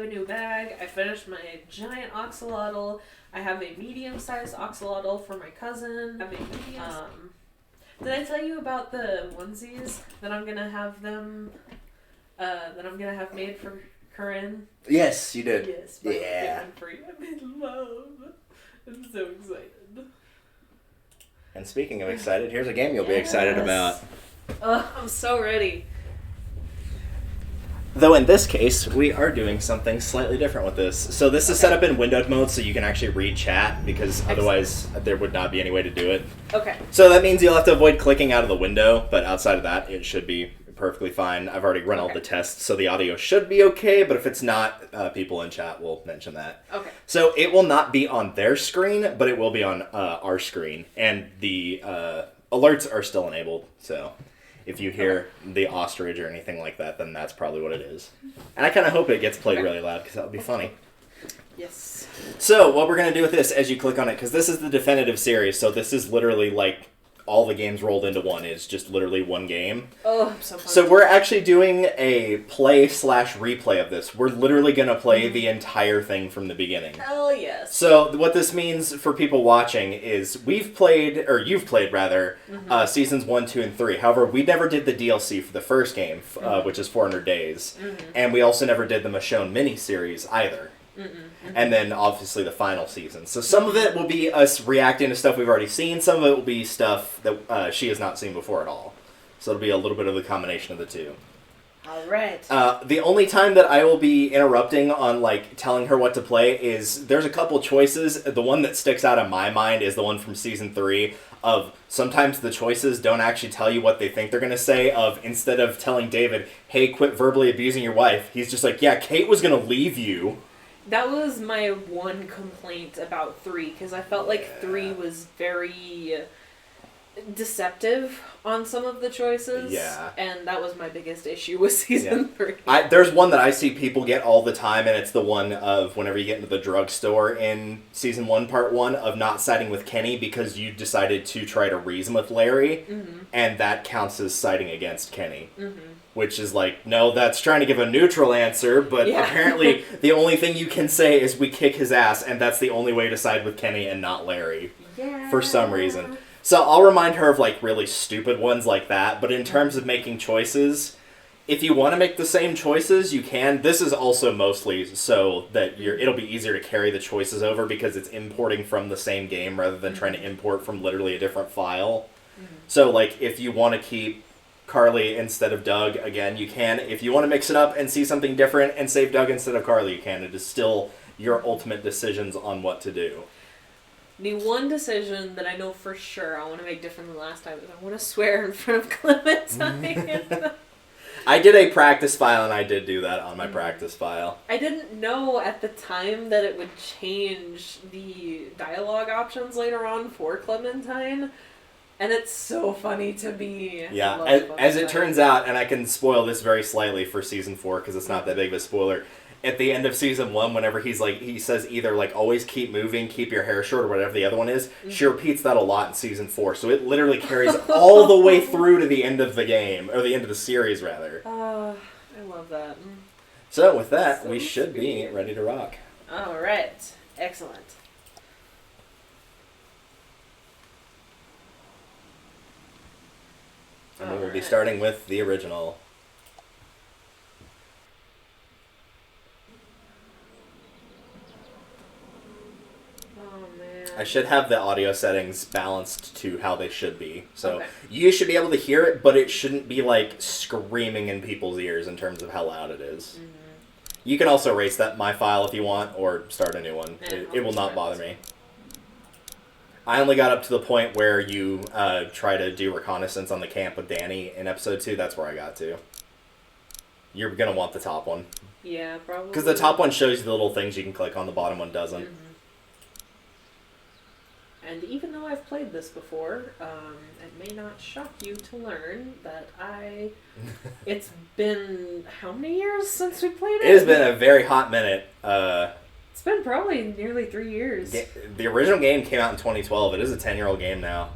have a new bag. I finished my giant axolotl. I have a medium-sized axolotl for my cousin. I have a medium. Did I tell you about the onesies that I'm gonna have them? That I'm gonna have made for Corinne? Yes, you did. Yes. Yeah. For you. I'm in love. I'm so excited. And speaking of excited, here's a game you'll be excited about. I'm so ready. Though in this case, we are doing something slightly different with this. So this is set up in windowed mode so you can actually read chat, because otherwise there would not be any way to do it. Okay. So that means you'll have to avoid clicking out of the window, but outside of that, it should be perfectly fine. I've already run all the tests, so the audio should be okay, but if it's not, people in chat will mention that. Okay. So it will not be on their screen, but it will be on our screen, and the alerts are still enabled, so... If you hear the ostrich or anything like that, then that's probably what it is. And I kind of hope it gets played really loud, because that would be funny. Yes. So, what we're going to do with this, as you click on it, because this is the definitive series, so this is literally like all the games rolled into one, is just literally one game. Oh, I'm so pumped. So we're actually doing a play/replay of this. We're literally going to play the entire thing from the beginning. Hell yes. So what this means for people watching is you've played, seasons 1, 2, and 3. However, we never did the DLC for the first game, which is 400 Days. And we also never did the Michonne miniseries either. And then, obviously, the final season. So some of it will be us reacting to stuff we've already seen. Some of it will be stuff that she has not seen before at all. So it'll be a little bit of the combination of the two. All right. The only time that I will be interrupting on, telling her what to play is there's a couple choices. The one that sticks out in my mind is the one from Season 3 of sometimes the choices don't actually tell you what they think they're going to say, of instead of telling David, hey, quit verbally abusing your wife, he's just like, yeah, Kate was going to leave you. That was my one complaint about 3, because I felt like 3 was very deceptive on some of the choices. Yeah. And that was my biggest issue with Season 3. There's one that I see people get all the time, and it's the one of whenever you get into the drugstore in Season 1, Part 1, of not siding with Kenny because you decided to try to reason with Larry, and that counts as siding against Kenny. Which is like, no, that's trying to give a neutral answer, but apparently the only thing you can say is we kick his ass, and that's the only way to side with Kenny and not Larry. Yeah. For some reason. So I'll remind her of, really stupid ones like that, but in terms of making choices, if you want to make the same choices, you can. This is also mostly so that it'll be easier to carry the choices over, because it's importing from the same game rather than trying to import from literally a different file. So, if you want to keep Carly instead of Doug, again, you can. If you want to mix it up and see something different and save Doug instead of Carly, you can. It is still your ultimate decisions on what to do. The one decision that I know for sure I want to make different than last time is I want to swear in front of Clementine. I did a practice file, and I did do that on my practice file. I didn't know at the time that it would change the dialogue options later on for Clementine. And it's so funny to me. Yeah, as it turns out, and I can spoil this very slightly for Season 4, because it's not that big of a spoiler, at the end of Season 1, whenever he says either, always keep moving, keep your hair short, or whatever the other one is, she repeats that a lot in Season 4, so it literally carries all the way through to the end of the game, or the end of the series, rather. I love that. So, with that, we should be ready to rock. Alright. Excellent. And we will be starting with the original. Oh, man. I should have the audio settings balanced to how they should be. So you should be able to hear it, but it shouldn't be screaming in people's ears in terms of how loud it is. You can also erase my file if you want, or start a new one. It will not bother me. I only got up to the point where you try to do reconnaissance on the camp with Danny in episode 2. That's where I got to. You're going to want the top one. Yeah, probably. Because the top one shows you the little things you can click on, the bottom one doesn't. And even though I've played this before, it may not shock you to learn that it's been how many years since we played it? It has been a very hot minute. It's been probably nearly 3 years. The original game came out in 2012. It is a 10-year-old game now.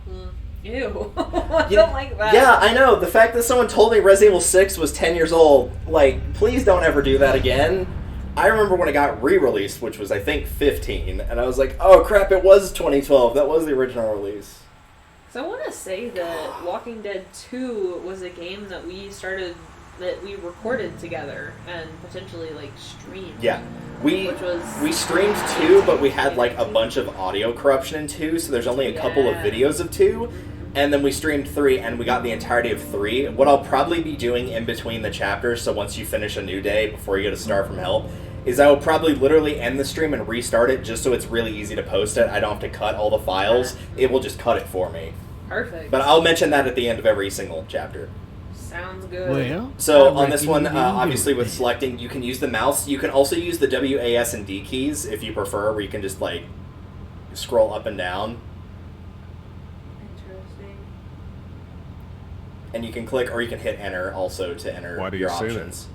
Ew. I don't like that. Yeah, I know. The fact that someone told me Resident Evil 6 was 10 years old, please don't ever do that again. I remember when it got re-released, which was, I think, 15, and I was like, oh crap, it was 2012. That was the original release. So I want to say that Walking Dead 2 was a game that we recorded together and potentially, like, streamed. Yeah. We streamed 2, but we had, like, a bunch of audio corruption in 2, so there's only a couple of videos of 2. And then we streamed 3, and we got the entirety of 3. What I'll probably be doing in between the chapters, so once you finish a new day before you get a star from Help, is I will probably literally end the stream and restart it just so it's really easy to post it. I don't have to cut all the files. It will just cut it for me. Perfect. But I'll mention that at the end of every single chapter. Sounds good. Well, so on this one, obviously with selecting, you can use the mouse. You can also use the W, A, S, and D keys if you prefer, where you can just, like, scroll up and down. And you can click, or you can hit enter also to enter your options.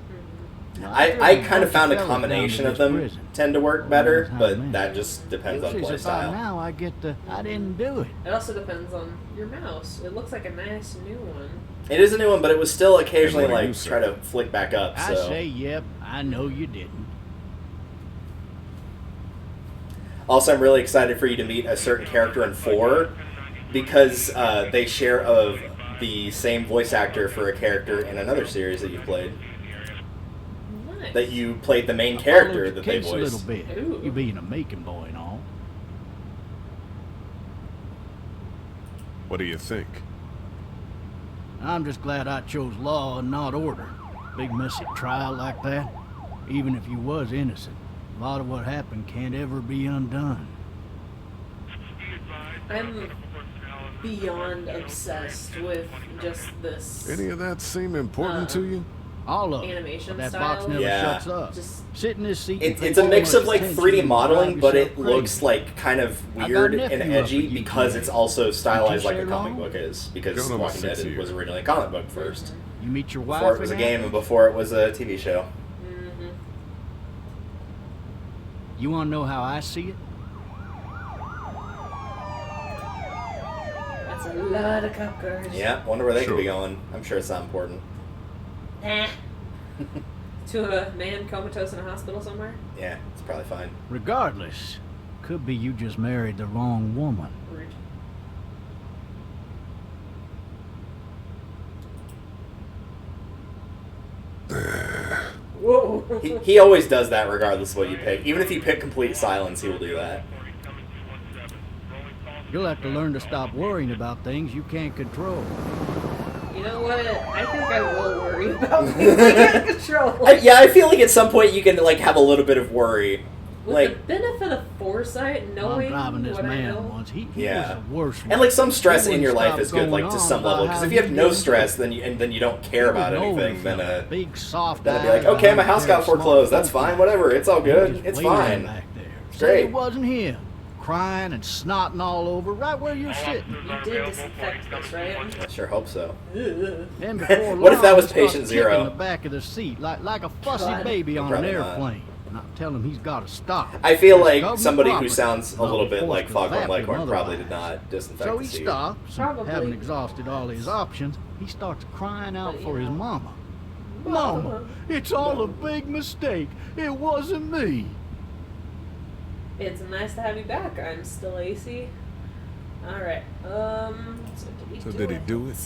I kind of found a combination of them tend to work better, but that just depends on play style. Now I didn't do it. It also depends on your mouse. It looks like a nice new one. It is a new one, but it was still occasionally like try to flick back up. So. I say, yep, I know you didn't. Also, I'm really excited for you to meet a certain character in 4 because they share of the same voice actor for a character in another series that you played. Nice. That you played the main character that they voiced. A little bit. Ooh. You being a making boy and all. What do you think? I'm just glad I chose law and not order. Big messy trial like that. Even if you was innocent, a lot of what happened can't ever be undone. I'm beyond obsessed with just this Any of that seem important to you? All of animation that style. box never shuts up. Just sit in this seat. It's a mix of like 3D modeling, but it looks like kind of weird and edgy because it's also stylized like a comic book is. Because Walking Dead was originally a comic book first. You meet your wife before it was a game and before it was a TV show. Mm-hmm. You want to know how I see it? That's a lot of cop cars. Yeah, wonder where they could be going. I'm sure it's not important. To a man comatose in a hospital somewhere? Yeah, it's probably fine. Regardless, could be you just married the wrong woman. Rude. Whoa. He always does that regardless of what you pick. Even if you pick complete silence, he will do that. You'll have to learn to stop worrying about things you can't control. You know what? I think I will worry about things I can't control. I feel like at some point you can like have a little bit of worry. With like the benefit of foresight, knowing I'm driving this what I know. man once. He Yeah. was the worst one. and like some stress He in your wouldn't life is stop good, like going to on some level. about Because how if you have he no did stress, then you don't care about anything. Then big soft. then it'd be like, okay, my house got foreclosed. That's fine. Whatever. It's all good. It's fine. Back there. It's Said great. It wasn't him. Crying and snotting all over right where you're sitting. You did disinfect this, right? I sure hope so. And before What if that long, was he starts patient kicking zero? the back of the seat like a fussy God. baby on an Probably not. airplane. And I tell him he's got to stop. I feel It's like government somebody who property. sounds a little bit Not like forced to Foghorn zap Leghorn him probably did otherwise. not disinfect So the he seat. stops, and Probably. having exhausted all his options, he starts crying out But, for you his know. mama. Mama, it's all a big mistake. It wasn't me. It's nice to have you back. I'm still AC. Alright. So did he do it?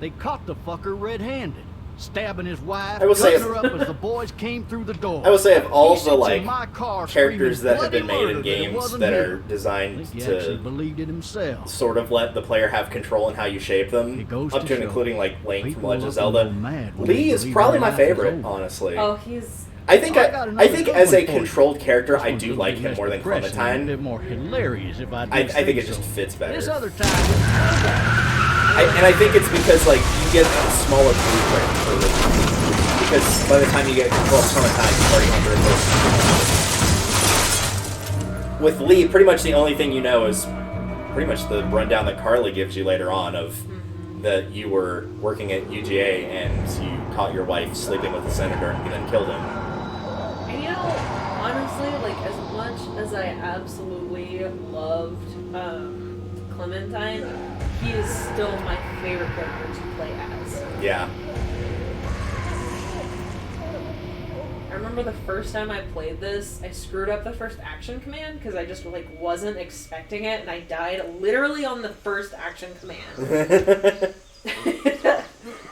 They caught the fucker red-handed, stabbing his wife, I will say cutting her up as the boys came through the door. I will say of all He the sits like in my car characters screaming that have been bloody made in murder that it games wasn't that him. are I designed think he actually to believed it himself. sort of let the player have control in how you shape them, It goes up to to and show including like Link from people Legend of look a Zelda. little mad when Lee they is believe probably their my life is favorite, over. honestly. Oh, he's. I think I got I another think good as a one for you. controlled character, This I one's do a like little him more than less depressing, Clementine. A bit more hilarious, if I did I say think it so. just fits better. This other time, And I think it's because like you get a smaller blueprint for the because by the time you get control of Clementine, you've already under with Lee, pretty much the only thing you know is pretty much the rundown that Carly gives you later on of that you were working at UGA and you caught your wife sleeping with the senator and then killed him. And you know, honestly, like, as much as I absolutely loved Clementine, he is still my favorite character to play as. Yeah. I remember remember the first time I played this, I screwed up the first action command because I just like wasn't expecting it, and I died literally on the first action command.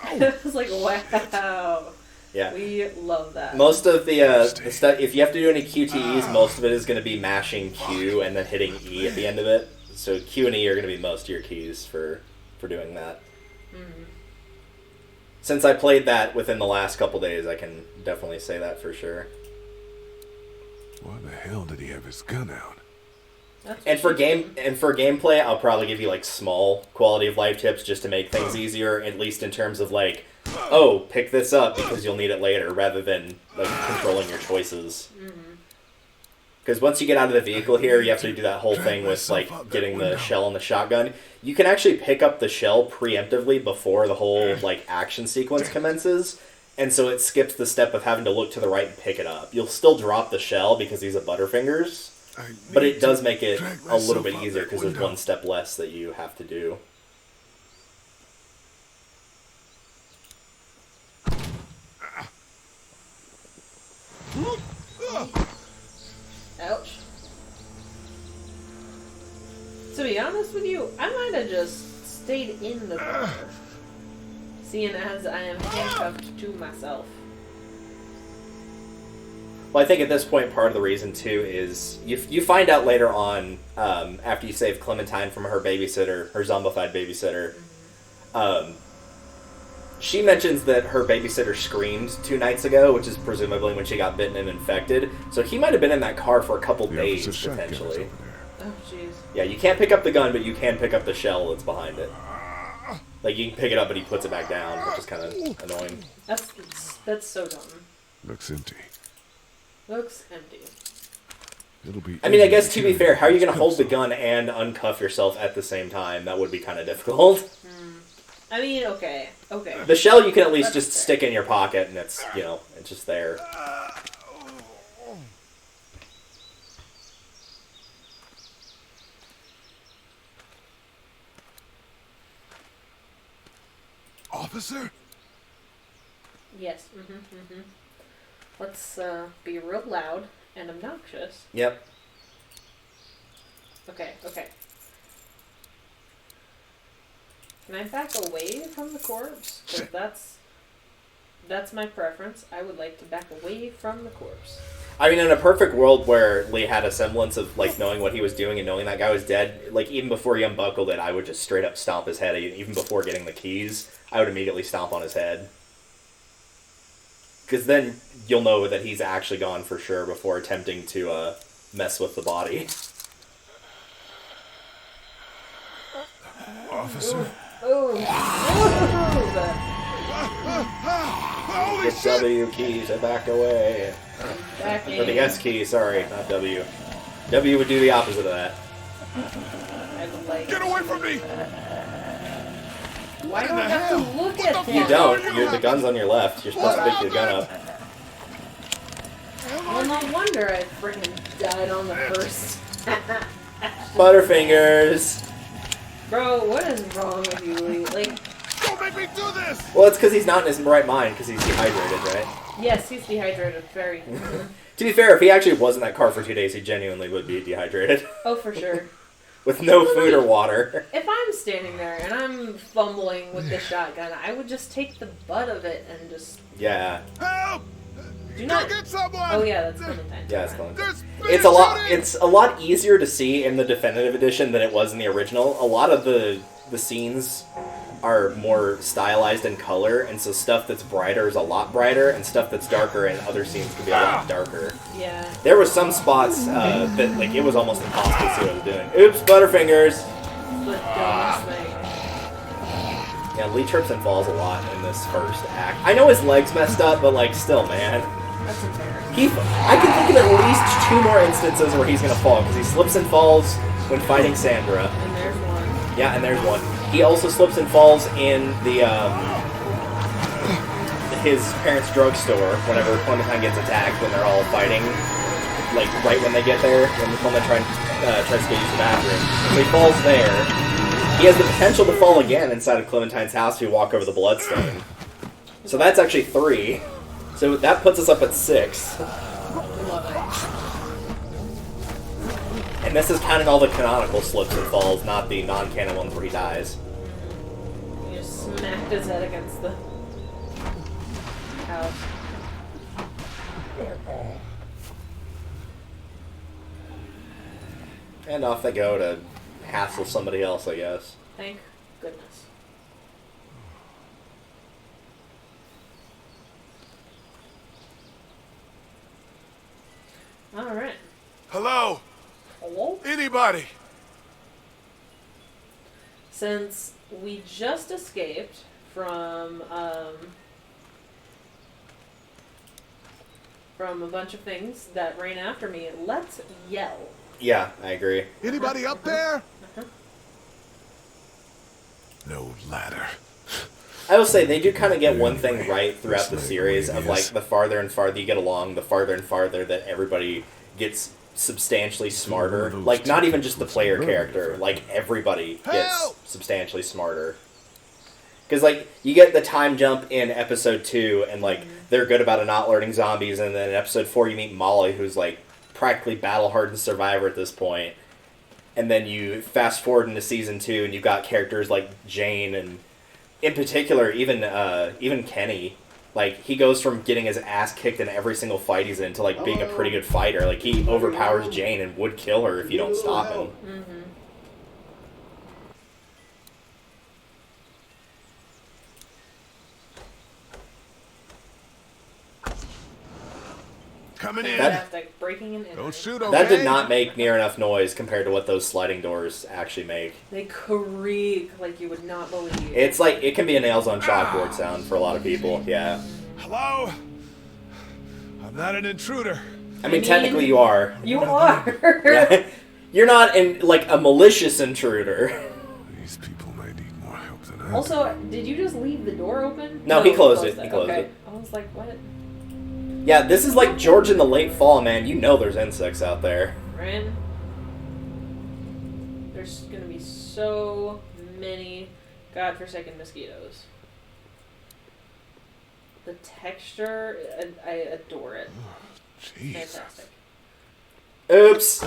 I was like, wow. Yeah. We love that. Most of the stuff, if you have to do any QTEs, most of it is going to be mashing Q and then hitting E at the end of it. So Q and E are going to be most of your keys for doing that. Mm-hmm. Since I played that within the last couple days, I can definitely say that for sure. Why the hell did he have his gun out? And for gameplay, I'll probably give you like small quality of life tips just to make things easier, at least in terms of like, oh, pick this up because you'll need it later, rather than like controlling your choices. Because once you get out of the vehicle here, you have to do that whole thing with like getting the shell on the shotgun. You can actually pick up the shell preemptively before the whole like action sequence commences, and so it skips the step of having to look to the right and pick it up. You'll still drop the shell because these are Butterfingers. But it does make it a little bit easier because there's one step less that you have to do. Ouch. To be honest with you, I might have just stayed in the car, seeing as I am handcuffed to myself. Well, I think at this point, part of the reason, too, is you find out later on, after you save Clementine from her babysitter, her zombified babysitter, she mentions that her babysitter screamed 2 nights ago, which is presumably when she got bitten and infected. So he might have been in that car for a couple days, potentially. Oh, jeez. Yeah, you can't pick up the gun, but you can pick up the shell that's behind it. Like, you can pick it up, but he puts it back down, which is kind of annoying. That's so dumb. Looks empty. Looks empty. It'll be. I mean, I guess to be fair, how are you going to hold the gun and uncuff yourself at the same time? That would be kind of difficult. I mean, okay. The shell you can at least just stick in your pocket, and it's, you know, it's just there. Officer? Yes. Let's be real loud and obnoxious. Yep. Okay. Can I back away from the corpse? Because that's my preference. I would like to back away from the corpse. I mean, in a perfect world where Lee had a semblance of, like, knowing what he was doing and knowing that guy was dead, like, even before he unbuckled it, I would just straight up stomp his head. Even before getting the keys, I would immediately stomp on his head. Because then you'll know that he's actually gone for sure before attempting to mess with the body. Officer? Get W keys and back away. Or the S key, sorry, not W. W would do the opposite of that. Get away from me! Why do I have to look at him? You don't. The gun's on your left. You're supposed to pick the gun up. Well, no wonder I freaking died on the first. Butterfingers! Bro, what is wrong with you, Lee? Like, Don't make me do this! Well, it's because he's not in his right mind, because he's dehydrated, right? yes, he's dehydrated. Very. To be fair, if he actually was in that car for 2 days, he genuinely would be dehydrated. Oh, for sure. With no food or water. If I'm standing there and I'm fumbling with the shotgun, I would just take the butt of it and just... Yeah. Help! Do not... Go get someone! Oh yeah, that's Clementine. Yeah, it's fun. There's It's a lot easier to see in the definitive edition than it was in the original. A lot of the scenes are more stylized in color, and so stuff that's brighter is a lot brighter, and stuff that's darker and other scenes can be a lot darker. Yeah. There were some spots that, like, it was almost impossible to see what I was doing. Oops, Butterfingers! The dumbest thing. Yeah, Lee trips and falls a lot in this first act. I know his leg's messed up, but, like, still, man. That's embarrassing. I can think of at least 2 more instances where he's gonna fall, because he slips and falls when fighting Sandra. And there's one. Yeah, and there's one. He also slips and falls in the, his parents' drugstore whenever Clementine gets attacked when they're all fighting. Like, right when they get there, when Clementine tries to go use the bathroom. So he falls there. He has the potential to fall again inside of Clementine's house if you walk over the bloodstain. So that's actually 3. So that puts us up at 6. And this is counting all the canonical slips and falls, not the non-canon ones where he dies. He just smacked his head against the couch. And off they go to hassle somebody else, I guess. Thank goodness. Alright. Hello? Hello? Anybody? Since we just escaped from a bunch of things that ran after me, let's yell. Yeah, I agree. Anybody up there? No ladder. I will say, they do kind of get one thing right throughout the series of, like, the farther and farther you get along, the farther and farther that everybody gets substantially smarter. Like, not even just the player character, like, everybody gets substantially smarter. Because, like, you get the time jump in episode 2, and, like, they're good about not learning zombies, and then in episode 4 you meet Molly, who's, like, practically battle-hardened survivor at this point. And then you fast forward into season 2, and you've got characters like Jane, and in particular, even Kenny. Like, he goes from getting his ass kicked in every single fight he's in to, like, being a pretty good fighter. Like, he overpowers Jane and would kill her if you don't stop him. Mm-hmm. Coming in. Fantastic. Breaking and entering. Don't shoot, okay? That did not make near enough noise compared to what those sliding doors actually make. They creak like you would not believe. It's like, it can be a nails on chalkboard sound for a lot of people, yeah. Hello? I'm not an intruder. I mean, technically you are. You are! Yeah. You're not like a malicious intruder. These people may need more help than I Also, did you just leave the door open? No, he closed it. He closed it. I was like, what? Yeah, this is like George in the late fall, man. You know there's insects out there. Ren, there's gonna be so many godforsaken mosquitoes. The texture, I adore it. Jeez. Fantastic. Oops.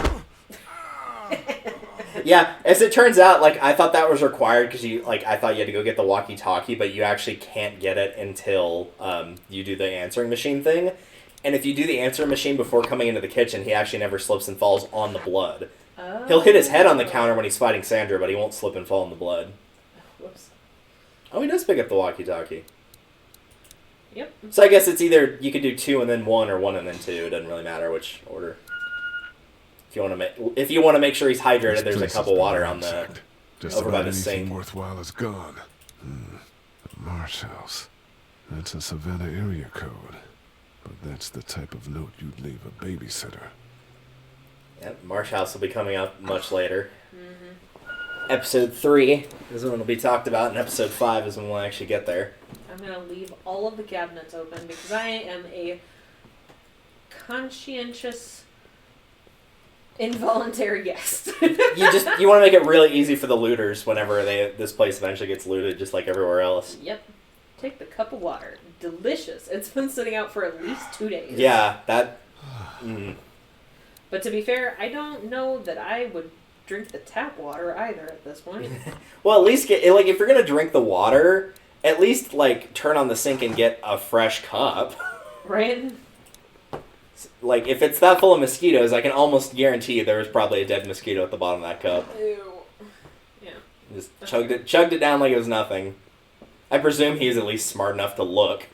Yeah, as it turns out, like, I thought that was required because I thought you had to go get the walkie-talkie, but you actually can't get it until you do the answering machine thing. And if you do the answering machine before coming into the kitchen, he actually never slips and falls on the blood. Oh. He'll hit his head on the counter when he's fighting Sandra, but he won't slip and fall in the blood. Whoops. Oh, he does pick up the walkie-talkie. Yep. So I guess it's either you could do 2 and then 1 or 1 and then 2. It doesn't really matter which order. If you want to make sure he's hydrated, there's a cup of water on the over by the sink. Worthwhile is gone. The Marsh House. That's a Savannah area code. But that's the type of note you'd leave a babysitter. Yep, Marsh House will be coming up much later. Mm-hmm. Episode 3 is when it'll be talked about, and episode 5 is when we'll actually get there. I'm gonna leave all of the cabinets open because I am a conscientious, involuntary guest. you want to make it really easy for the looters whenever this place eventually gets looted, just like everywhere else. Yep. Take the cup of water. Delicious. It's been sitting out for at least 2 days. Yeah, that... But to be fair, I don't know that I would drink the tap water either at this point. Well, at least if you're going to drink the water, at least, like, turn on the sink and get a fresh cup. Right? Like, if it's that full of mosquitoes, I can almost guarantee there was probably a dead mosquito at the bottom of that cup. Ew. Yeah. Just chugged it down like it was nothing. I presume he's at least smart enough to look.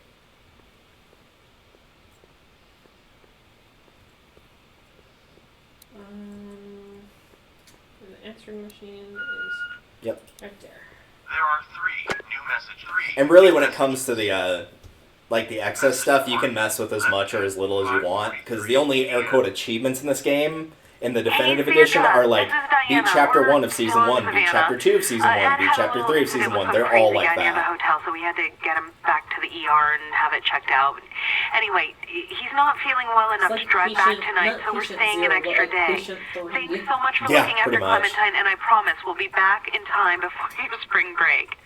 The answering machine is right there. There are 3 new message 3. And really, when it comes to the the excess stuff, you can mess with as much or as little as you want, because the only air quote achievements in this game in the definitive edition are like beat chapter 1 of season 1, beat chapter 2 of season 1, beat chapter 3 of season 1. They're all like In the that. hotel, so we had to get him back to the ER and have it checked out. Anyway, he's not feeling well enough like to drive back patient- tonight, not so we're patient staying an zero, but extra like day. patient 3. Thanks so much for Yeah, looking after pretty much. Clementine, and I promise we'll be back in time before your spring break.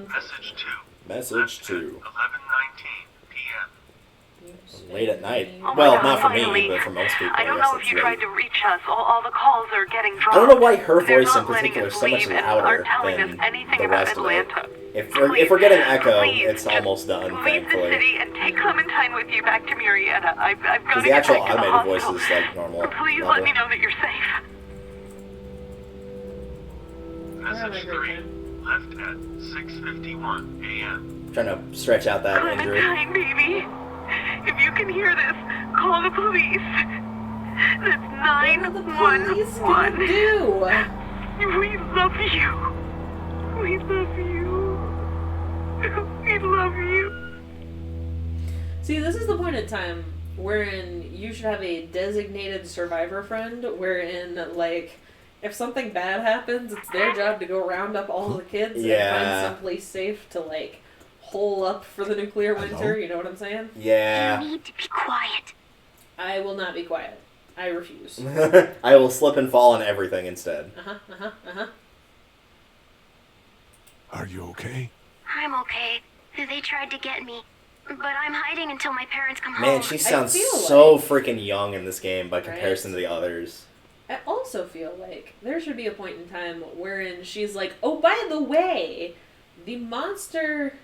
Message 2. Message to 11:19 p.m. late at night. Oh my Well, God, not for finally. me, but for most people. I don't guess know if it's you late. tried to reach us. All the calls are getting I dropped. don't know why her They're voice in not letting particular is us so much leave and louder aren't telling than us anything the about rest of it. Atlanta. If we're getting echo, Please, it's just almost done, leave the thankfully. city and take Clementine with you back to Marietta. I've got Because to the get actual back to the automated voice hospital. is like normal. Please level. let me know that you're safe. Message 3 left at 6:51 a.m. Trying to stretch out that injury. Clementine, baby. If you can hear this, call the police. That's What are the police gonna 911. do? We love you. We love you. We love you. See, this is the point in time wherein you should have a designated survivor friend, wherein, like, if something bad happens, it's their job to go round up all the kids and Yeah. find someplace safe to, like, hole up for the nuclear winter, you know what I'm saying? Yeah. You need to be quiet. I will not be quiet. I refuse. I will slip and fall on everything instead. Are you okay? I'm okay. They tried to get me, but I'm hiding until my parents come home. Man, she sounds feel so freaking young in this game by comparison to the others. I also feel like there should be a point in time wherein she's like, oh, by the way, the monster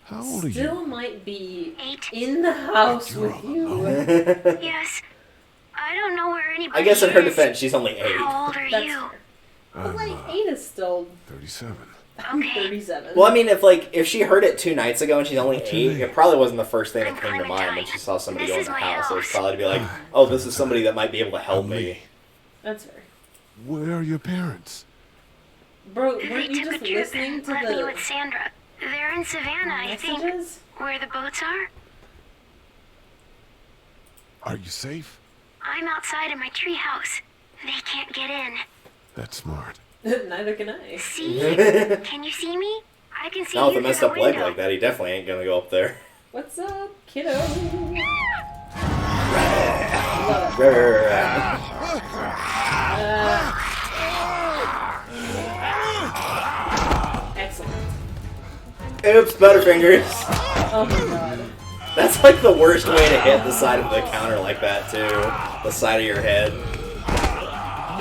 How old are still you? might be 8. in the house You're with all you. alone. Yes. I don't know where anybody I guess in her is. defense, she's only 8. How old are That's you? fair. But, I'm like, 8 is still 37. Okay. 37. Well, I mean, if she heard it 2 nights ago and she's only What's 8, your name? it probably wasn't the first thing that I'm came to mind when she saw somebody This go in is the my house. It was house. probably to be like, oh, this is somebody that might be able to help me. That's fair. Where are your parents? Bro, They weren't you took a just trip listening and to left me the with Sandra. They're in Savannah, I think. messages? Where the boats are? Are you safe? I'm outside in my treehouse. They can't get in. That's smart. Neither can I. See? Can you see me? I can see Not you with a messed through up the leg window. like that, he definitely ain't gonna go up there. What's up, kiddo? Love it. Excellent. Oops, Butterfingers. Oh my god. That's like the worst way to hit the side of the counter like that, too. The side of your head.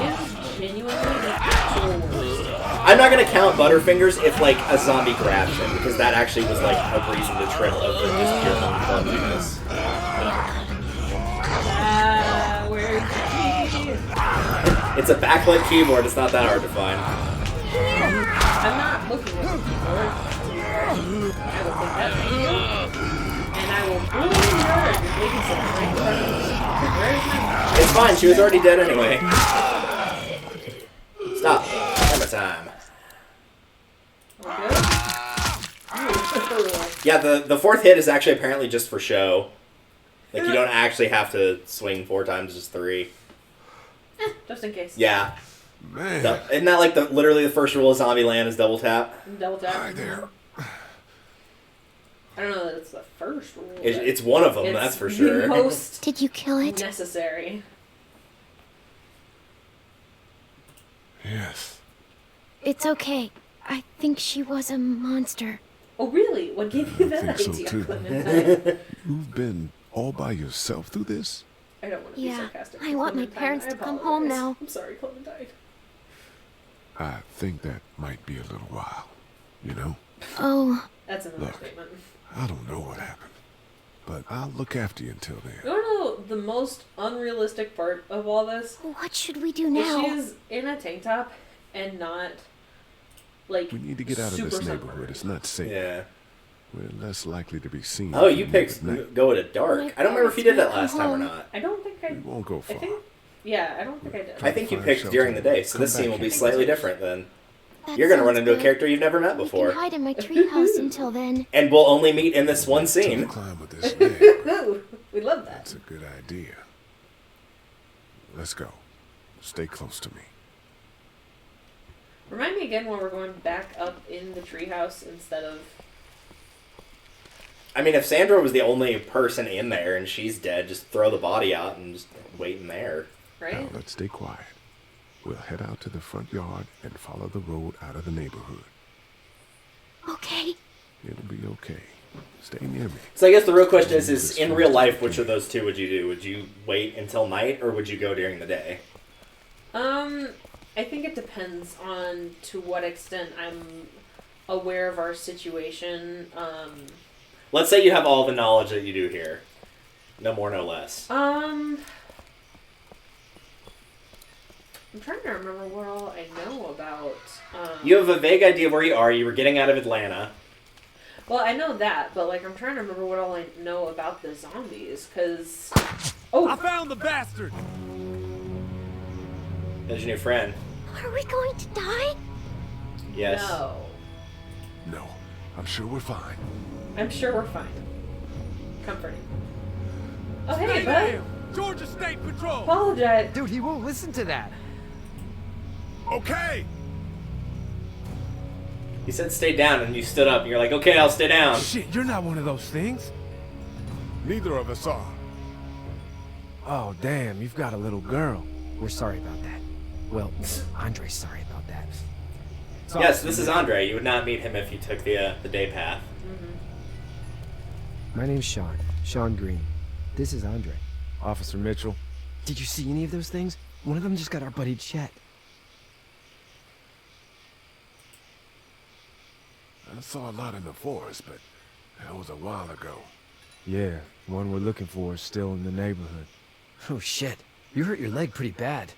It's genuinely the actual worst. I'm not gonna count Butterfingers if, like, a zombie grabs him, because that actually was, like, a reason to trip over just pure clumsiness. Where's the key? It's a backlit keyboard, it's not that hard to find. I'm not looking at the keyboard. I will take that from you. And I will bully her and your babysitter right in front of me. Where's my mom? It's fine, she was already dead anyway. Stop. Camera time. Okay. Yeah, the 4th hit is actually apparently just for show. Like, you don't actually have to swing 4 times, just 3. Just in case. Yeah. Man. Isn't that like literally the first rule of Zombieland is double tap? Double tap. Hi there. I don't know that it's the first rule. but It's one of them, it's that's for the sure. most Did you kill it? necessary. Yes. It's okay. I think she was a monster. Oh, really? What gave you I that think so, idea, too. Clementine? You've been all by yourself through this? I don't want to be Yeah, sarcastic. I want my Clementine. parents I to come home apologize. now. I'm sorry, Clementine. I think that might be a little while. You know? Oh, That's an Look. understatement. I don't know what happened. But I'll look after you until then. You want to know the most unrealistic part of all this? what should we do Is now? she's in a tank top and not, like, We need to get out of this super neighborhood. sunburned. It's not safe. Yeah. We're less likely to be seen. Oh, if you we picked move at night. go to dark. I don't remember if you did that last time or Home. not. I don't think I... We won't go I far. think... Yeah, I don't think I did. I think you Find picked shelter. during the day, so this Come scene back will be here. slightly different then. That You're gonna run sounds into a good. character you've never met We before. can hide in my treehouse until then. And we'll only meet in this one Don't scene. climb with this leg. Ooh, we love that. That's a good idea. Let's go. Stay close to me. Remind me again when we're going back up in the treehouse instead of... I mean, if Sandra was the only person in there and she's dead, just throw the body out and just wait in there. Right? Now let's stay quiet. We'll head out to the front yard and follow the road out of the neighborhood. Okay. It'll be okay. Stay near me. So I guess the real question is in real life, which of those two would you do? Would you wait until night, or would you go during the day? I think it depends on to what extent I'm aware of our situation. Let's say you have all the knowledge that you do here. No more, no less. I'm trying to remember what all I know about. You have a vague idea of where you are. You were getting out of Atlanta. Well, I know that, but like I'm trying to remember what all I know about the zombies, because... Oh! I found the bastard! There's your new friend. Are we going to die? Yes. No. No, I'm sure we're fine. I'm sure we're fine. Comforting. Oh, Stay hey, there! bud. Georgia State Patrol! Apologize. Dude, he won't listen to that. Okay! He said stay down, and you stood up, and you're like, okay, I'll stay down. Shit, you're not one of those things. Neither of us are. Oh, damn, you've got a little girl. We're sorry about that. Well, Andre's sorry about that. Yes, this is Andre. You would not meet him if you took the day path. My name's Sean. Sean Green. This is Andre. Officer Mitchell. Did you see any of those things? One of them just got our buddy Chet. I saw a lot in the forest, but that was a while ago. Yeah, one we're looking for is still in the neighborhood. Oh, shit. You hurt your leg pretty bad.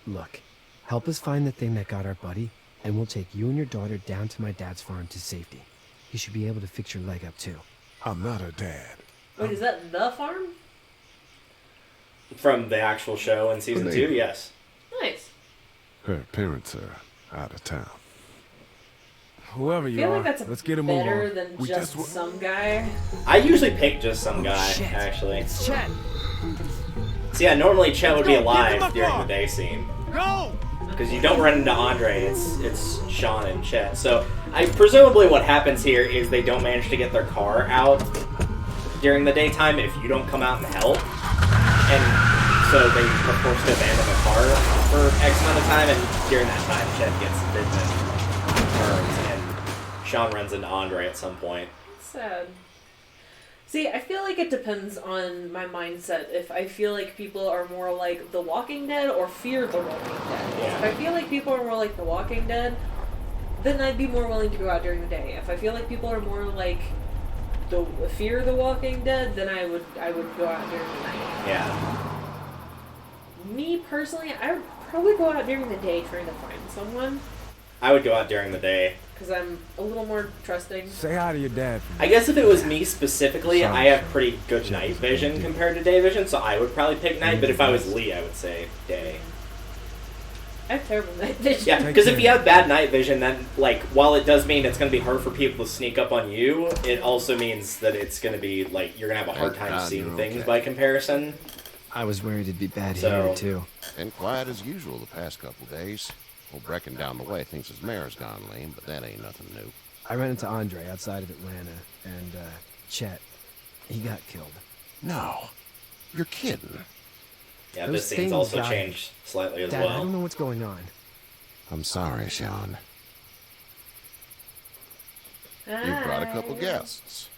Look, help us find the thing that got our buddy, and we'll take you and your daughter down to my dad's farm to safety. He should be able to fix your leg up, too. I'm not her dad. Wait, is that the farm? From the actual show in season 2, yes. Nice. Her parents are out of town. Whoever I you feel are, like that's let's get a move better on. than We just just some guy. I usually pick just some guy, shit. actually. It's Chet! So yeah, normally Chet would be Let's go, give him alive a during bar. the day scene. Go! Because you don't run into Andre, it's Sean and Chet. So presumably what happens here is they don't manage to get their car out during the daytime if you don't come out and help. And so they are forced to abandon the car for X amount of time, and during that time Chet gets bitten and burns, and Sean runs into Andre at some point. Sad. See, I feel like it depends on my mindset. If I feel like people are more like The Walking Dead or fear The Walking Dead. Yeah. If I feel like people are more like The Walking Dead, then I'd be more willing to go out during the day. If I feel like people are more like the fear The Walking Dead, then I would go out during the night. Yeah. Me personally, I would probably go out during the day trying to find someone I would go out during the day. because I'm a little more trusting. Say hi to your dad for me. I guess if it was me specifically, I have pretty good night vision compared to day vision, so I would probably pick night, but if I was Lee, I would say day. I have terrible night vision. Yeah, because if you have bad night vision, then, like, while it does mean it's going to be hard for people to sneak up on you, it also means that it's going to be, like, you're going to have a hard Thank time God seeing you're things okay. by comparison. I was worried it'd be bad So- here, too. Been quiet as usual the past couple days. Old Brecken down the way thinks his mare's gone lame, but that ain't nothing new. I ran into Andre outside of Atlanta, and, Chet. He got killed. No. You're kidding. Yeah, Those this scene's things also got him. changed slightly as Dad, I well. don't know what's going on. I'm sorry, Sean. You've brought a couple guests.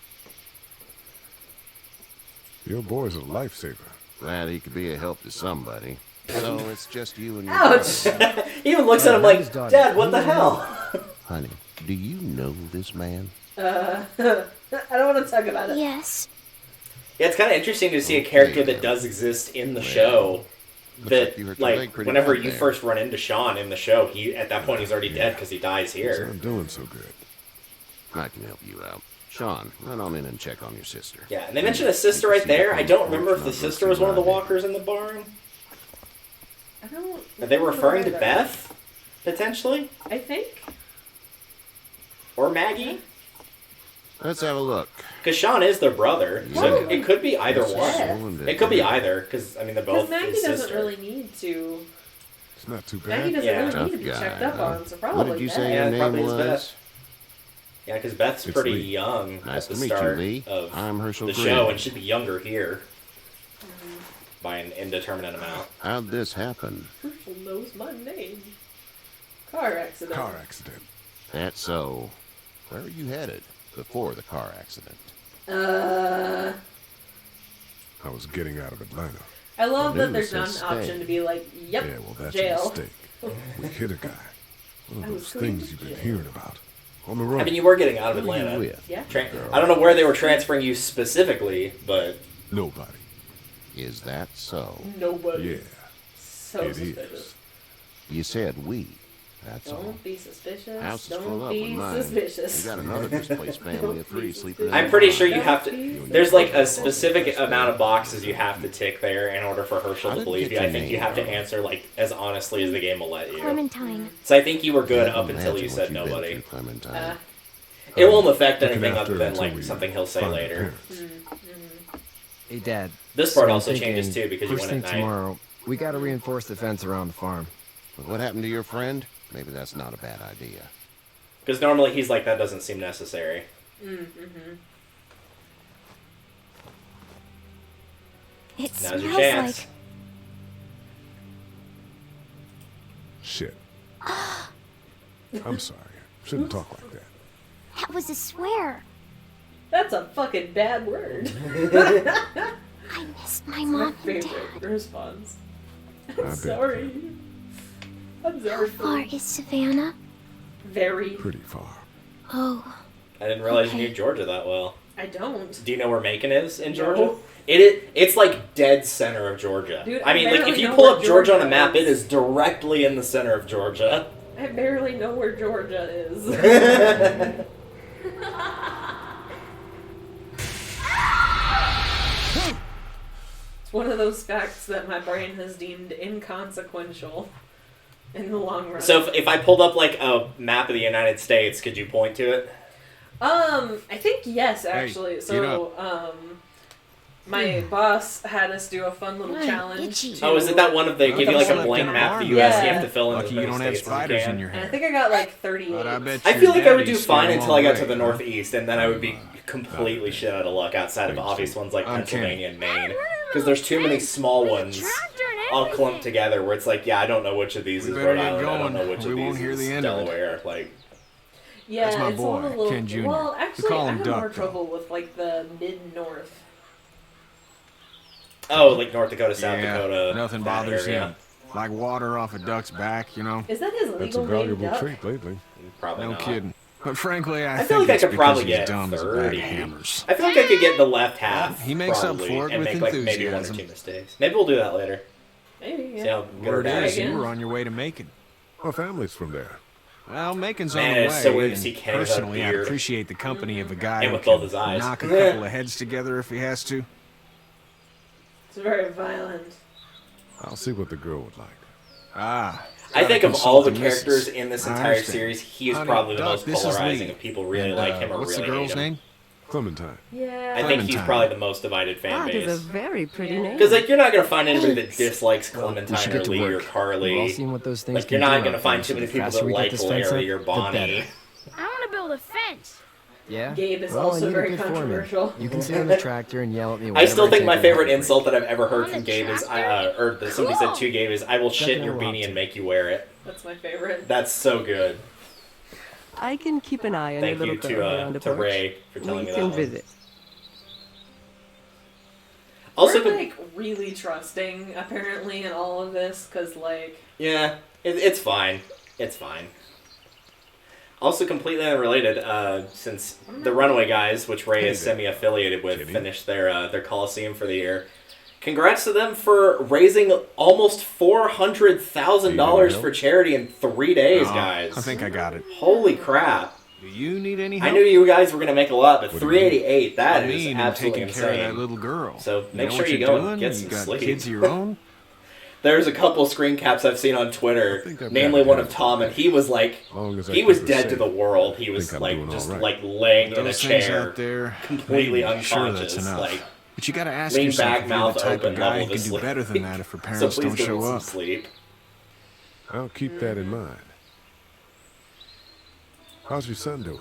Your boy's a lifesaver. Glad he could be a help to somebody. So it's just you and your Ouch! daughter. He even looks at him his like, daughter. Dad, what the hell? Honey, do you know this man? I don't want to talk about it. Yes. Yeah, it's kind of interesting to see a character that does exist in the show. Looks That, like you hurt your leg like, pretty whenever bad you there. first run into Sean in the show, at that point he's already dead because he dies He's here. not doing so good. I can help you out. Sean, run on in and check on your sister. Yeah, and they mentioned a sister right there. I don't remember if the sister was one of the walkers in the barn. I don't. Are they referring to either. Beth? Potentially? I think. Or Maggie? Let's have a look. Because Sean is their brother, so Probably. it could be either Yes, one. so It could be either, because, I mean, they're Because both Maggie his doesn't sister. really need to. It's not too Maggie bad. doesn't Yeah. really Tough need to be guy, checked up huh? on, so probably What did you Beth. say Yeah, your it name probably is was? Beth. Yeah, because Beth's It's pretty Lee. young Nice at the to meet you, start Lee. of I'm Herschel the Green. show, and should be younger here by an indeterminate amount. How'd this happen? Herschel knows my name. Car accident. Car accident. That's so. Where are you headed? before the car accident. I was getting out of Atlanta. I love that news there's not an says option stay. to be like, yep, Yeah, well, that's a jail. mistake. We hit a guy. One I of was those going things to you've been jail. hearing about. On the road. I mean, you were getting out of Who are you Atlanta. with? Yeah. I don't know where they were transferring you specifically, but Nobody. Is that so? Nobody. Yeah, So it suspicious. is. You said we. That's all. Don't be suspicious. House is full Don't up be with mine. suspicious. We got another displaced family of 3 sleeping in I'm the pretty barn. sure you have to. There's like a specific amount of boxes you have to tick there in order for Herschel How to did believe you you. get I your think you name have to wrong? answer like as honestly as the game will let you. Clementine. So I think you were good Can't up until you imagine said what you've been nobody. through, Clementine. It won't affect Looking anything after other than until like we something he'll say find the later. parents. Hey, Dad. This part so I'm also changes thinking, too because you first went at thing night. tomorrow, we gotta reinforce the fence around the farm. But what happened to your friend? Maybe that's not a bad idea. Because normally he's like, that doesn't seem necessary. It Now's your smells chance. like... Shit. I'm sorry. Shouldn't talk like that. That was a swear. That's a fucking bad word. I missed my My mom and favorite dad. response. I I'm bet. sorry. I'm How sorry. far is Savannah? Very. Pretty far. Oh, I didn't realize you Okay. knew Georgia that well. I don't. Do you know where Macon is in No. Georgia? It's like dead center of Georgia. Dude, I mean, I like barely if you know pull where up Georgia on a Georgia map, is. it is directly in the center of Georgia. I barely know where Georgia is. It's one of those facts that my brain has deemed inconsequential in the long run. So if I pulled up like a map of the United States, could you point to it? I think yes, actually. My boss had us do a fun little Hey, challenge. itchy. to- Oh, is it that one of they give you like a Left blank in a map of the barn. U.S. You Yeah. have to fill in Lucky as you many don't have states as you spiders can. in your And I hair. think I got like 38. But I bet I feel like I would do Daddy's fine still until I got on to the the way, huh? Northeast, and then I would be completely shit out of luck outside of obvious ones like I'm Pennsylvania and Maine. Because there's too many small ones all clumped together where it's like, yeah, I don't know which of these We is better Rhode get Island, I don't going. know which We of won't these hear is the end of it. Delaware. Like, Yeah, That's my it's boy, all a little, Ken Jr. Well, We actually, call I him have Duck, more though. trouble with like the mid-north. oh, like North Dakota, South Yeah, Dakota. nothing that bothers area. him. Like water off a duck's back, you know? Is that his That's a legal name, valuable Duck? trait lately. Probably No not. kidding. But frankly, I I feel think like I it's could because probably he's get dumb as a bag 30. of hammers. I feel like I could get the left half. He makes up probably, for it and with make like maybe one or enthusiasm. two mistakes. Maybe we'll do that later. Maybe, See yeah. how good or Word bad is, I you get. were on your way to Macon. Our family's from there. Well, Macon's Man, on the way. it's so weird to and see Ken without a personally, I'd beard. appreciate the company of a guy And who with both can his eyes. knock a couple of heads together if he has to. It's very violent. I'll see what the girl would like. Ah. I gotta think of consult all the missus. characters in this I entire understand. series, he is Honey, probably the Duck, most this is polarizing. Lee. If people really And, like him or what's really the girl's hate him. name? Clementine. Yeah. I think he's Clementine. probably the most divided fan That is a base. very pretty name. Because like you're not gonna find anybody that dislikes Well, we Clementine should or get to Lee or work. We've all Carly. seen what those things Like can you're not do gonna out find there, too so many the people faster that we get like this fence Larry up, or the Bonnie. better. I want to build a fence. Yeah? Gabe is Well, I also need a very good foreman. controversial. You can sit on the tractor and yell at me. I still whenever think my take favorite a break. insult that I've ever heard On from the Gabe is, tractor? or that somebody said Cool. to Gabe is, I will shit in your Definitely beanie want and make you wear it. That's my favorite. That's so good. I can keep an eye on Thank your you little girl here on to the porch. Ray for telling We me that can one. visit. Also, We're like really trusting apparently in all of this because like yeah, it's fine. It's fine. Also, completely unrelated, since the Runaway Guys, which Ray is Hey there, semi-affiliated with, Kitty. finished their Coliseum for the year. Congrats to them for raising almost $400,000 for charity in 3 days, Oh, guys. I think I got it. Holy crap! Do you need any I help? knew you guys were gonna make a lot, but What do you mean? 388, that I is mean, in absolutely taking care of that insane. little girl. So make know sure what you you're go and doing? get You some got sleep. kids of your own? There's a couple screen caps I've seen on Twitter, I think I've namely got it one of covered. Tom, and he was like, As long as I he was keep her dead to safe, the world. He I was think I'm like doing just all right. like laying in a Those things chair, out there, completely maybe, sure unconscious, that's enough. like But you gotta ask lean yourself back, if you're mouth the type open, of guy level who to can do sleep. better than that if her So parents please don't give him show some up. sleep. I'll keep that in mind. How's your son doing?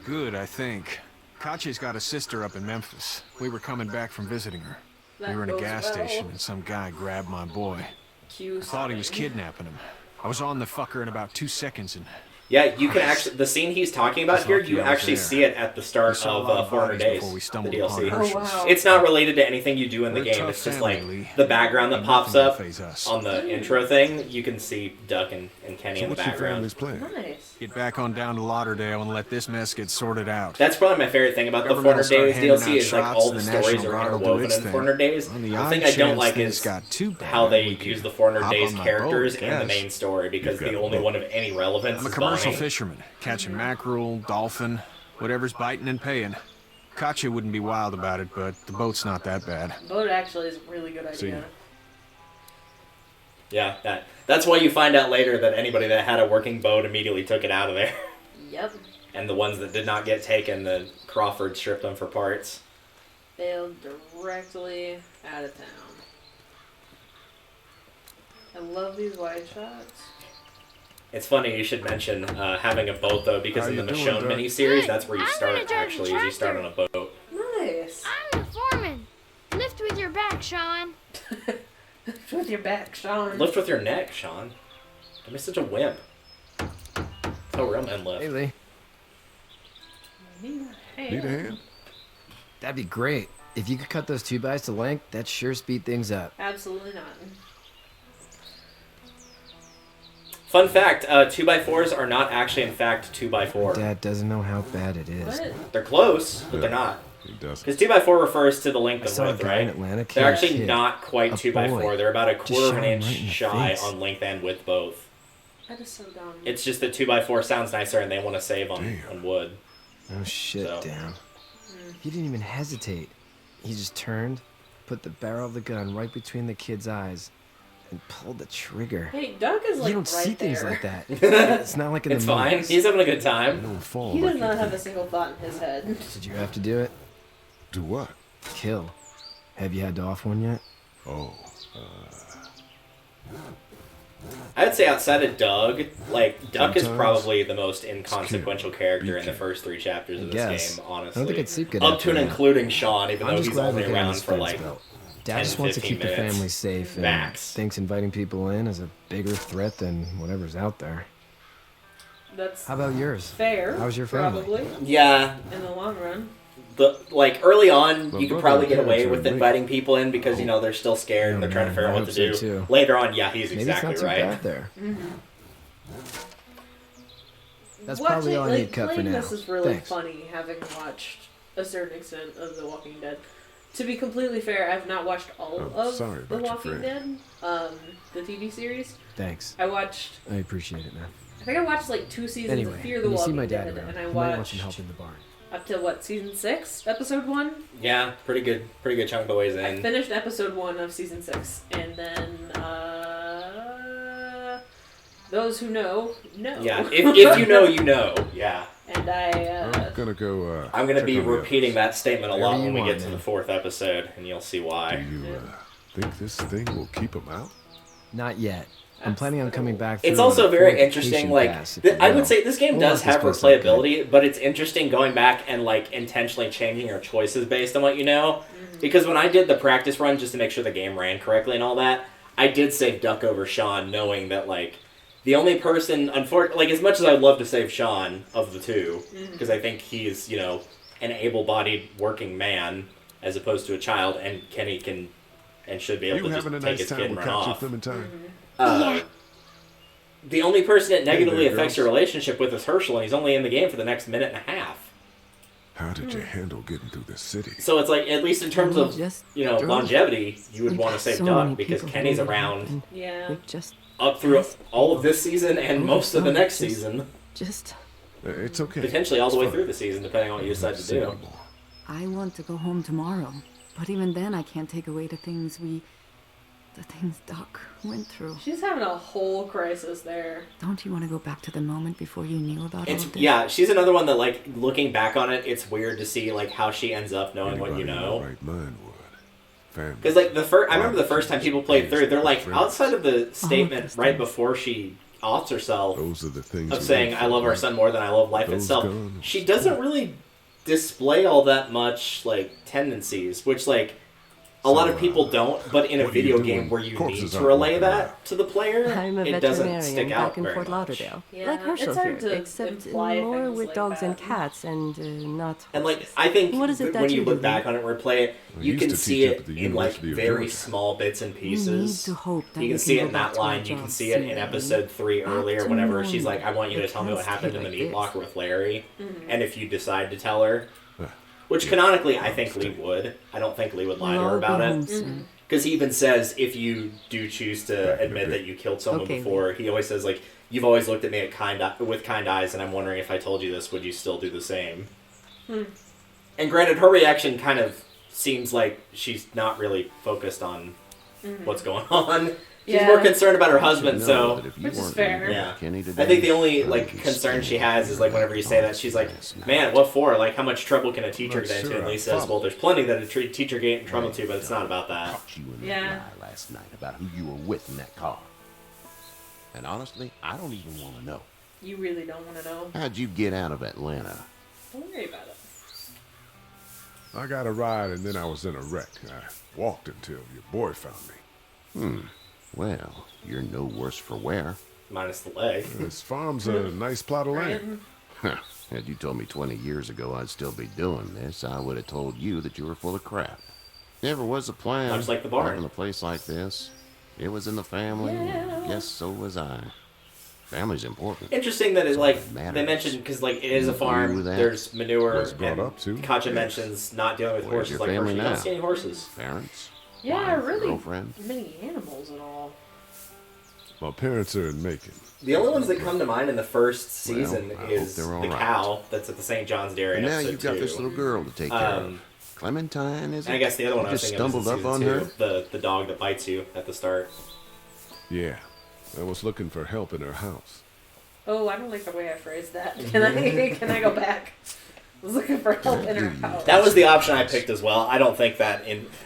Good, I think. Katya's got a sister up in Memphis. We were coming back from visiting her. that We were in a goes gas well. station and some guy grabbed my boy. Cue I thought he was something. kidnapping him. I was on the fucker in about 2 seconds and Yeah, you can actually, the scene he's talking about here, you actually see it at the start of 400 Days, the DLC. Oh, wow. It's not related to anything you do in the game, it's just like the background that pops up on the intro thing, you can see Duck and Kenny in the background. Nice. Get back on down to Lauderdale and let this mess get sorted out. That's probably my favorite thing about the Government 400 will start Days handing DLC out is like shots, all the the stories National are Guard will do interwoven its in thing. 400 Days. On the The odd thing I don't chance like things is got too bad, how they we could use the 400 hop Days on my characters boat, in the yes. main story because the only one of any relevance I'm a is commercial Bonnie. fisherman, catching mackerel, dolphin, whatever's biting and paying. Katya wouldn't be wild about it, but the boat's not that bad. Boat actually is a really good idea. Yeah, that's why you find out later that anybody that had a working boat immediately took it out of there. Yep. And the ones that did not get taken, the Crawford stripped them for parts. Sailed directly out of town. I love these wide shots. It's funny you should mention having a boat though, because in the Michonne miniseries, that's where you start actually, is you start on a boat. Nice. I'm the foreman. Lift with your back, Sean. Lift with your back, Sean. Lift with your neck, Sean. Don't be such a wimp. That's how real men lift. Hey, Lee. Need a hand? That'd be great. If you could cut those 2x to length, that'd sure speed things up. Absolutely not. Fun fact, 2x4s are not actually in fact 2x4. Dad doesn't know how bad it is. What? They're close, but they're not. He doesn't. Because 2x4 refers to the length I of saw a width, guy in right? Atlanta kill They're a actually kid. not quite A 2x4. boy. They're about a Just quarter of an shot him inch right in the shy face. on length and width both. That is so dumb. It's just that 2x4 sounds nicer and they want to save on wood. Oh shit, So. down. He didn't even hesitate. He just turned, put the barrel of the gun right between the kid's eyes, and pulled the trigger. Hey, Doug is like You don't see right things there. like that. It's not like in It's the fine. movies. He's having a good time. Don't fall He like does you not have a think. single thought in his head. Did you have to do it? Do what? Kill. Have you had to off one yet? Oh, I'd say outside of Doug, like, Duck is Sometimes probably the most inconsequential character in the Be first 3 chapters I of guess. this game, honestly. I don't think I'd sleep good Up after to and that. including Sean, even I'm though just he's glad only we're getting around this for fence like built. Dad 10, just wants to 15 keep the minutes. family safe and Max. thinks inviting people in is a bigger threat than whatever's out there. That's How about yours? fair. How's your family? Probably. Yeah, In the long run. like early on, My you could brother probably and get away parents are with late. inviting people in because you know they're still scared and they're trying to figure out I what to hope do. so, too. Later on, yeah, he's Maybe exactly it's not right. too bad there. That's Watching, probably all I like, need cut for playing now. This is really Thanks. funny, having watched a certain extent of The Walking Dead. To be completely fair, I've not watched all I'm of sorry The about your Walking friend. Dead, the TV series. Thanks. I watched, I appreciate it, man. I think I watched like 2 seasons Anyway, of Fear the when you see Walking my dad Dead, around, and I you might want some watched help in the barn. up to what, season 6, episode 1? Yeah, pretty good chunk of the ways I in. finished episode 1 of season 6, and then those who know. Yeah, if you know, you know. Yeah. And I'm gonna go. I'm gonna check be on the repeating that statement a lot Whatever when you we get want, to the man. 4th episode, and you'll see why. others. Do you think this thing will keep him out? Not yet. I'm planning on coming back. It's through also on a very fortification interesting. Like, pass, if you I will. would say this game We'll does let this have place look good. replayability, but it's interesting going back and like intentionally changing your choices based on what you know. Because when I did the practice run just to make sure the game ran correctly and all that, I did save Duck over Sean, knowing that like the only person, unfortunately, like as much as I'd love to save Sean of the two, because I think he's an able-bodied working man as opposed to a child, and Kenny can and should be able You to just having a take nice his kid time and with run Couch and off. Clementine? The only person it negatively there, affects girls. your relationship with is Herschel, and he's only in the game for the next minute and a half. How did you handle getting through the city? So it's like, at least in terms of, Just longevity, you would want to save so Doug many because people Kenny's who around Yeah. we just up through all of this season and most of the next season. just It's okay. Potentially all the way It's through fine. the season, depending on what you decide to Say no do. more. I want to go home tomorrow, but even then I can't take away the things Doc went through. She's having a whole crisis there. Don't you want to go back to the moment before you knew about all It's of this? yeah, she's another one that like looking back on it, it's weird to see like how she ends up knowing what you Anybody in know. their right mind would. Family. Because like I remember the first time people played through, they're like outside of the statement right before she offs herself Those are the things of you saying live I love for, our right? son more than I love life Those itself. guns. She doesn't really display all that much like tendencies, which like A lot of people don't, but in a What do you video do game when where you need corpses to aren't relay walking that to the player, I'm a it doesn't veterinarian stick out back in very Fort much. Lauderdale. Yeah, Like Herschel it's hard here, to except imply more things with like dogs and that. cats and not And like horses. I think What is it that when you do, look back on it, replay it, I you used can to see teach up it at the in like University of very Georgia. small bits and pieces. to hope that You we can see can it in go back that to our line. You can jobs see it in soon. episode 3 earlier, Back to whenever she's normal. like, "I want you to It tell me what can't happened stay in the like meat this. locker with Larry," Mm-hmm. and if you decide to tell her. Which canonically, I think Lee would. I don't think Lee would lie to her about it. Because he even says, if you do choose to admit that you killed someone before, he always says, like, "You've always looked at me with kind eyes, and I'm wondering if I told you this, would you still do the same?" And granted, her reaction kind of seems like she's not really focused on what's going on. She's more concerned about her husband, so... Which is fair. Yeah. Kenny I think the only, like, concern she has is, like, whenever you say that, she's like, "Man, what for? Like, how much trouble can a teacher get into?" And Lee says, "Well, there's plenty that a teacher get in trouble to, but it's not about that." Yeah. Last night about who you were with in that car. And honestly, I don't even want to know. You really don't want to know. How'd you get out of Atlanta? Don't worry about it. I got a ride and then I was in a wreck. I walked until your boy found me. Well, you're no worse for wear. Minus the leg. This farm's a nice plot of land. Had you told me 20 years ago I'd still be doing this, I would have told you that you were full of crap. Never was a plan. Much like the barn. Having a place like this. It was in the family. Yeah. Guess so was I. Family's important. Interesting that it, like, they Matters. mentioned, because, like, it is a You agree farm, with that? there's manure, Was brought up to. and Katja Yes. mentions not dealing with Where's horses your like family horses. You now? don't see any horses. Parents? Yeah, Wife, really. girlfriend? Many animals and all. My parents are in Macon. The only ones that come to mind in the first season Well, I hope is they're the all right. cow that's at the St. John's Dairy in And now episode you've got 2. this little girl to take care of. Clementine, is it? And I guess the other one you I was just thinking of stumbled is in up on season her? 2, the dog that bites you at the start. Yeah. I was looking for help in her house. Oh, I don't like the way I phrased that. Can I go back? I was looking for help in her house. That was the option I picked as well. I don't think that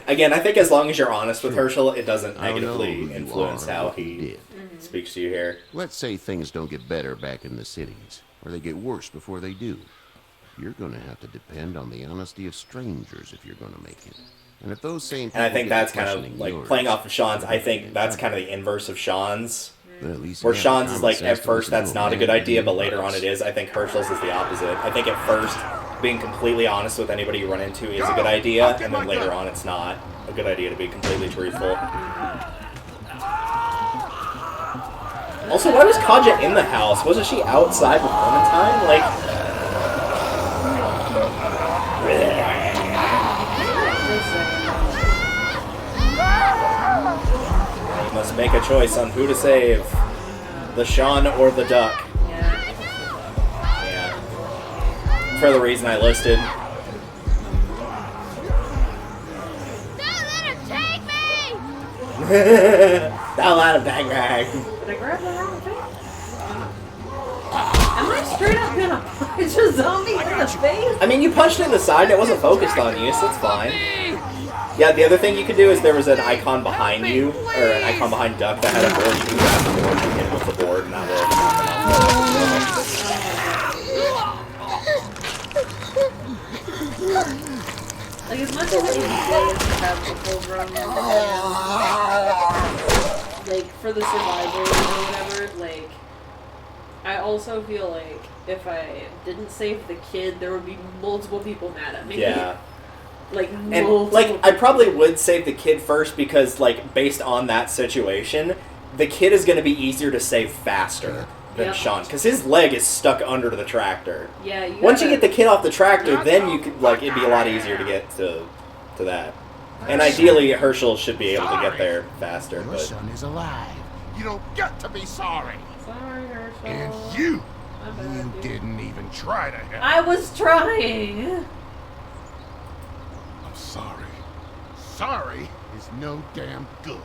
again, I think as long as you're honest with Herschel, it doesn't I don't know negatively who you influence are or how what you he did. speaks to you here. Let's say things don't get better back in the cities, or they get worse before they do. You're going to have to depend on the honesty of strangers if you're going to make it. And if those same people And I think get that's to kind of questioning like yours, playing off of Sean's. I think that's kind of the inverse of Sean's. then at least Where you have Sean's common is like, sense at to first listen to that's a not a man good who idea, but needs later on advice. it is. I think Herschel's is the opposite. I think at first being completely honest with anybody you run into is a good idea, and then later on it's not a good idea to be completely truthful. Also, why was Katja in the house? Wasn't she outside with Clementine? Like... You must make a choice on who to save. The Sean or the duck. Yeah. For the reason I listed. Don't let him take me! Don't let him bang bang. Did I grab the wrong thing? Am I straight up gonna punch a zombie in the face? I mean, you punched it in the side and it wasn't focused on you, so it's fine. Yeah, the other thing you could do is there was an icon behind you, or an icon behind Duck that had a board. You can grab the board and hit it with the board, and that will Like, as much as it would be nice to have the full run, like, for the survivors or whatever, like, I also feel like if I didn't save the kid, there would be multiple people mad at me. Yeah. Like, And, multiple like, I probably would save the kid first because, like, based on that situation, the kid is going to be easier to save faster than Yep. Sean, because his leg is stuck under the tractor. Yeah, you Once you gotta- get the kid off the tractor, then you could, like, it'd be a lot easier to get to that. And ideally, Herschel should be able to get there faster, Your but... son is alive. You don't get to be sorry. Sorry, Herschel. And you I'm bad, dude. didn't even try to help. I was trying. I'm sorry. Sorry is no damn good.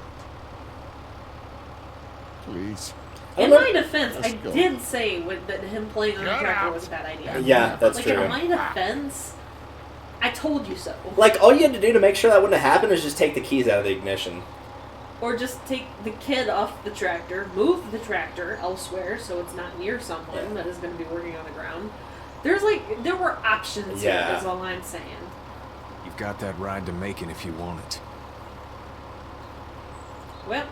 Please. In my defense, Let's I go. did say that him playing on the Get tractor out. was a bad idea. Yeah, that's like, true. in my defense, I told you so. Like, all you had to do to make sure that wouldn't have happened is just take the keys out of the ignition. Or just take the kid off the tractor, move the tractor elsewhere so it's not near someone that is going to be working on the ground. There were options Yeah. here, is all I'm saying. You've got that ride to Macon if you want it. Well.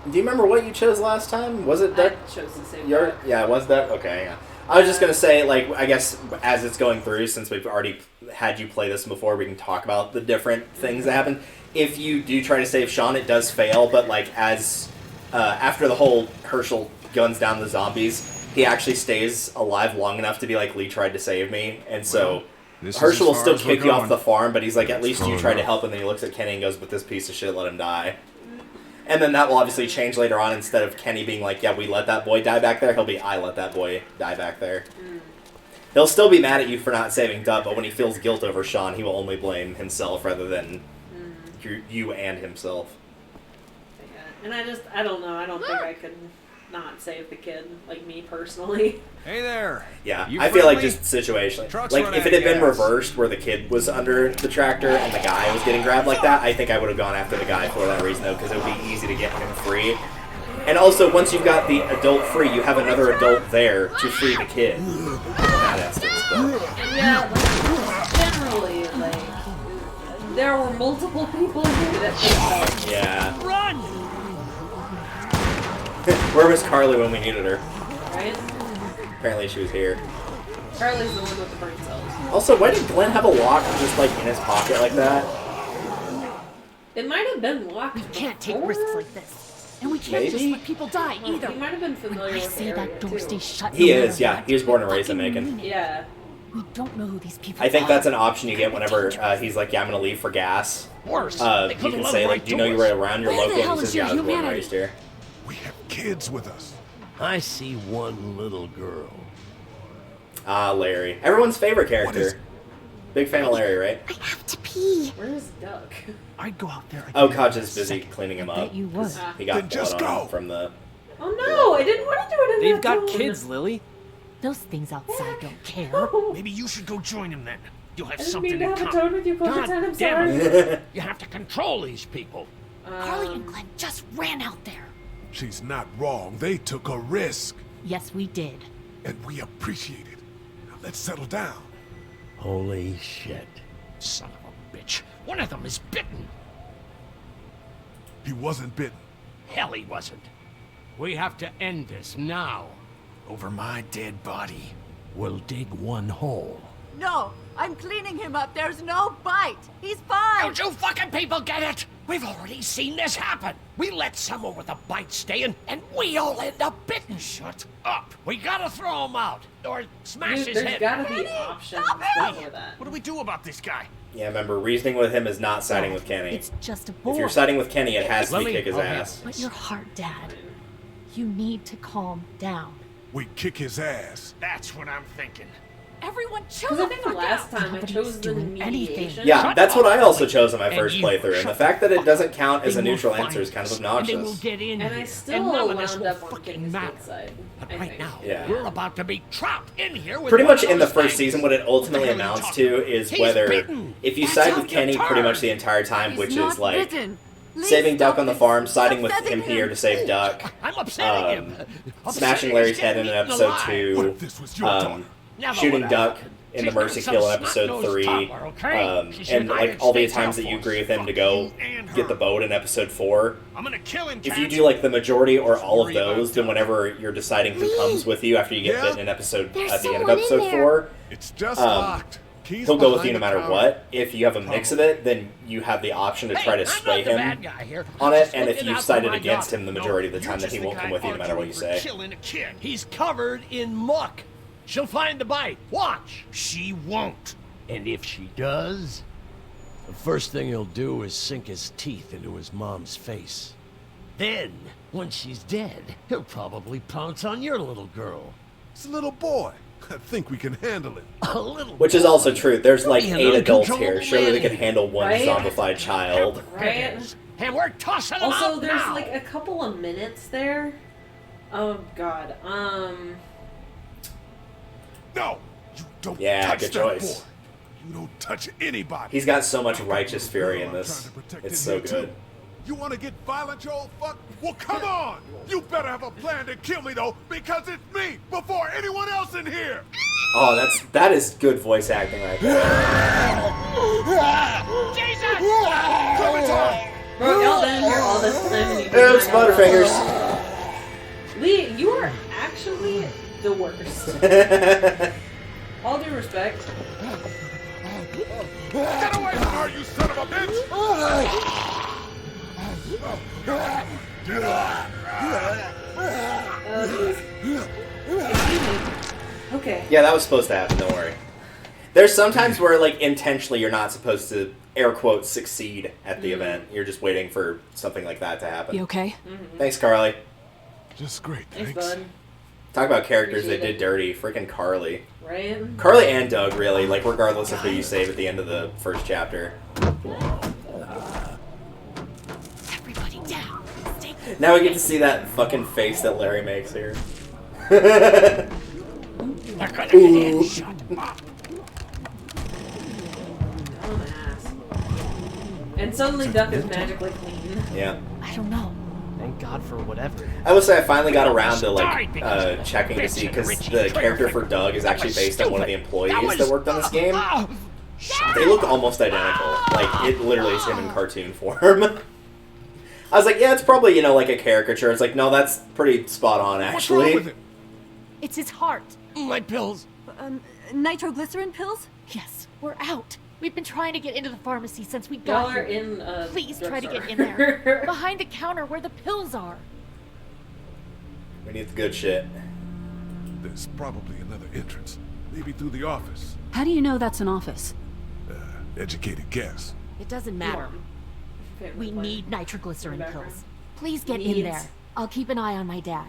Do you remember what you chose last time? Was it Duck? I chose the same Duck. Yeah, it was Duck? Okay, yeah. I was just going to say, like, I guess as it's going through, since we've already had you play this before, we can talk about the different things that happen. If you do try to save Sean, it does fail, but, like, as after the whole Herschel guns down the zombies, he actually stays alive long enough to be like, Lee tried to save me, and so Herschel will still kick you off the farm, but he's like, at least you tried to help, and then he looks at Kenny and goes, but this piece of shit let him die. And then that will obviously change later on. Instead of Kenny being like, yeah, we let that boy die back there, he'll be, I let that boy die back there. He'll still be mad at you for not saving Duck, but when he feels guilt over Sean, he will only blame himself rather than you and himself. Yeah. And I don't know, I don't think I could not save the kid, like me personally. Hey there. Yeah, You I feel like friendly? just situationally. Truck's Like, running if it had out of been gas. reversed, where the kid was under the tractor and the guy was getting grabbed like that, I think I would have gone after the guy for that reason, though, because it would be easy to get him free. And also, once you've got the adult free, you have another adult there to free the kid. In that instance, but... Yeah, like, generally, like, there were multiple people who that could help. Yeah. Run! Where was Carly when we needed her? Right? Apparently she was here. Charlie's the one with the brain cells. Also, why did Glenn have a lock just, like, in his pocket like that? It might have been locked. We can't take risks like this. And we can't just let people die either. He might have been familiar with the area, that door too. stays shut. He is, yeah. He was born and raised in Macon. Yeah. We don't know who these people I think are. that's an option you get whenever he's like, yeah, I'm going to leave for gas. Worse, You they could've can let say, him like, right do you know to you were us. around your Where the local? hell And he is says, yeah, I your was born and humanity? raised here. We have kids with us. I see one little girl. Ah, Larry. Everyone's favorite character. Big fan of Larry, right? I have to pee. Where's Duck? I'd go out there. Oh, Koch is busy cleaning him up. you would. He got blood on him from the... Oh no, I didn't want to do it in They've that got zone. kids, Lily. Those things outside don't care. Maybe you should go join them then. You'll have I didn't something mean to in have a common. tone with you, God Clementine, I'm damn sorry. it. You have to control these people. Carly and Glenn just ran out there. She's not wrong. They took a risk. Yes, we did. And we appreciate it. Now let's settle down. Holy shit. Son of a bitch. One of them is bitten. He wasn't bitten. Hell, he wasn't. We have to end this now. Over my dead body. We'll dig one hole. No, I'm cleaning him up. There's no bite. He's fine. Don't you fucking people get it? We've already seen this happen. We let someone with a bite stay in, and we all end up bitten. Shut up. We gotta throw him out, or smash Dude, his there's head. gotta be options for that. What do we do about this guy? Yeah, remember, reasoning with him is not siding with Kenny. It's just a boy. If you're siding with Kenny, it has to be Lily, kick his okay. ass. But your heart, Dad. You need to calm down. We kick his ass. That's what I'm thinking. Everyone chill Because I the think fuck last out. time I chose the mediation. Yeah, that's what I also chose on my first you playthrough, and shut the fact that it doesn't count as a They will neutral find answer is kind of us, And they will obnoxious. get in And I here, still and none of this wound will up on fucking Kenny's matter. good side. But I right think. now, Yeah. we're about to be trapped in here with Pretty one much of in the those first things. season, what it ultimately What the hell are you amounts talking to is He's whether, bitten. if you That's side how with you Kenny pretty turn. much the entire time, He's which not is like bitten. Lee, saving Duck stop on the it. farm, siding with Stop him setting here to save Duck, I'm upsetting him. smashing Larry's head in episode What 2, if this was your daughter? Never shooting would Duck have. in the She's not Mercy some Kill in episode snot-nosed 3, toddler, okay? She's and United like all the States times Air that you Force. agree with him to go Fuck you and get the her. boat in episode 4. I'm gonna kill him. If you do like the majority or all of Worry about those, then whenever you're deciding who comes with you after you get Yeah? bitten in episode There's at the end of someone in episode there. 4, It's just Um, locked. Keys he'll go with behind you no the matter counter. what. If you have a mix of it, then you have the option to try to sway I'm not the him bad guy here. on I'm it, just and if looking you've out for sided my against daughter. him the majority of the No, time, you're then he just won't the come guy with you no matter what you arguing for say. Killing a kid. He's covered in muck. She'll find the bite. Watch. She won't. And if she does, the first thing he'll do is sink his teeth into his mom's face. Then, when she's dead, he'll probably pounce on your little girl. It's a little boy. I think we can handle it. A little Which is also true. There's like Be an 8 adults here. uncontrollable Surely they man. could handle one Right? zombified child. Right? And we're tossing them Also, out there's now. like a couple of minutes there. Oh god. No, you don't Yeah, touch good that choice. boy. You don't touch anybody. He's got so much righteous fury in I'm this. trying to protect It's him so here, good. too. You want to get violent, you old fuck? Well, come on! You better have a plan to kill me, though, because it's me before anyone else in here! Oh, that is good voice acting right there. Jesus! Clementine! Bro, y'all didn't hear all this time. Oops, Butterfingers. Lee, you are actually the worst. All due respect. Get away from her, you son of a bitch! Okay. Yeah, that was supposed to happen, don't worry. There's sometimes where, like, intentionally you're not supposed to, air quotes, succeed at the event. You're just waiting for something like that to happen. You okay? Thanks, Carly. Just great, Thanks, thanks. bud. Talk about characters Appreciate that did dirty. Freaking Carly. Right? Carly and Doug, really, like, regardless of who you save at the end of the first chapter. Everybody down. Stay Now we get to see that fucking face that Larry makes here. They're gonna get in. Shut up. Dumbass. And suddenly Duck is magically clean. Yeah. I don't know. Thank God for whatever. I will say I finally got around to like checking to see because the character for Doug is actually based on one of the employees that worked on this game. They look almost identical. Like it literally is him in cartoon form. I was like, yeah, it's probably, you know, like a caricature. It's like, no, that's pretty spot on actually. It's his heart. My pills. Nitroglycerin pills? Yes, we're out. We've been trying to get into the pharmacy since we Y'all got are here. in Please try to drugstore. get in there. Behind the counter where the pills are. We need the good shit. There's probably another entrance. Maybe through the office. How do you know that's an office? Educated guess. It doesn't matter. We need nitroglycerin pills. Please get in there. I'll keep an eye on my dad.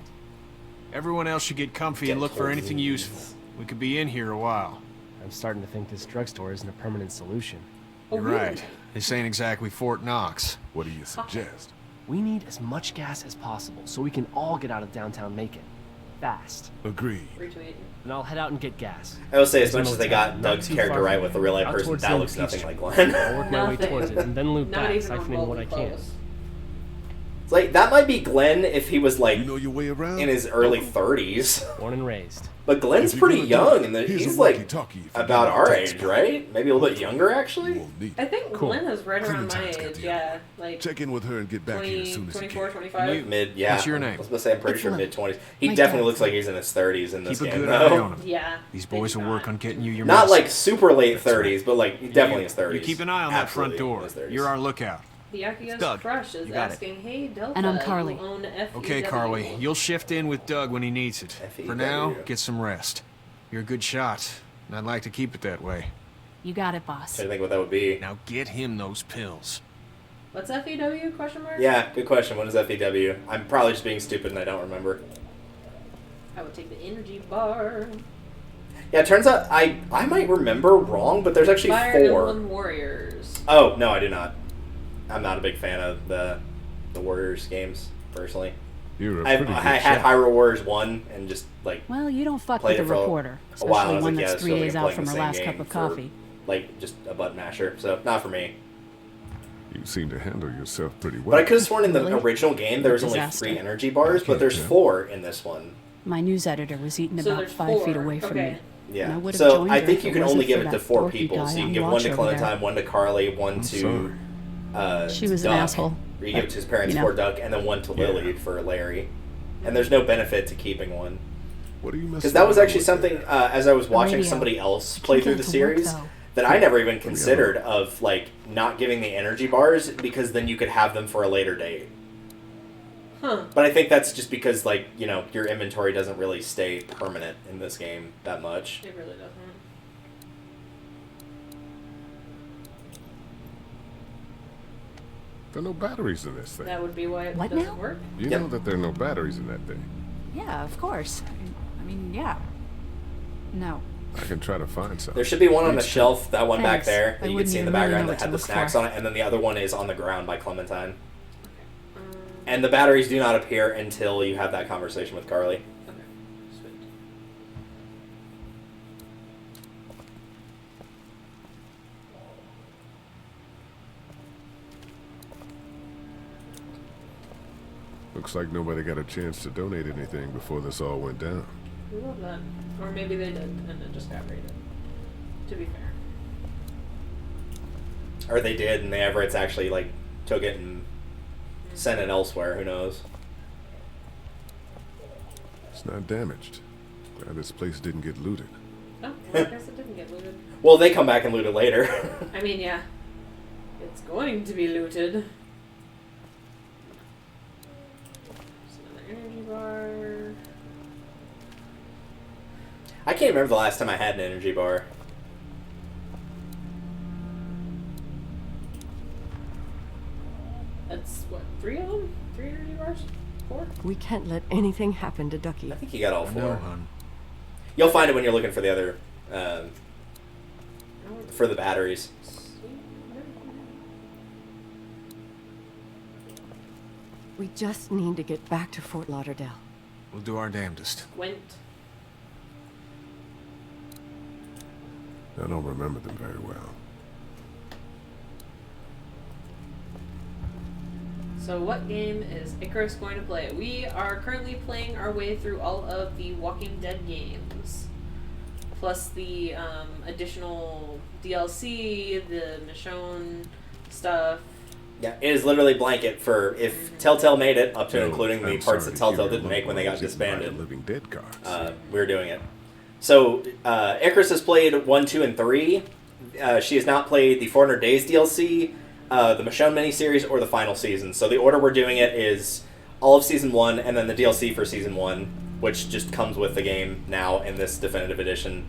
Everyone else should get comfy and look for anything useful. We could be in here a while. I'm starting to think this drugstore isn't a permanent solution. You're right. This ain't exactly Fort Knox. What do you suggest? We need as much gas as possible so we can all get out of downtown Macon. Fast. Agreed. And I'll head out and get gas. I will say, as There's much a as they motel got not Doug's too character far right from with the here, real life out person, towards that the end looks of nothing Peachtree. like Glenn. I'll work my way towards it and then loop Not back, even siphoning what I remotely can. close. It's like, that might be Glenn if he was like You know your way around? in his early 30s. Born and raised. But Glenn's If you're pretty gonna do young, it, and here's he's a like walkie-talkie if you about need a our text age, spot. right? Maybe a little bit younger, actually. I think Cool. Glenn is right around my Clementine's got age, the yeah. Like Check in with her and get back here as 20, soon as you 24, can. 25. Mid, yeah. What's your name? I was gonna say, I'm pretty sure Excellent. mid 20s. He My definitely dad's looks like he's in his 30s in this Keep a game, good eye though. on him. Yeah. These boys will work on getting you your Not like medicine. super late 30s, but like definitely his 30s. You keep an eye on that front Absolutely door. his 30s. You're our lookout. Byakuya's Doug, crush is you got it. asking, hey, Delta, And I'm Carly. you own FEW. Okay, Carly, you'll shift in with Doug when he needs it. For now, get some rest. You're a good shot, and I'd like to keep it that way. You got it, boss. I think what that would be. Now get him those pills. What's FEW, question mark? Yeah, good question. What is FEW? I'm probably just being stupid and I don't remember. I would take the energy bar. Yeah, it turns out I might remember wrong, but there's actually Fire 4. Emblem Warriors. Oh, no, I do not. I'm not a big fan of the Warriors games, personally. You're a I pretty good had shot. Hyrule Warriors 1 and just, like, Well, you don't fuck played with it the for reporter, a while. especially And I was one like, yeah, that's this 3 feels like days I'm out playing from the her same last cup game of for, coffee. like, just a button masher, so not for me. You seem to handle yourself pretty well. But I could have sworn in the Really? original game there was only Disaster. 3 energy bars, but there's 4 in this one. My news editor was eating So about there's 5 feet 4. away from Okay. me. Yeah. And I would've So joined I her think if you it can wasn't only give for it to that 4 dorky people. guy So you can on give one watch to over there. Clementine, one to Carly, one to She was an Duck. asshole. Or you give it to his parents You know. for Duck, and then one to Lily for Larry. And there's no benefit to keeping one. What are you Because that was actually something, as I was watching radio. somebody else play Can't through get the it to work, series, though. that I never even considered of, like, not giving the energy bars, because then you could have them for a later date. Huh. But I think that's just because, like, you know, your inventory doesn't really stay permanent in this game that much. It really doesn't. There are no batteries in this thing. That would be why it What doesn't now? work. You know that there are no batteries in that thing. Yeah, of course. I mean, yeah. No. I can try to find some. There should be one on the Reach shelf, that one back Thanks. there, I that you can wouldn't see in the even really background know that what had to the look snacks for. on it, and then the other one is on the ground by Clementine. And the batteries do not appear until you have that conversation with Carly. Okay. Sweet. Looks like nobody got a chance to donate anything before this all went down. We love that. Or maybe they did, and it just got raided. To be fair. Or they did, and the Everetts actually, like, took it and sent it elsewhere. Who knows? It's not damaged. Glad this place didn't get looted. Oh, well, I guess it didn't get looted. Well, they come back and loot it later. I mean, yeah. It's going to be looted. There's another energy bar. I can't remember the last time I had an energy bar. That's, what, 3 of them? 3 energy bars? 4? We can't let anything happen to Ducky. I think you got all 4. No, hon. You'll find it when you're looking for the other, for the batteries. We just need to get back to Fort Lauderdale. We'll do our damnedest. Went. I don't remember them very well. So what game is Icarus going to play? We are currently playing our way through all of the Walking Dead games. Plus the additional DLC, the Michonne stuff. Yeah, it is literally blanket for if Telltale made it, up to and including the parts that Telltale didn't make when they got disbanded. Living Dead cards. We're doing it. So, Icarus has played 1, 2, and 3. She has not played the 400 Days DLC, the Michonne miniseries, or the final season. So the order we're doing it is all of Season 1, and then the DLC for Season 1, which just comes with the game now in this definitive edition.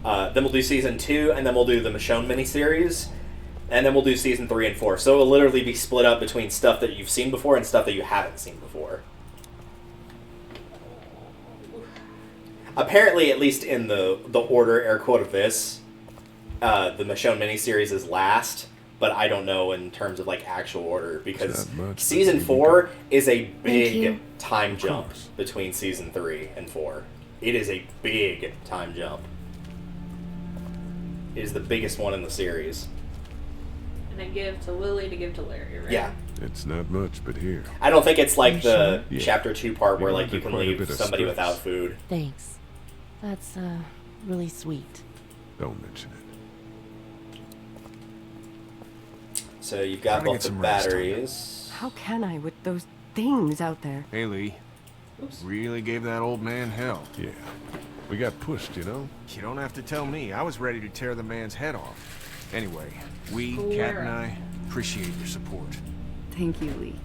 Then we'll do Season 2, and then we'll do the Michonne miniseries, and then we'll do Season 3 and 4. So it'll literally be split up between stuff that you've seen before and stuff that you haven't seen before. Apparently, at least in the order, air quote, of this, the Michonne miniseries is last, but I don't know in terms of, like, actual order, because Season 4 is a big time jump between Season 3 and 4. It is a big time jump. It is the biggest one in the series. And I give to Lily to give to Larry, right? Yeah. It's not much, but here. I don't think it's like the Yeah. Chapter 2 part where, like, you can quite a leave bit of somebody stress. without food. Thanks. That's, really sweet. Don't mention it. So you've got Gotta get both the some rest on batteries. How can I with those things out there? Hey, Lee. Oops. Really gave that old man hell. Yeah. We got pushed, you know? You don't have to tell me. I was ready to tear the man's head off. Anyway, we, Kat Clara. and I, appreciate your support. Thank you, Lee.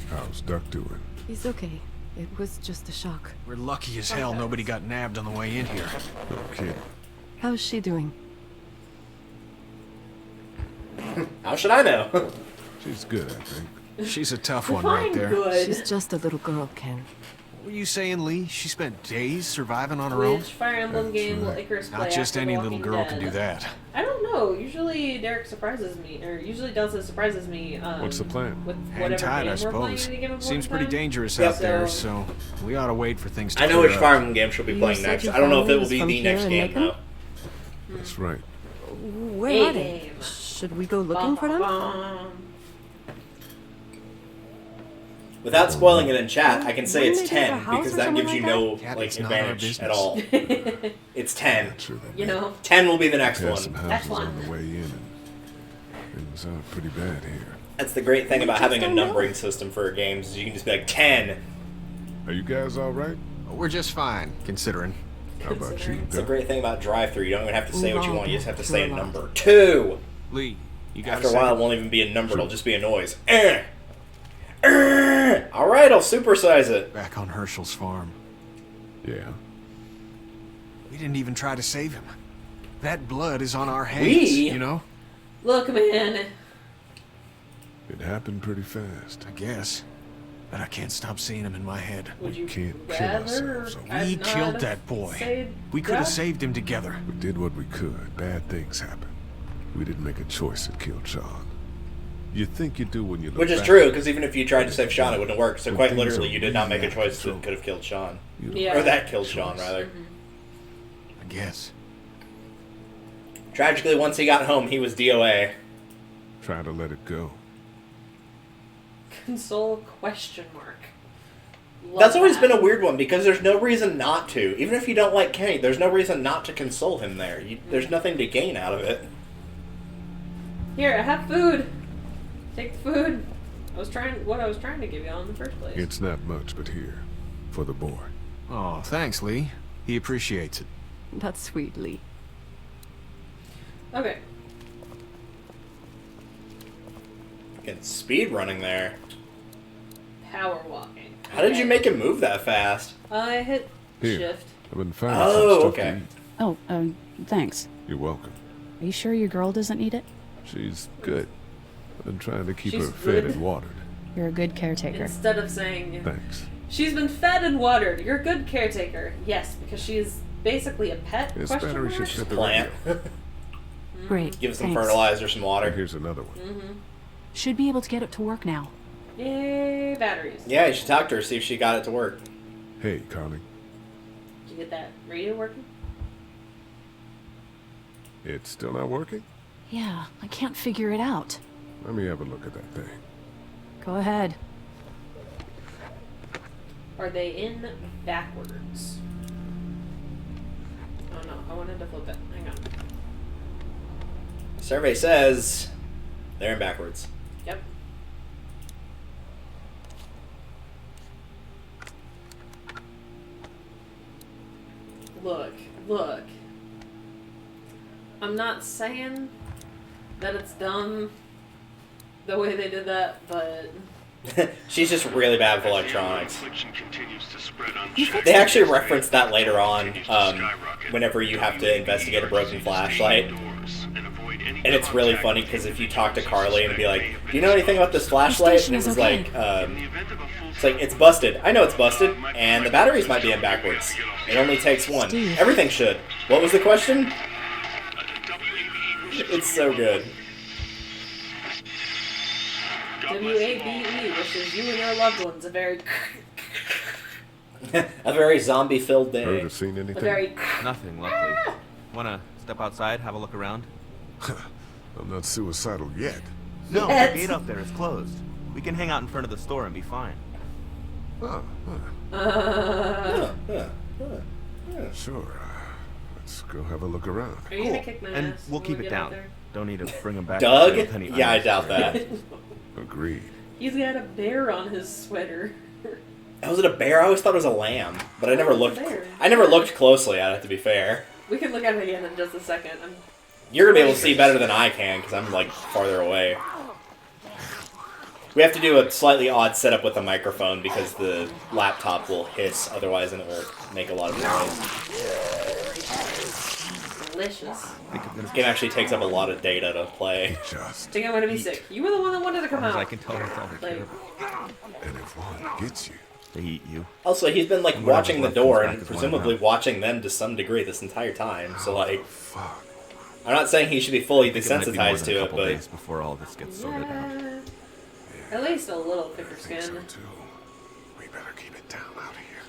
How's Duck doing? He's okay. It was just a shock. We're lucky as hell nobody got nabbed on the way in here. No kidding. How's she doing? How should I know? She's good, I think. She's a tough one right there. Good. She's just a little girl, Ken. What were you saying, Lee? She spent days surviving on her own? Which Fire Emblem game will Icarus play Not just after any The little Walking girl Dead? can do that. I don't know. Usually Derek surprises me, or usually Delta surprises me. What's the plan? With Hang whatever tight, game I we're playing suppose. at any given point Seems in pretty time. dangerous Yep. out there, So- so we ought to wait for things to I know clear which up. Fire Emblem game she'll be You playing said next. your I don't know if it family will was be from the here next in game, Macon? though. That's right. Where A are they? game. Should we go looking for them? Without spoiling it in chat, I can say Wouldn't it's they do 10 a house because or that something gives you like no that? like It's not our advantage at business. all. It's 10. Sure they You did. know, 10 will be the next Passed some one. That's houses one. on the way in, and things are pretty bad here. That's the great thing about just having a don't know. numbering system for games. Is you can just be like 10. Are you guys all right? We're just fine, considering. How about you, It's the Duck? great thing about drive-through. You don't even have to say what you want. You just have to say a Too long. number. 2. Lee, you got After a while, it won't even be a number. It'll just be a noise. All right, I'll supersize it. Back on Herschel's farm. Yeah. We didn't even try to save him. That blood is on our hands, We? you know? look, man. It happened pretty fast. I guess. But I can't stop seeing him in my head. Would you Can't kill rather ourselves. We not killed have that boy. saved We could have Dad? saved him together. We did what we could. Bad things happen. We didn't make a choice that killed Sean. You think you do when you look Which is back. true, because even if you tried to save Sean, it wouldn't have worked. So When quite things literally, are you did not make a really choice out of that could have killed Sean. You don't Yeah. Or that killed Sean, rather. I guess. Tragically, once he got home, he was DOA. try to let it go. Console question mark. Love That's always that. been a weird one, because there's no reason not to. Even if you don't like Kenny, there's no reason not to console him there. There's nothing to gain out of it. Here, I have food. Take the food. I was trying to give y'all in the first place. It's not much, but here. For the boy. Oh, thanks, Lee. He appreciates it. That's sweet, Lee. Okay. Getting speed running there. Power walking. How did you make him move that fast? I hit Here. shift. I've been finding Oh, some stuff okay. to eat. Oh, thanks. You're welcome. Are you sure your girl doesn't need it? She's good. I've been trying to keep She's her fed good. and watered. You're a good caretaker. Instead of saying Thanks. she's been fed and watered. You're a good caretaker. Yes, because she is basically a pet. This question battery mark? should fit the Plant. radio. Great. Give it some thanks. fertilizer, some water. Here's another one. Mm-hmm. Should be able to get it to work now. Yay, batteries. Yeah, you should talk to her, see if she got it to work. Hey, Carly. Did you get that radio working? It's still not working? Yeah, I can't figure it out. Let me have a look at that thing. Go ahead. Are they in backwards? Oh no, I wanted to flip it. Hang on. Survey says they're in backwards. Yep. Look. I'm not saying that it's dumb the way they did that, but She's just really bad with electronics. They actually reference that later on, whenever you have to investigate a broken flashlight. And it's really funny because if you talk to Carly and be like, "Do you know anything about this flashlight?" And it was like, it's busted. I know it's busted, and the batteries might be in backwards. It only takes one. Everything should. What was the question? It's so good. WABE wishes you and your loved ones a very A very zombie-filled day. Heard or seen anything? a very Nothing, lovely. Wanna step outside, have a look around? I'm not suicidal yet. No, Yes. the gate up there is closed. We can hang out in front of the store and be fine. Sure. Let's go have a look around. Are you gonna kick my And ass we'll when keep we it get out down. there? Don't need to bring him back. Doug? with a penny Yeah, I onions. doubt that. Agreed. He's got a bear on his sweater. Was it a bear? I always thought it was a lamb, but I never it's a looked. bear. I never looked closely at it. To be fair, We can look at it again in just a second. you're gonna be able to see better than I can because I'm like farther away. We have to do a slightly odd setup with the microphone because the laptop will hiss otherwise, and it will make a lot of noise. Delicious. This game actually takes up a lot of data to play. I think I'm gonna be sick. You were the one that wanted to come out. I can tell that's all they care And if one gets you, they eat you. Also, he's been like Whatever's watching the left door comes back and as one presumably round. watching them to some degree this entire time. So like, I'm not saying he should be fully I think it might be more desensitized than a to it, couple but days before all this gets sorted out. At least a little thicker skin. we better keep it down out here.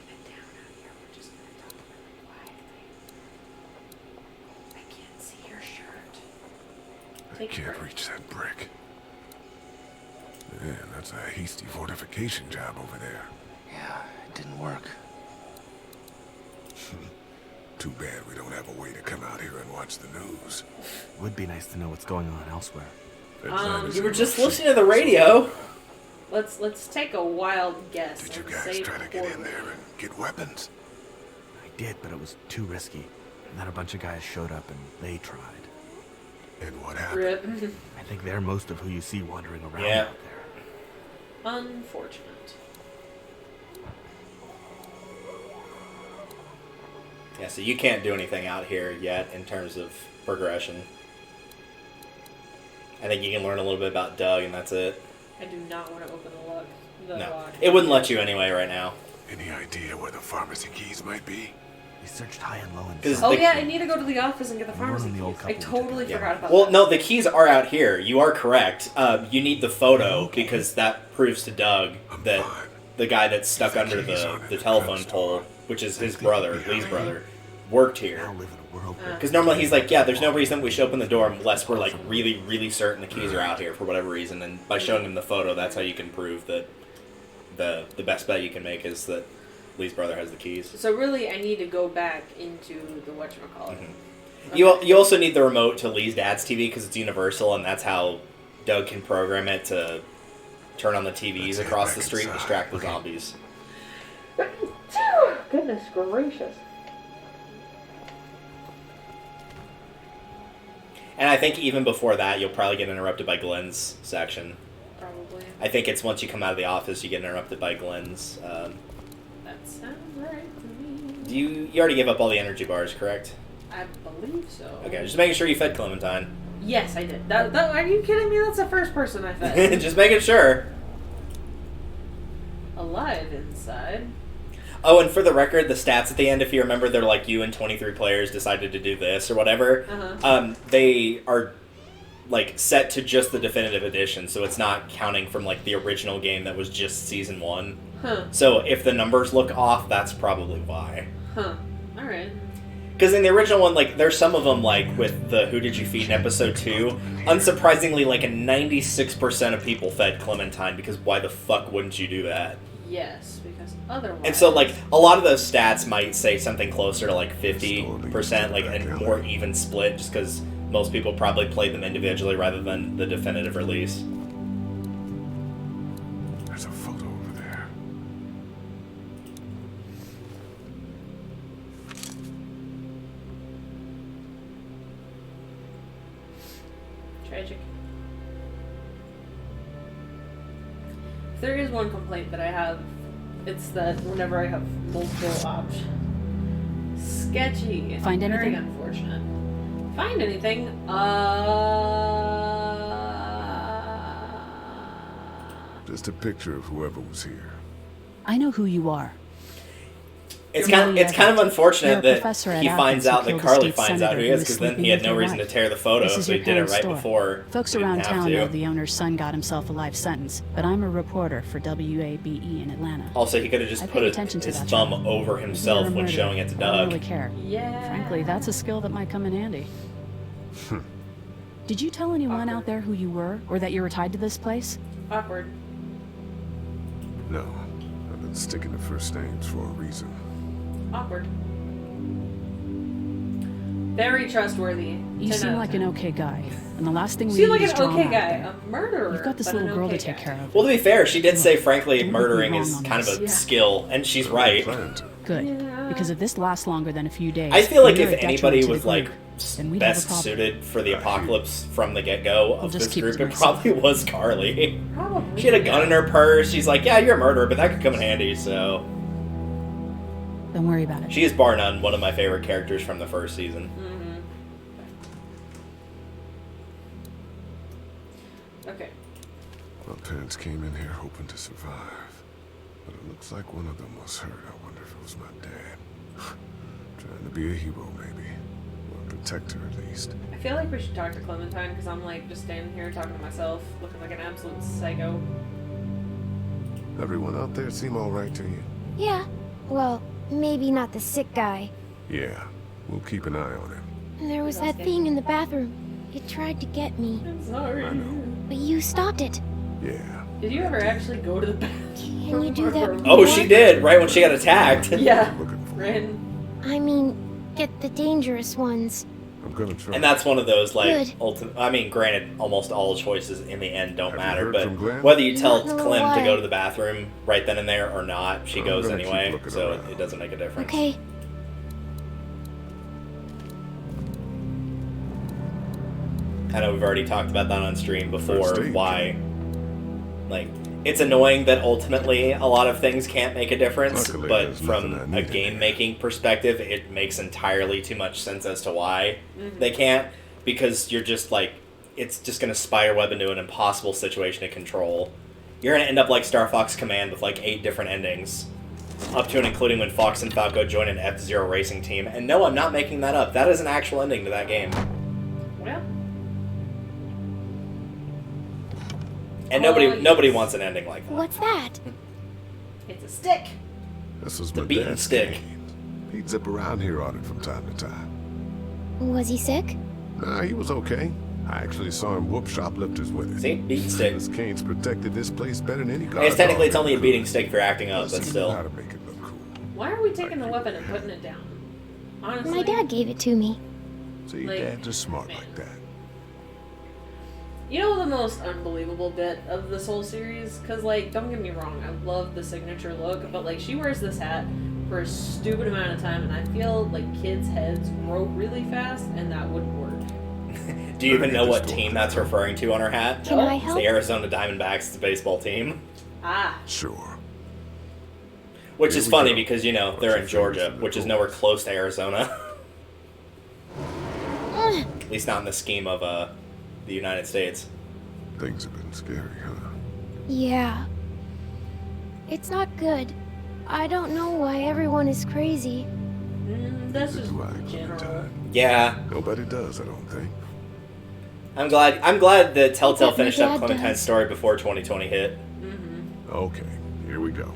I can't see your shirt. I can't reach that brick. Man, that's a hasty fortification job over there. Yeah, it didn't work. Too bad we don't have a way to come out here and watch the news. Would be nice to know what's going on elsewhere. You were just listening to the radio. Let's take a wild guess. Did you and guys say try to get in Portland. there and get weapons? I did, but it was too risky. And then a bunch of guys showed up and they tried. And what happened? Rip. I think they're most of who you see wandering around Yeah. out there. Unfortunate. Yeah, so you can't do anything out here yet in terms of progression. I think you can learn a little bit about Doug, and that's it. I do not want to open the lock. The No, lock. it wouldn't let you anyway right now. Any idea where the pharmacy keys might be? We searched high and low and Because Oh yeah, I need to go to the office and get the pharmacy and the old keys. I couple totally forgot about Well, that. no, the keys are out here. You are correct. You need the photo because that proves to Doug that the guy that's stuck under the telephone pole, which is his brother, Lee's brother, worked here. Because normally he's like, yeah, there's no reason we should open the door unless we're like really, really certain the keys are out here for whatever reason. And by showing him the photo, that's how you can prove that the best bet you can make is that Lee's brother has the keys. So really, I need to go back into the whatchamacallit. You also need the remote to Lee's dad's TV because it's universal, and that's how Doug can program it to turn on the TVs across the street and distract the zombies. Goodness gracious. And I think even before that, you'll probably get interrupted by Glenn's section. Probably. I think it's once you come out of the office, you get interrupted by Glenn's. That sounds right to me. You already gave up all the energy bars, correct? I believe so. Okay, just making sure you fed Clementine. Yes, I did. Are you kidding me? That's the first person I fed. Just making sure. Alive inside. Oh, and for the record, the stats at the end, if you remember, they're like you and 23 players decided to do this or whatever. They are like set to just the definitive edition, so it's not counting from like the original game that was just season 1. Huh. So if the numbers look off, that's probably why. Huh. All right. Because in the original one, like, there's some of them, like, with the Who Did You Feed in episode 2, unsurprisingly, like, 96% of people fed Clementine, because why the fuck wouldn't you do that? Yes, because otherwise... And so, like, a lot of those stats might say something closer to, like, 50%, like, a more even split, just because most people probably played them individually rather than the definitive release. There's a photo over there. Tragic. If there is one complaint that I have, it's that whenever I have multiple options, sketchy. Find Very anything? unfortunate. Find anything? Just a picture of whoever was here. I know who you are. It's kind of unfortunate You're a that professor at he finds out Athens that who killed Carly the state finds out who he senator is, because who was then he had sleeping no with reason your to tear the photo, This so is he your did it parents' right store. before. Folks he didn't around have town to. know the owner's son got himself a life sentence, but I'm a reporter for WABE in Atlanta. Also, he could have just I put pay attention to his that thumb job. over himself You're a when murderer. showing it to I don't Doug. really care. Yeah. Frankly, that's a skill that might come in handy. Did you tell anyone out there who you were, or that you were tied to this place? Awkward. No, I've been sticking to first names for a reason. Awkward. Very trustworthy. You 10 seem out of like 10. an okay guy, and the last thing we Seem need like is an drama okay out guy. there. A murderer. You've got this but little an girl okay to take guy. care of. Well, to be fair, she did say, frankly, Don't murdering be wrong is on kind of this. a Yeah. skill, and she's right. Good. Yeah. Because if this lasts longer than a few days, I feel like you're if a detriment anybody to the was like group, then we'd have a best problem. suited for the apocalypse from the get-go of just this keep it group, to it myself. probably was Carly. Probably. She had a gun in her purse. She's like, yeah, you're a murderer, but that could come in handy, so... Don't worry about it. She is, bar none, one of my favorite characters from the first season. Okay. My parents came in here hoping to survive, but it looks like one of them was hurt. I wonder if it was my dad. Trying to be a hero, maybe. Or a protector, at least. I feel like we should talk to Clementine because I'm like just standing here talking to myself, looking like an absolute psycho. Everyone out there seem alright to you? Yeah. Well, maybe not the sick guy. Yeah, we'll keep an eye on him. There was that thing in the bathroom. It tried to get me. I'm sorry. But you stopped it. Yeah. Did you ever actually go to the bathroom? Can you do that Oh, more? she did, right when she got attacked. Yeah. Ren. I mean, get the dangerous ones. I'm gonna try. And that's one of those, like, Good. I mean, granted, almost all choices in the end don't matter, heard but from Glenn? whether you tell Not in a Clem to way. go to the bathroom right then and there or not, she I'm goes gonna keep anyway, looking so around. it doesn't make a difference. Okay. I know we've already talked about that on stream before, First aid why, like, it's annoying that ultimately a lot of things can't make a difference, Luckily, but there's nothing I from a needed. game-making perspective, it makes entirely too much sense as to why they can't, because you're just, like, it's just going to spiderweb into an impossible situation to control. You're going to end up like Star Fox Command with, like, 8 different endings, up to and including when Fox and Falco join an F-Zero racing team, and no, I'm not making that up. That is an actual ending to that game. Well. And nobody wants an ending like that. What's that? It's a stick. This was The my beaten dad's stick. cane. He'd zip around here on it from time to time. Was he sick? Nah, he was okay. I actually saw him whoop shoplifters with it. See? Beating stick. His cane's protected this place better than any I guard guess technically it's dog only a ever beating could. stick if you're acting up, Plus, but he knew still. how to make it look cool. Why are we taking the weapon and putting it down? Honestly. My dad gave it to me. See, Like, dads are smart like that. You know the most unbelievable bit of this whole series? Because, like, don't get me wrong, I love the signature look, but, like, she wears this hat for a stupid amount of time, and I feel like kids' heads grow really fast, and that would work. Do you even know what team that's referring to on her hat? Can I help? It's the Arizona Diamondbacks, it's a baseball team. Ah. Sure. Which is funny because, you know, they're in Georgia, which is nowhere close to Arizona. At least not in the scheme of the United States. Things have been scary, huh? Yeah. It's not good. I don't know why everyone is crazy. That's just general. Yeah. Nobody does, I don't think. I'm glad that Telltale Except my finished up dad Clementine's does. story before 2020 hit. Okay, here we go.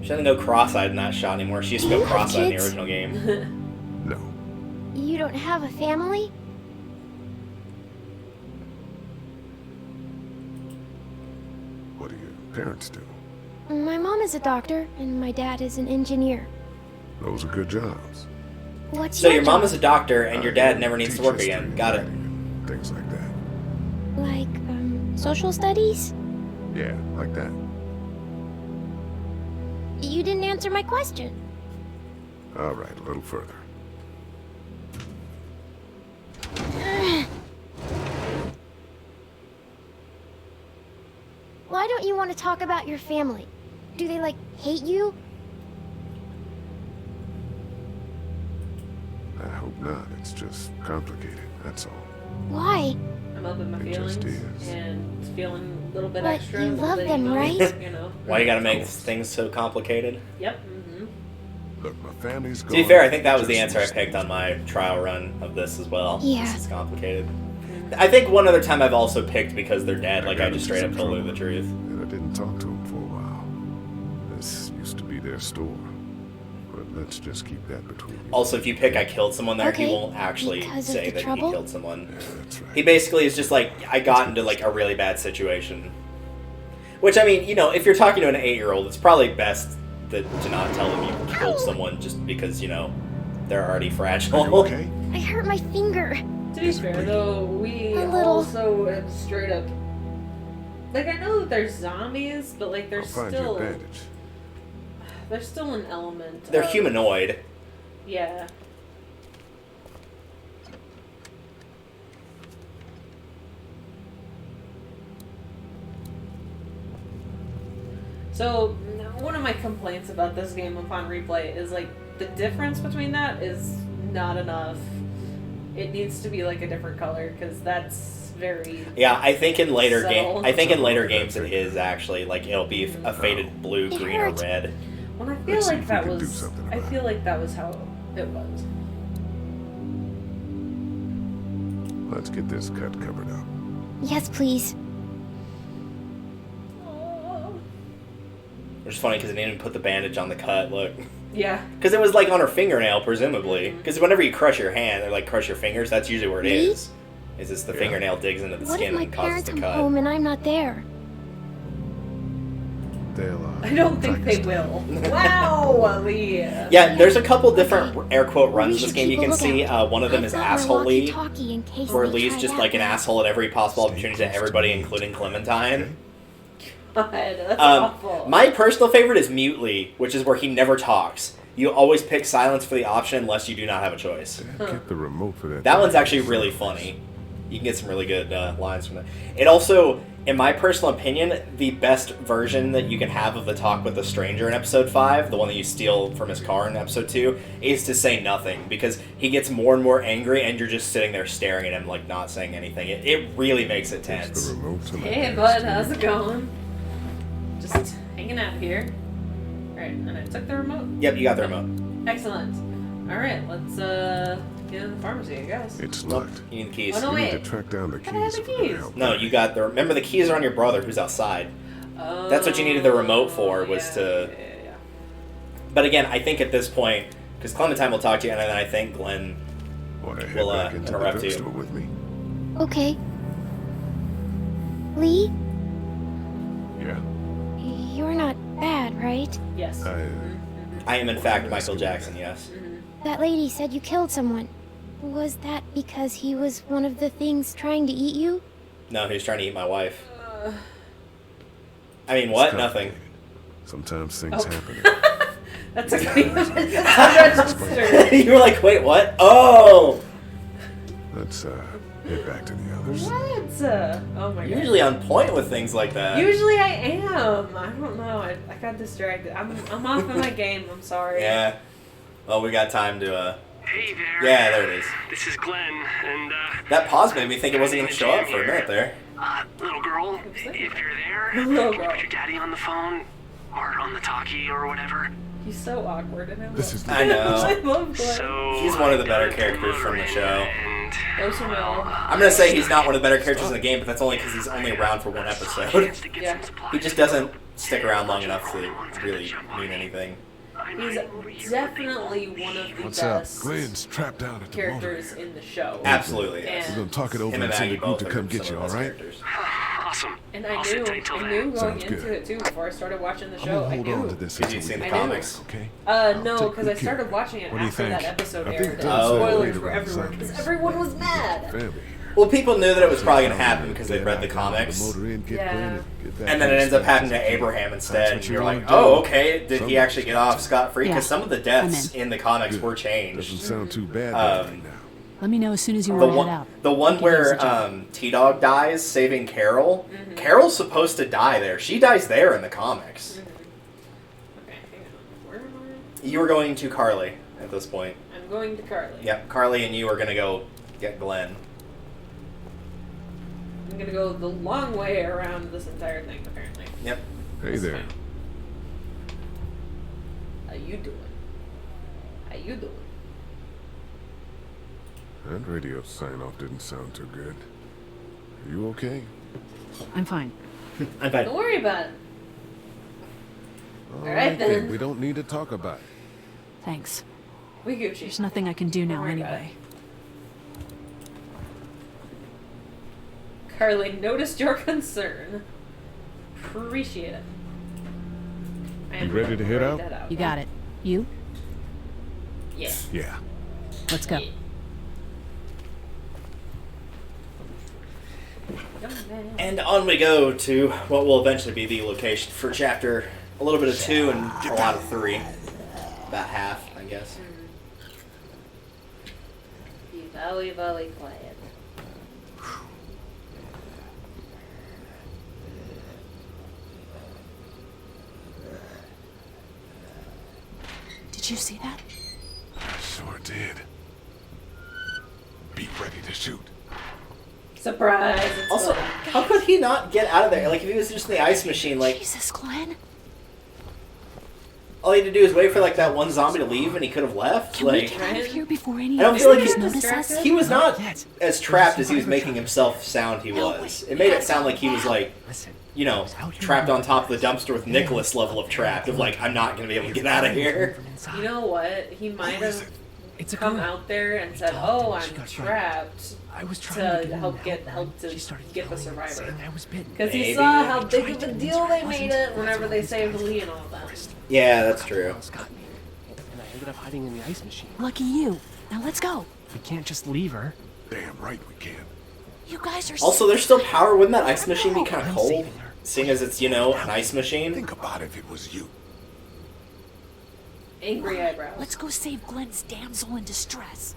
She doesn't go cross-eyed in that shot anymore. She used to go cross-eyed in the original game. No. You don't have a family? What do your parents do? My mom is a doctor, and my dad is an engineer. Those are good jobs. What's So your mom job? is a doctor, and your dad never needs to work again. Got it. Things like that. Like, social studies? Yeah, like that. You didn't answer my question. All right, a little further. Why don't you want to talk about your family? Do they, like, hate you? I hope not. It's just complicated, that's all. Why? I'm up in my It feelings just is. and feeling a little bit But extra. you a little love bit them, emo, right? You know. Why you gotta make things so complicated? Yep. Look, my family's To gone. be fair, I think that was the answer I picked on my trial run of this as well. Yeah. This is complicated. I think one other time I've also picked because they're dead, like I just straight up told her the truth. And I didn't talk to them for a while. This used to be their store. But let's just keep that between you. Also, if you pick I killed someone there, he Okay, won't actually because of say the that trouble? he killed someone. Yeah, that's right. He basically is just like, I got into like a really bad situation. Which, I mean, you know, if you're talking to an 8-year-old, it's probably best to not tell them you killed someone just because, you know, they're already fragile. Are you okay? I hurt my finger. To be fair, though, we A little. also have straight up. Like, I know that there's zombies, but like, I'll there's find you still. a bandage. There's still an element. They're of- humanoid. Yeah. So, one of my complaints about this game upon replay is like the difference between that is not enough. It needs to be like a different color because that's very. Yeah, I think in later subtle. games it is actually like it'll be a faded blue, green, or red. When I feel Let's see like if we that can do was, something I about feel like that was how it was. Let's get this cut covered up. Yes, please. Which is funny because they didn't even put the bandage on the cut. Look, Yeah. because it was like on her fingernail, presumably. Because whenever you crush your hand or like crush your fingers, that's usually where it Me? is. Is this the fingernail digs into the What if skin my and causes parents the come cut? home and I'm not there? They'll, I don't think they will. Wow, Lee. Yeah, there's a couple different air quote runs in should this game you keep a can see. lookout. One of them I've is got my Asshole Lee, walkie-talkie in case where they Lee's try just that like an now. asshole at every possible opportunity to everybody, including Clementine. God, that's awful. My personal favorite is Mute Lee, which is where he never talks. You always pick silence for the option unless you do not have a choice. get the remote for that. That one's actually really funny. You can get some really good lines from it. It also, in my personal opinion, the best version that you can have of the talk with the stranger in episode 5, the one that you steal from his car in episode 2, is to say nothing, because he gets more and more angry and you're just sitting there staring at him like not saying anything. It really makes it tense. The remote to my Hey, bud, how's it going? Just hanging out here. Alright, and I took the remote. Yep, you got the remote. Excellent. Alright, let's get in the pharmacy, I guess. It's locked. You need the keys. Oh, no, We need wait. to track down the Can I have keys. the keys? No, you got the... Remember, the keys are on your brother who's outside. That's what you needed the remote for, was to... Yeah. But again, I think at this point, because Clementine will talk to you, and then I think Glenn Want to head will back into the interrupt drugstore you. with me? Okay. Lee, Yeah. you're not bad, right? Yes. I am, in fact, Michael Jackson, yes. That lady said you killed someone. Was that because he was one of the things trying to eat you? No, he was trying to eat my wife. I mean, what? Nothing. Sometimes things happen. That's okay. You were like, wait, what? Oh! Let's head back to the others. What? Oh my god. You're usually on point with things like that. Usually I am. I don't know. I got distracted. I'm off of my game. I'm sorry. Yeah. Well, we got time to, Hey there. Yeah, there it is. This is Glenn, and, That pause made me think it wasn't going to show up for a minute there. Little girl, if you're there, Little can you put your daddy on the phone? Or on the talkie, or whatever? He's so awkward and I know. I love Glenn. He's one of the better characters from the show. Those who know. I'm going to say he's not one of the better characters in the game, but that's only because he's only around for one episode. Yeah. He just doesn't stick around long enough to really mean anything. He's definitely one of the best Glenn's trapped down at the characters in the show. Absolutely. We're gonna talk it over and send the group to come get you, all right? Awesome. And I knew going Sounds into good. it too before I started watching the I'm show. gonna I hold knew. on to this Did you until see we the get back, comics? Okay. No, Take because I good started care. watching it What do you after that think? episode I aired. think And Glenn's spoilers worried for about everyone something. because everyone was mad. Family. Well, people knew that it was probably going to happen because they read the comics. Yeah. And then it ends up happening to Abraham instead. And you're like, oh, okay, did he actually get off scot-free? Because some of the deaths in the comics were changed. Doesn't sound too bad right now. Let me know as soon as you The want one, it out. the one where T-Dog dies saving Carol, Carol's supposed to die there. She dies there in the comics. Okay, hang on. Where am You were going to Carly at this point. I? I'm going to Carly. Yep, Carly and you are going to go get Glenn. I'm gonna go the long way around this entire thing, apparently. Yep. Hey there. How you doing? How you doing? That radio sign-off didn't sound too good. Are you okay? I'm fine. I'm fine. Don't worry about it. All right, then. We don't need to talk about it. Thanks. We Gucci. There's nothing I can do now worry about anyway. Carly, noticed your concern. Appreciate it. You ready to head out? You got it. You? Yeah. Yeah. Let's go. And on we go to what will eventually be the location for chapter a little bit of 2 and a lot of 3. About half, I guess. Be very, very quiet. Did you see that? Sure did. Be ready to shoot. Surprise! It's Also, fun. how could he not get out of there? Like, if he was just in the ice machine, like... Jesus, Glenn. All he had to do is wait for, like, that one zombie to leave and he could have left. Can like, we get out of here before any I don't of feel like us he, notice us? he was not as trapped as he was making himself sound he was. It made it sound like he was, like, you know, trapped on top of the dumpster with Nicholas level of trapped, of like, I'm not going to be able to get out of here. You know what? He might have come out there and said, "Oh, I'm trapped." I was to help get the survivor. Because he Maybe. saw how big of a deal they made it whenever they saved Lee and all that. Yeah, that's true. And I ended up hiding in the ice machine. Lucky you. Now let's go. We can't just leave her. Damn right we can. You guys are Also, there's still power. Wouldn't that ice machine be kind of cold? Seeing as it's, you know, an ice machine? Think about if it was you. Angry eyebrows. Let's go save Glenn's damsel in distress.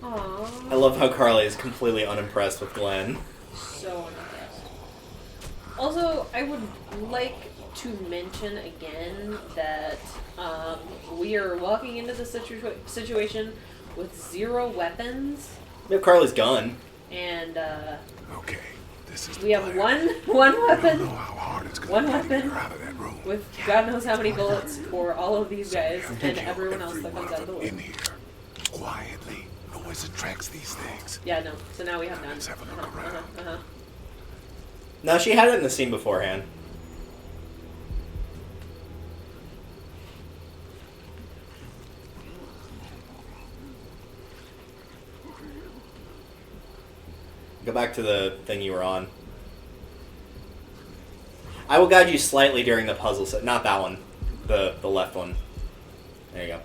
Aww. I love how Carly is completely unimpressed with Glenn. So unimpressed. Also, I would like to mention again that we are walking into the situation with 0 weapons. We have Carly's gun. And okay, this is we have one weapon. One weapon with God knows how many bullets for all of these guys and everyone else that comes out of the way. In here, quietly. Noise attracts these things. Yeah, no. So now we have none. Let's have a look around. No, she had it in the scene beforehand. Go back to the thing you were on. I will guide you slightly during the puzzle set. Not that one. The left one. There you go.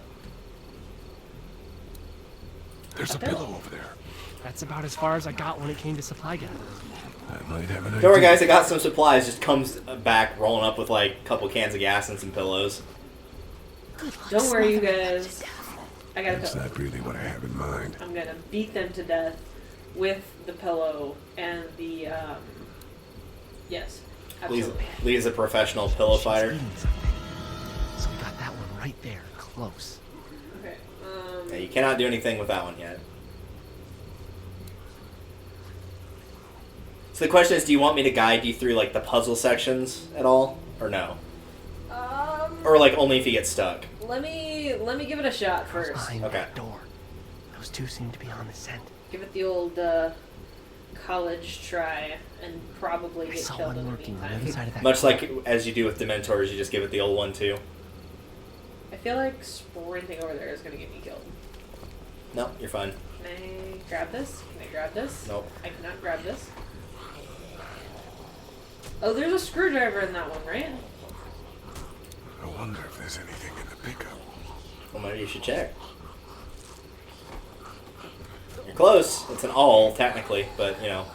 There's a pillow over there. That's about as far as I got when it came to supply gathering. I might have an idea. Don't worry, guys. I got some supplies. Just comes back rolling up with like a couple cans of gas and some pillows. Don't worry, you guys. I got a That's pillow. not really what I have in mind. I'm gonna beat them to death with the pillow and the yes. Absolutely. Lee is a professional pillow fighter. So we got that one right there, close. Okay. Yeah, you cannot do anything with that one yet. So the question is, do you want me to guide you through like the puzzle sections at all, or no? Or like only if you get stuck? Let me give it a shot first. Behind that door. Those two seem to be on the scent. Give it the old college try and probably get killed in the meantime. Much like as you do with Dementors, you just give it the old one too. I feel like sprinting over there is gonna get me killed. No, you're fine. Can I grab this? Can I grab this? Nope. I cannot grab this. Oh, there's a screwdriver in that one, right? I wonder if there's anything in the pickup. Well, maybe you should check. You're close. It's an awl, technically, but, you know.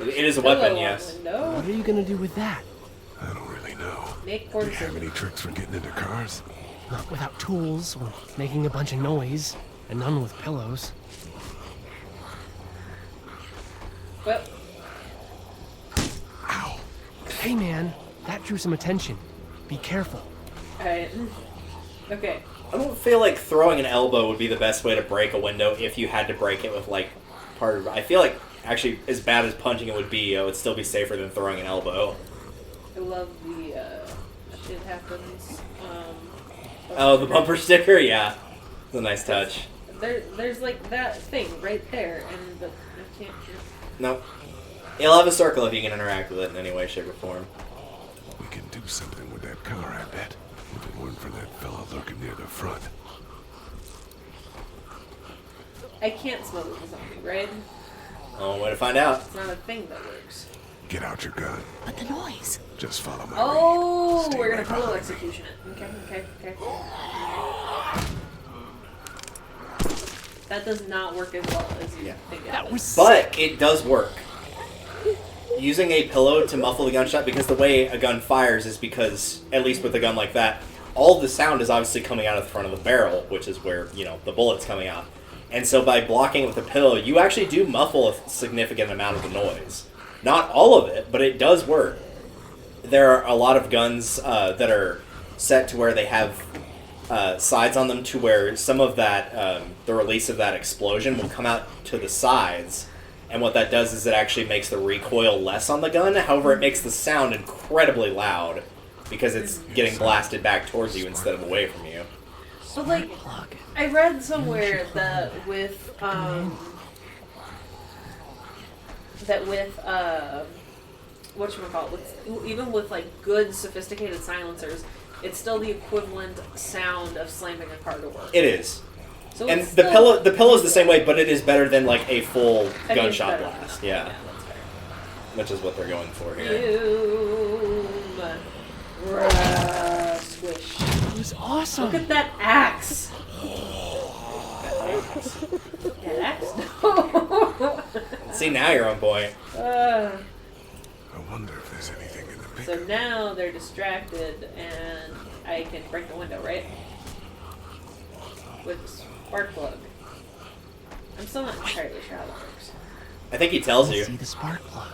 It is a weapon, yes. What are you gonna do with that? I don't really know. Make Do you have any tricks for getting into cars? Not without tools or making a bunch of noise, and none with pillows. Well. Ow. Hey man, that drew some attention. Be careful. Alright. Okay. I don't feel like throwing an elbow would be the best way to break a window if you had to break it with, like, part of... I feel like, actually, as bad as punching it would be, it would still be safer than throwing an elbow. I love the, shit happens. Oh, the bumper sticker? Yeah. It's a nice touch. There's like that thing right there, and I can't... Nope. You'll have a circle if you can interact with it in any way, shape, or form. We can do something with that car, I bet. If it weren't for that fella lurking near the front. I can't smoke with a zombie, right? Oh, way to find out. It's not a thing that works. Get out your gun. But the noise. Just follow my Oh, lead. we're gonna Stay right pillow behind execution it. Okay. That does not work as well as you think it does. But it does work. Using a pillow to muffle the gunshot, because the way a gun fires is because, at least with a gun like that, all the sound is obviously coming out of the front of the barrel, which is where, you know, the bullet's coming out. And so by blocking it with a pillow, you actually do muffle a significant amount of the noise. Not all of it, but it does work. There are a lot of guns that are set to where they have sides on them to where some of that, the release of that explosion will come out to the sides. And what that does is it actually makes the recoil less on the gun. However, it makes the sound incredibly loud because it's getting blasted back towards you instead of away from you. So, like, I read somewhere that with whatchamacallit, even with like good sophisticated silencers, it's still the equivalent sound of slamming a car door. It is. So and it's the still- pillow's the same way, but it is better than like a full I mean, it's gunshot better. blast. Yeah. That's fair. Which is what they're going for here. Squish. It was awesome. Look at that axe. That axe? See, now you're on point. I wonder if there's anything in the So now they're distracted, and I can break the window, right? With the spark plug. I'm still not entirely sure how that works. I think he tells you. See the spark plug.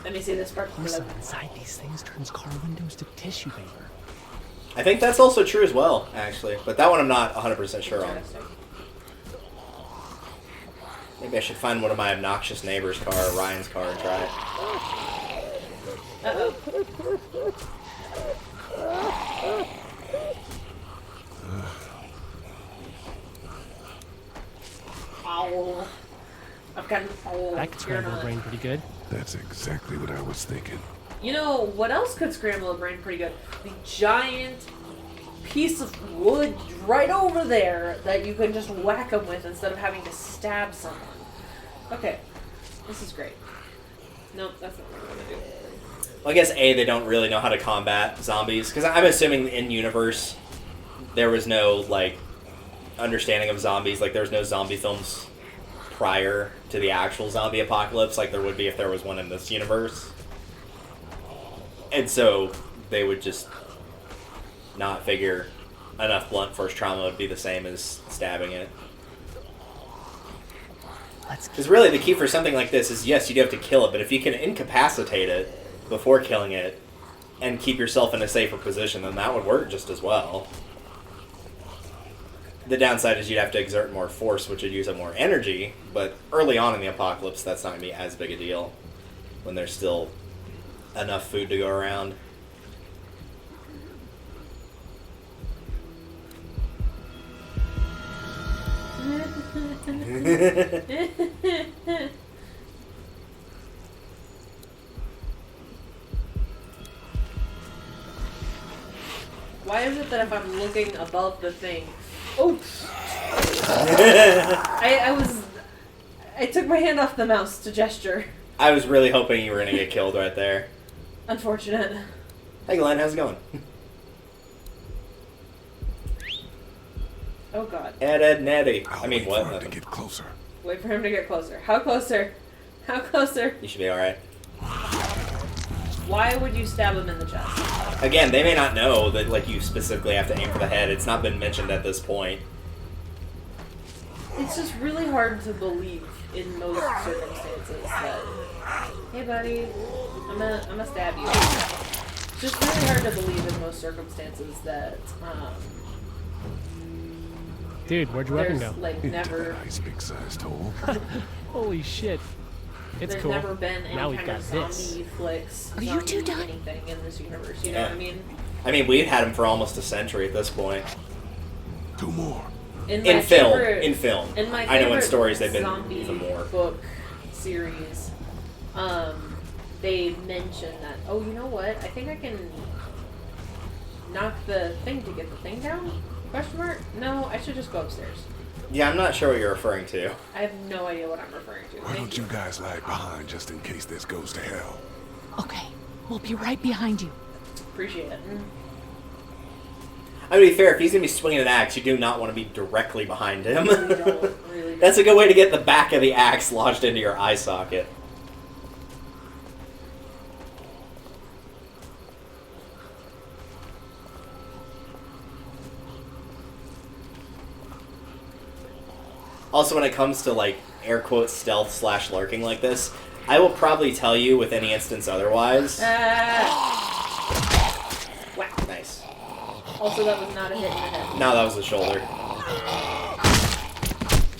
Let me see the spark plug. Something inside these things turns car windows to tissue paper. I think that's also true as well, actually. But that one I'm not 100% sure on. Maybe I should find one of my obnoxious neighbor's car, or Ryan's car, and try it. Uh-oh. Owl. I've got an owl. That could scramble a brain pretty good. That's exactly what I was thinking. You know, what else could scramble a brain pretty good? The giant piece of wood right over there that you can just whack them with instead of having to stab someone. Okay. This is great. Nope, that's not what I'm going to do. Well, I guess A, they don't really know how to combat zombies, because I'm assuming in universe there was no like understanding of zombies. Like, there's no zombie films prior to the actual zombie apocalypse, like there would be if there was one in this universe. And so they would just not figure enough blunt force trauma would be the same as stabbing it. Because really the key for something like this is, yes, you do have to kill it, but if you can incapacitate it before killing it and keep yourself in a safer position, then that would work just as well. The downside is you'd have to exert more force, which would use up more energy, but early on in the apocalypse, that's not going to be as big a deal when there's still enough food to go around. Why is it that if I'm looking above the thing... Oops! I took my hand off the mouse to gesture. I was really hoping you were going to get killed right there. Unfortunate. Hey Glenn, how's it going? Oh god. Ed, Nettie. I mean, what? For him to get closer. Wait for him to get closer. How closer? How closer? You should be alright. Why would you stab him in the chest? Again, they may not know that like you specifically have to aim for the head. It's not been mentioned at this point. It's just really hard to believe in most circumstances that, hey buddy, I'm gonna stab you. It's just really hard to believe in most circumstances that, dude, where'd your weapon go? Like never. Nice big sized hole. Holy shit. It's There's cool. never been any now we've kind got of zombie this. flicks, Are you two done? anything in this universe, you know what I mean? I mean, we've had him for almost a century at this point. 2 more. In film. In my I know in favorite stories they've been zombie even more. book series, they mention that, oh, you know what? I think I can knock the thing to get the thing down? Question mark? No, I should just go upstairs. Yeah, I'm not sure what you're referring to. I have no idea what I'm referring to. Why don't you guys lag behind just in case this goes to hell? Okay, we'll be right behind you. Appreciate it. I mean, to be fair, if he's going to be swinging an axe, you do not want to be directly behind him. Really That's a good way to get the back of the axe lodged into your eye socket. Also, when it comes to, like, air quotes stealth / lurking like this, I will probably tell you with any instance otherwise. Whack. Nice. Also, that was not a hit in the head. No, that was the shoulder.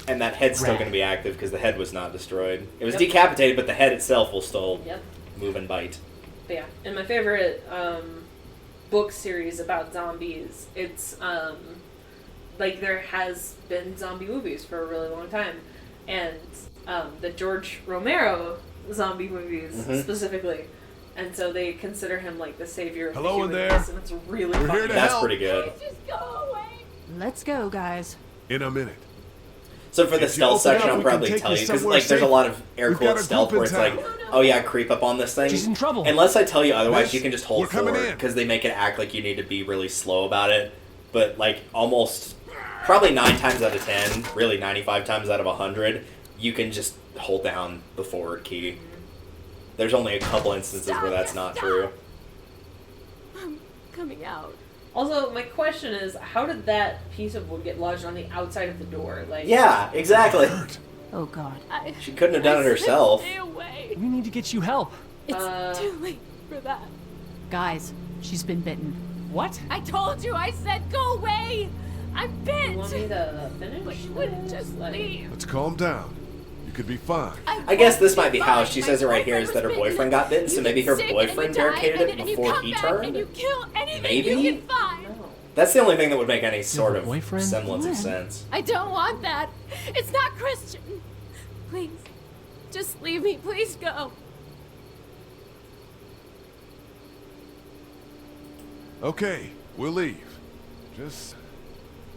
And that head's still going to be active because the head was not destroyed. It was decapitated, but the head itself will still move and bite. But yeah, and my favorite book series about zombies, it's like there has been zombie movies for a really long time, and the George Romero zombie movies specifically, and so they consider him like the savior of the human race, and it's really We're fun. here to That's help. pretty good. Just go away. Let's go, guys. In a minute. So for the If you stealth open up, section, I'll we can probably take tell you you, because somewhere like there's a safe. lot of air We've quote got a stealth group where in it's like, town. oh yeah, creep up on this thing. She's in trouble. Unless I tell you otherwise, Miss, you can just we're hold coming forward, in. because they make it act like you need to be really slow about it. But like almost, probably 9 times out of 10, really 95 times out of 100, you can just hold down the forward key. There's only a couple instances where that's not true. I'm coming out. Also, my question is, how did that piece of wood get lodged on the outside of the door? Like, Yeah, exactly. Oh god. She couldn't have done it herself. Stay away. We need to get you help. It's too late for that. Guys, she's been bitten. What? I told you. I said go away. I'm bit. You want me to finish? But you wouldn't just leave. Let's calm down. You could be fine. I guess this might be how she says it right here is that her boyfriend got bitten, so maybe her boyfriend barricaded it before he turned? And you kill anything Maybe? you can find. That's the only thing that would make any sort of boyfriend? semblance of sense. I don't want that. It's not Christian. Please, just leave me. Please go. Okay, we'll leave. Just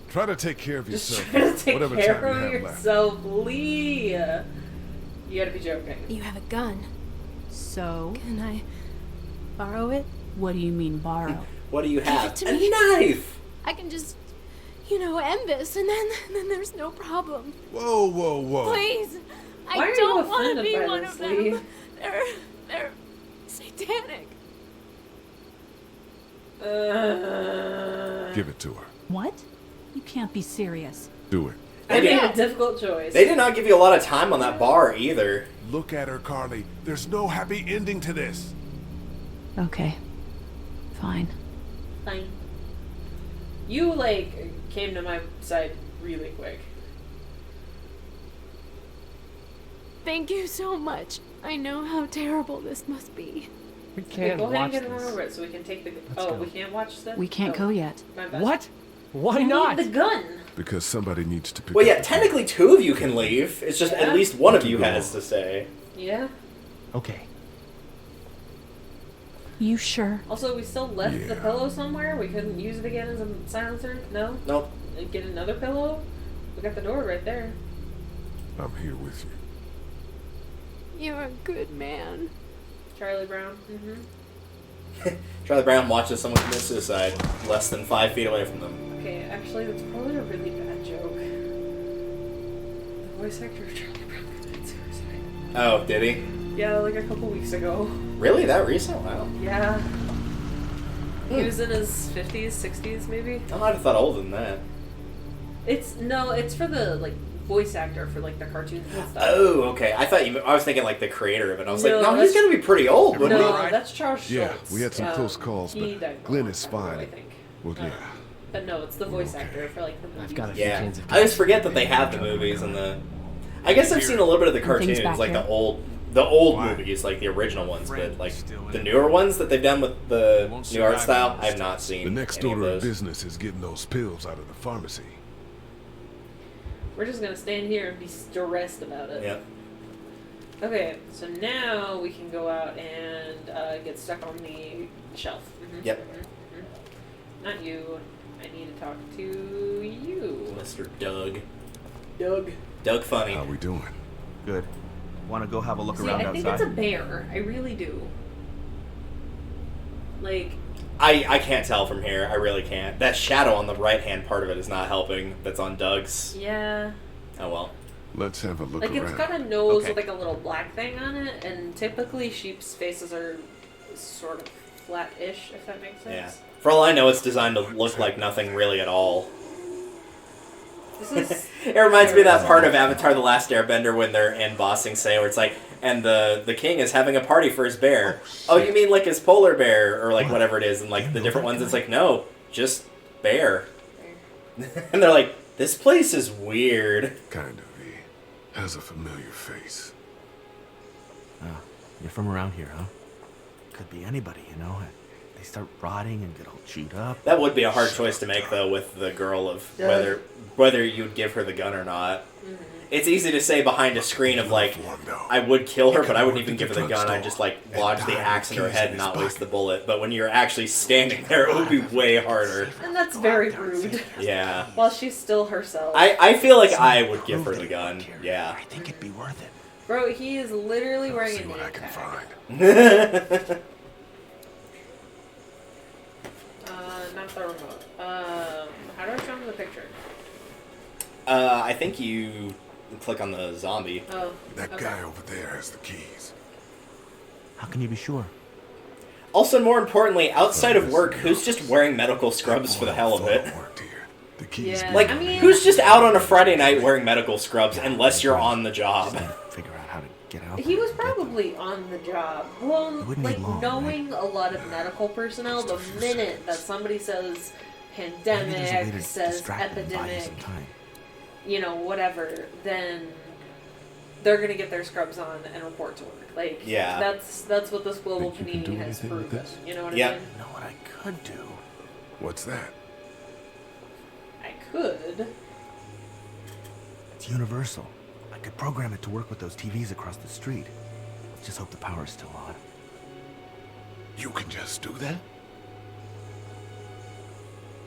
try to take care of yourself. Try to take whatever care time you of have left. yourself, Lee. You gotta be joking. You have a gun. So? Can I borrow it? What do you mean borrow? What do you have? it to A me. knife! I can just you know, end this, and then there's no problem. Whoa, whoa, whoa. Please, Why I are you don't want to offended be by one this, of Lee? them. They're satanic. Give it to her. What? You can't be serious. Do it. I made a difficult choice. They did not give you a lot of time on that bar either. Look at her, Carly. There's no happy ending to this. Okay. Fine. Fine. You, like, came to my side really quick. Thank you so much. I know how terrible this must be. We Okay, can't go ahead watch and get this. him over it so we can take the... go. we can't watch stuff? We can't go yet. My bad. What? Why We not? need the gun. Because somebody needs to pick Well, yeah, up the technically 2 of you can leave. It's just at least one of you has to stay. Yeah. Okay. You sure? Also, we still left the pillow somewhere. We couldn't use it again as a silencer. No? Nope. Get another pillow? We got the door right there. I'm here with you. You're a good man. Charlie Brown. Charlie Brown watches someone commit suicide less than 5 feet away from them. Okay, actually, that's probably a really bad joke. The voice actor of Charlie Brown committed suicide. Oh, did he? Yeah, like a couple weeks ago. Really? That recent? Wow. Yeah. He was in his 50s, 60s, maybe. I might have thought older than that. It's for the like voice actor for like the cartoons and stuff. Oh, okay. I was thinking like the creator of it. I was No, like, no, he's that's- gonna be pretty old, wouldn't No, he? that's Charles Schultz. Yeah, we had some close calls, he but died Glenn long is time ago, fine. I think. Well, yeah. But no, it's the voice actor for like the movies. I've got a few Yeah. cans of I just forget that they have the movies and the. I guess I've seen a little bit of the Everything's cartoons, back like here. the old movies, like the original ones, but like the newer ones that they've done with the new art style, I have not seen. The next any of order of those. business is getting those pills out of the pharmacy. We're just gonna stand here and be stressed about it. Yep. Okay, so now we can go out and get stuck on the shelf. Yep. Not you. I need to talk to you. Mr. Doug. Doug Funny. How we doing? Good. Want to go have a look See, around I think outside? it's a bear. I really do. Like, I can't tell from here. I really can't. That shadow on the right-hand part of it is not helping. That's on Doug's. yeah. Oh, well. Let's have a look Like, around. it's got a nose Okay. with, like, a little black thing on it, and typically sheep's faces are sort of flat-ish, if that makes Yeah. sense. For all I know, it's designed to look like nothing really at all. This is... It reminds me of that part of Avatar: The Last Airbender when they're in Bossing Say, where it's like, and the king is having a party for his bear. Oh, you mean like his polar bear, or like whatever it is, and like the different ones, it's like, no, just bear. And they're like, this place is weird. Kind of. He has a familiar face. You're from around here, huh? Could be anybody, you know? They start rotting and get all chewed up. That would be a hard choice to make, though, with the girl of Yeah. whether you'd give her the gun or not. It's easy to say behind a screen of like, I would kill her, but I wouldn't even give her the gun. I'd just like lodge the axe in her head and not waste the bullet. But when you're actually standing there, it would be way harder. And that's very rude. Yeah. While she's still herself. I feel like I would give her the gun. Yeah. I think it'd be worth it. Bro, he is literally wearing a name tag. Not the remote. How do I show him the picture? I think you click on the zombie. Oh. That okay. guy over there has the keys. How can you be sure? Also, more importantly, outside of work, who's just wearing medical scrubs for the hell of it? The keys. Yeah, Like, I mean, who's just out on a Friday night wearing medical scrubs unless you're on the job? Figure out how to get out. he was probably on the job. Well, wouldn't like, be long, knowing a lot of medical personnel, the minute that somebody says Maybe there's a way pandemic, to says distract them and buy you epidemic, some time. you know, whatever, then they're gonna get their scrubs on and report to work. Like, Yeah. that's what this global Think you can community do has anything with proven. this? You know what Yep. I mean? You know what I could do? What's that? I could. It's universal. I could program it to work with those TVs across the street. Just hope the power's still on. You can just do that?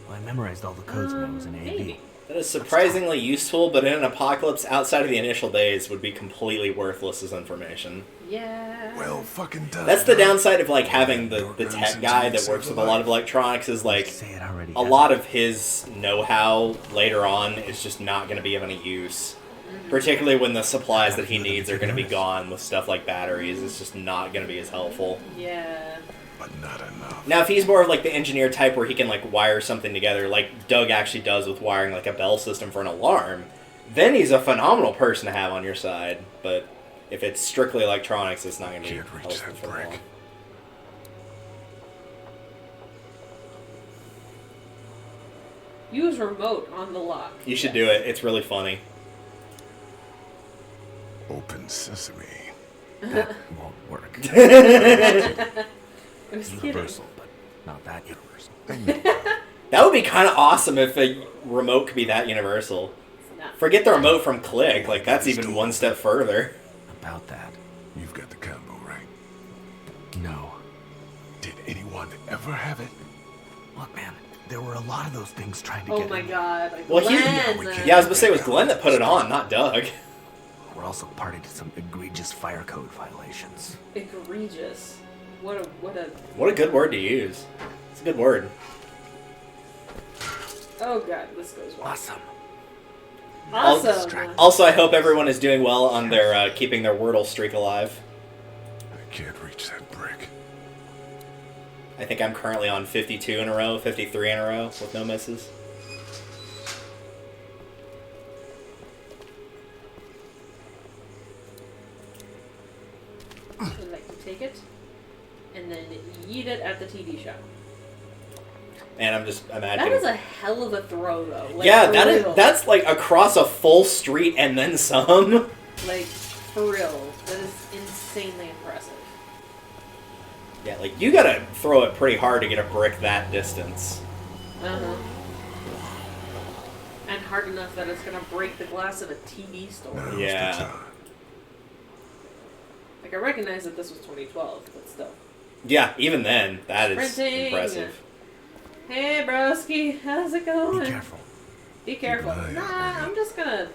Well, I memorized all the codes when I was in AV. Maybe. That is surprisingly useful, but in an apocalypse outside of the initial days would be completely worthless as information. Yeah. Well, fucking done. That's the downside of like having the tech guy that works with a lot of electronics is like a lot of his know-how later on is just not going to be of any use. Particularly when the supplies that he needs are going to be gone with stuff like batteries. It's just not going to be as helpful. Yeah. But not enough. Now, if he's more of like the engineer type where he can like wire something together, like Doug actually does with wiring like a bell system for an alarm, then he's a phenomenal person to have on your side. But if it's strictly electronics, it's not going to be helpful for long. Use remote on the lock. You should do it. It's really funny. Open sesame. That won't work. Universal, but not that universal. That would be kind of awesome if a remote could be that universal. Forget the remote from Click. Like, that's even one step further. About that. You've got the combo, right? No. Did anyone ever have it? Look, man, there were a lot of those things trying to Oh get my in. god. Like Well, Glenn. yeah, I was going to say it was Glenn that put it on, not Doug. We're also party to some egregious fire code violations. Egregious. What a good word to use. It's a good word. Oh god, this goes well. Awesome. Awesome. Also, I hope everyone is doing well on their keeping their Wordle streak alive. I can't reach that brick. I think I'm currently on 52 in a row, 53 in a row with no misses. I'd like to take it and then yeet it at the TV show. And I'm just imagining. That is a hell of a throw, though. Like, yeah, real. that's like across a full street and then some. Like, for real. That is insanely impressive. Yeah, like, you gotta throw it pretty hard to get a brick that distance. Uh-huh. And hard enough that it's gonna break the glass of a TV store. Yeah. Like, I recognize that this was 2012, but still. Yeah, even then, that is Printing. impressive. Hey, broski, how's it going? Be careful. Be careful. Nah, I'm just gonna...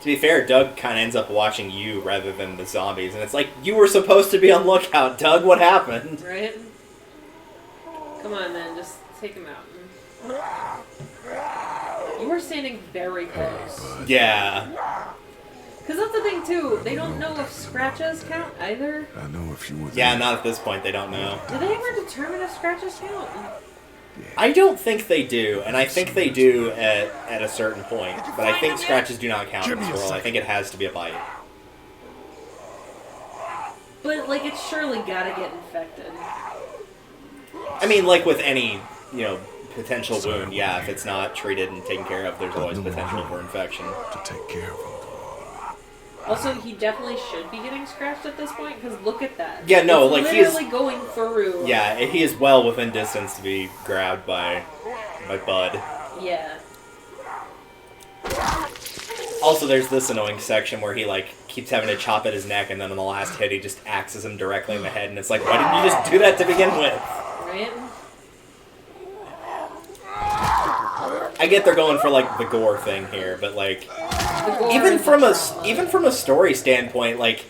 To be fair, Doug kind of ends up watching you rather than the zombies, and it's like, you were supposed to be on lookout, Doug, what happened? Right? Come on, then, just take him out. You were standing very close. Yeah. Because that's the thing, too. They don't know if scratches count, either. I know if you were Yeah, not at this point, they don't know. Do they ever determine if scratches count? I don't think they do, and I think they do at a certain point, but I think scratches do not count in this world. I think it has to be a bite. But, like, it's surely gotta get infected. I mean, like with any, potential wound, yeah, if it's not treated and taken care of, there's always potential for infection. To take care of him. Also, he definitely should be getting scratched at this point, because look at that. Yeah, no, it's like he is literally going through. Yeah, he is well within distance to be grabbed by Bud. Yeah. Also, there's this annoying section where he keeps having to chop at his neck, and then on the last hit, he just axes him directly in the head, and it's like, why didn't you just do that to begin with? Right? I get they're going for the gore thing here, but even from a story standpoint, if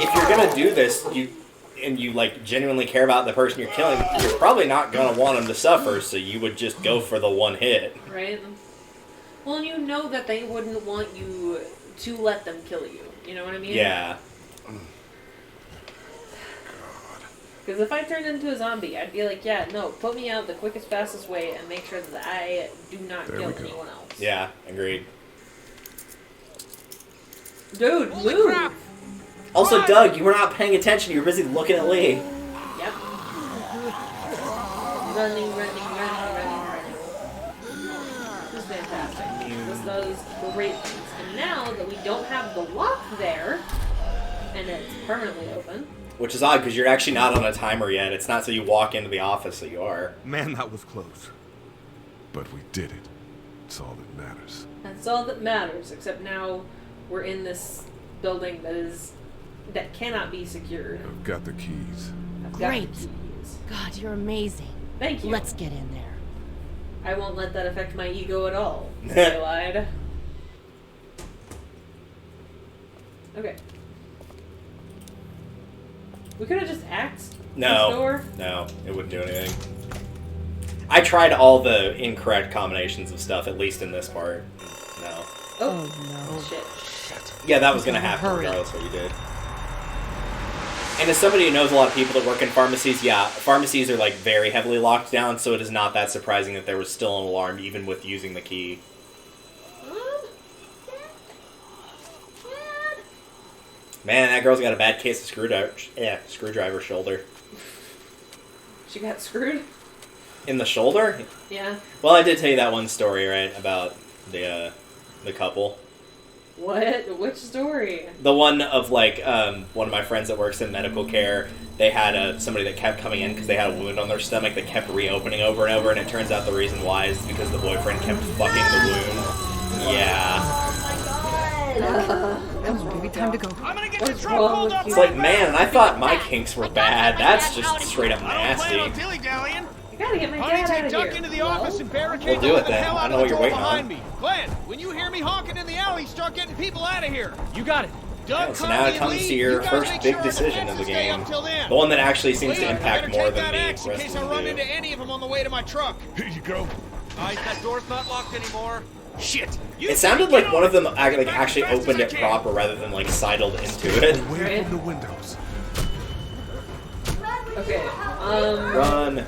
you're gonna do this, you genuinely care about the person you're killing, you're probably not gonna want them to suffer, so you would just go for the one hit. Right? Well, and you know that they wouldn't want you to let them kill you. You know what I mean? Yeah. Because if I turned into a zombie, I'd be like, yeah, no, put me out the quickest, fastest way and make sure that I do not kill anyone else. Yeah, agreed. Dude, move! Also, Doug, you were not paying attention. You were busy looking at Lee. Yep. Running. This is fantastic. This does great things. And now that we don't have the lock there, and it's permanently open... Which is odd, because you're actually not on a timer yet. It's not so you walk into the office that you are. Man, that was close. But we did it. It's all that matters. That's all that matters, except now we're in this building that cannot be secured. I've got the keys. Great. God, you're amazing. Thank you. Let's get in there. I won't let that affect my ego at all. I lied. Okay. We could have just axed this door. No, it wouldn't do anything. I tried all the incorrect combinations of stuff, at least in this part. No. Oh no. Shit. Yeah, that was going to happen regardless of what you did. And as somebody who knows a lot of people that work in pharmacies, yeah, pharmacies are like very heavily locked down, so it is not that surprising that there was still an alarm even with using the key. Man, that girl's got a bad case of screwdriver shoulder. She got screwed? In the shoulder? Yeah. Well, I did tell you that one story, right, about the couple. What? Which story? The one of, like, one of my friends that works in medical care, they had somebody that kept coming in because they had a wound on their stomach that kept reopening over and over, and it turns out the reason why is because the boyfriend kept fucking the wound. Yeah. Come on, baby, time to go. I'm gonna get the truck pulled up. It's like, man, I thought my kinks were bad. That's just straight up nasty. You gotta get my dad out of Duck here. into the office and barricade We'll do the it then. hell I out know of what the you're door waiting behind on. me. Glenn, when you hear me honking in the alley, start getting people out of here. You got it. Doug, So now it comes to your first big decision of the game. The one that actually seems to impact more than the rest in of case I them run do. into any of them on the way to my truck. Here you go. That door's not locked anymore. Shit. It sounded like one of them actually opened it proper rather than like sidled into it. Away from the windows. Okay. Run.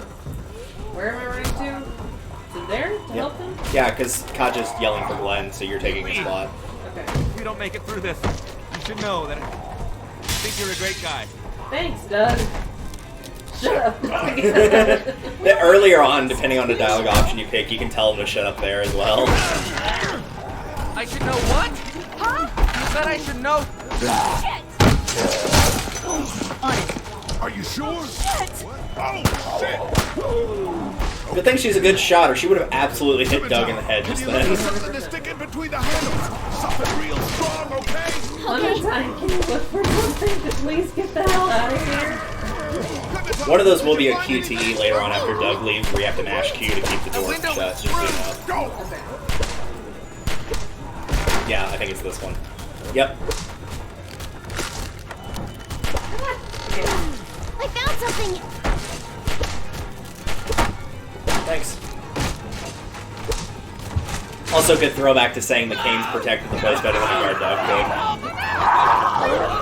Where am I running to? To there? To help them? Yeah, because Kaja's yelling for Glenn, so you're taking his spot. Okay. If you don't make it through this, you should know that I think you're a great guy. Thanks, Doug. Shut up, Doug. Earlier on, depending on the dialogue option you pick, you can tell him to shut up there as well. I should know what? Huh? You said I should know. Are you sure? Shit! Oh, Good thing she's a good shot, or she would have absolutely hit Doug in the head just then. something to stick in between the handles. Something real strong, okay? Clementine, can you look for something to please get the hell out of here? One of those will be a QTE later on after Doug leaves, where you have to mash Q to keep the door shut, just so you know. Yeah, I think it's this one. Yep. I found something! Thanks. Also, good throwback to saying the canes protected the place better than a guard dog could.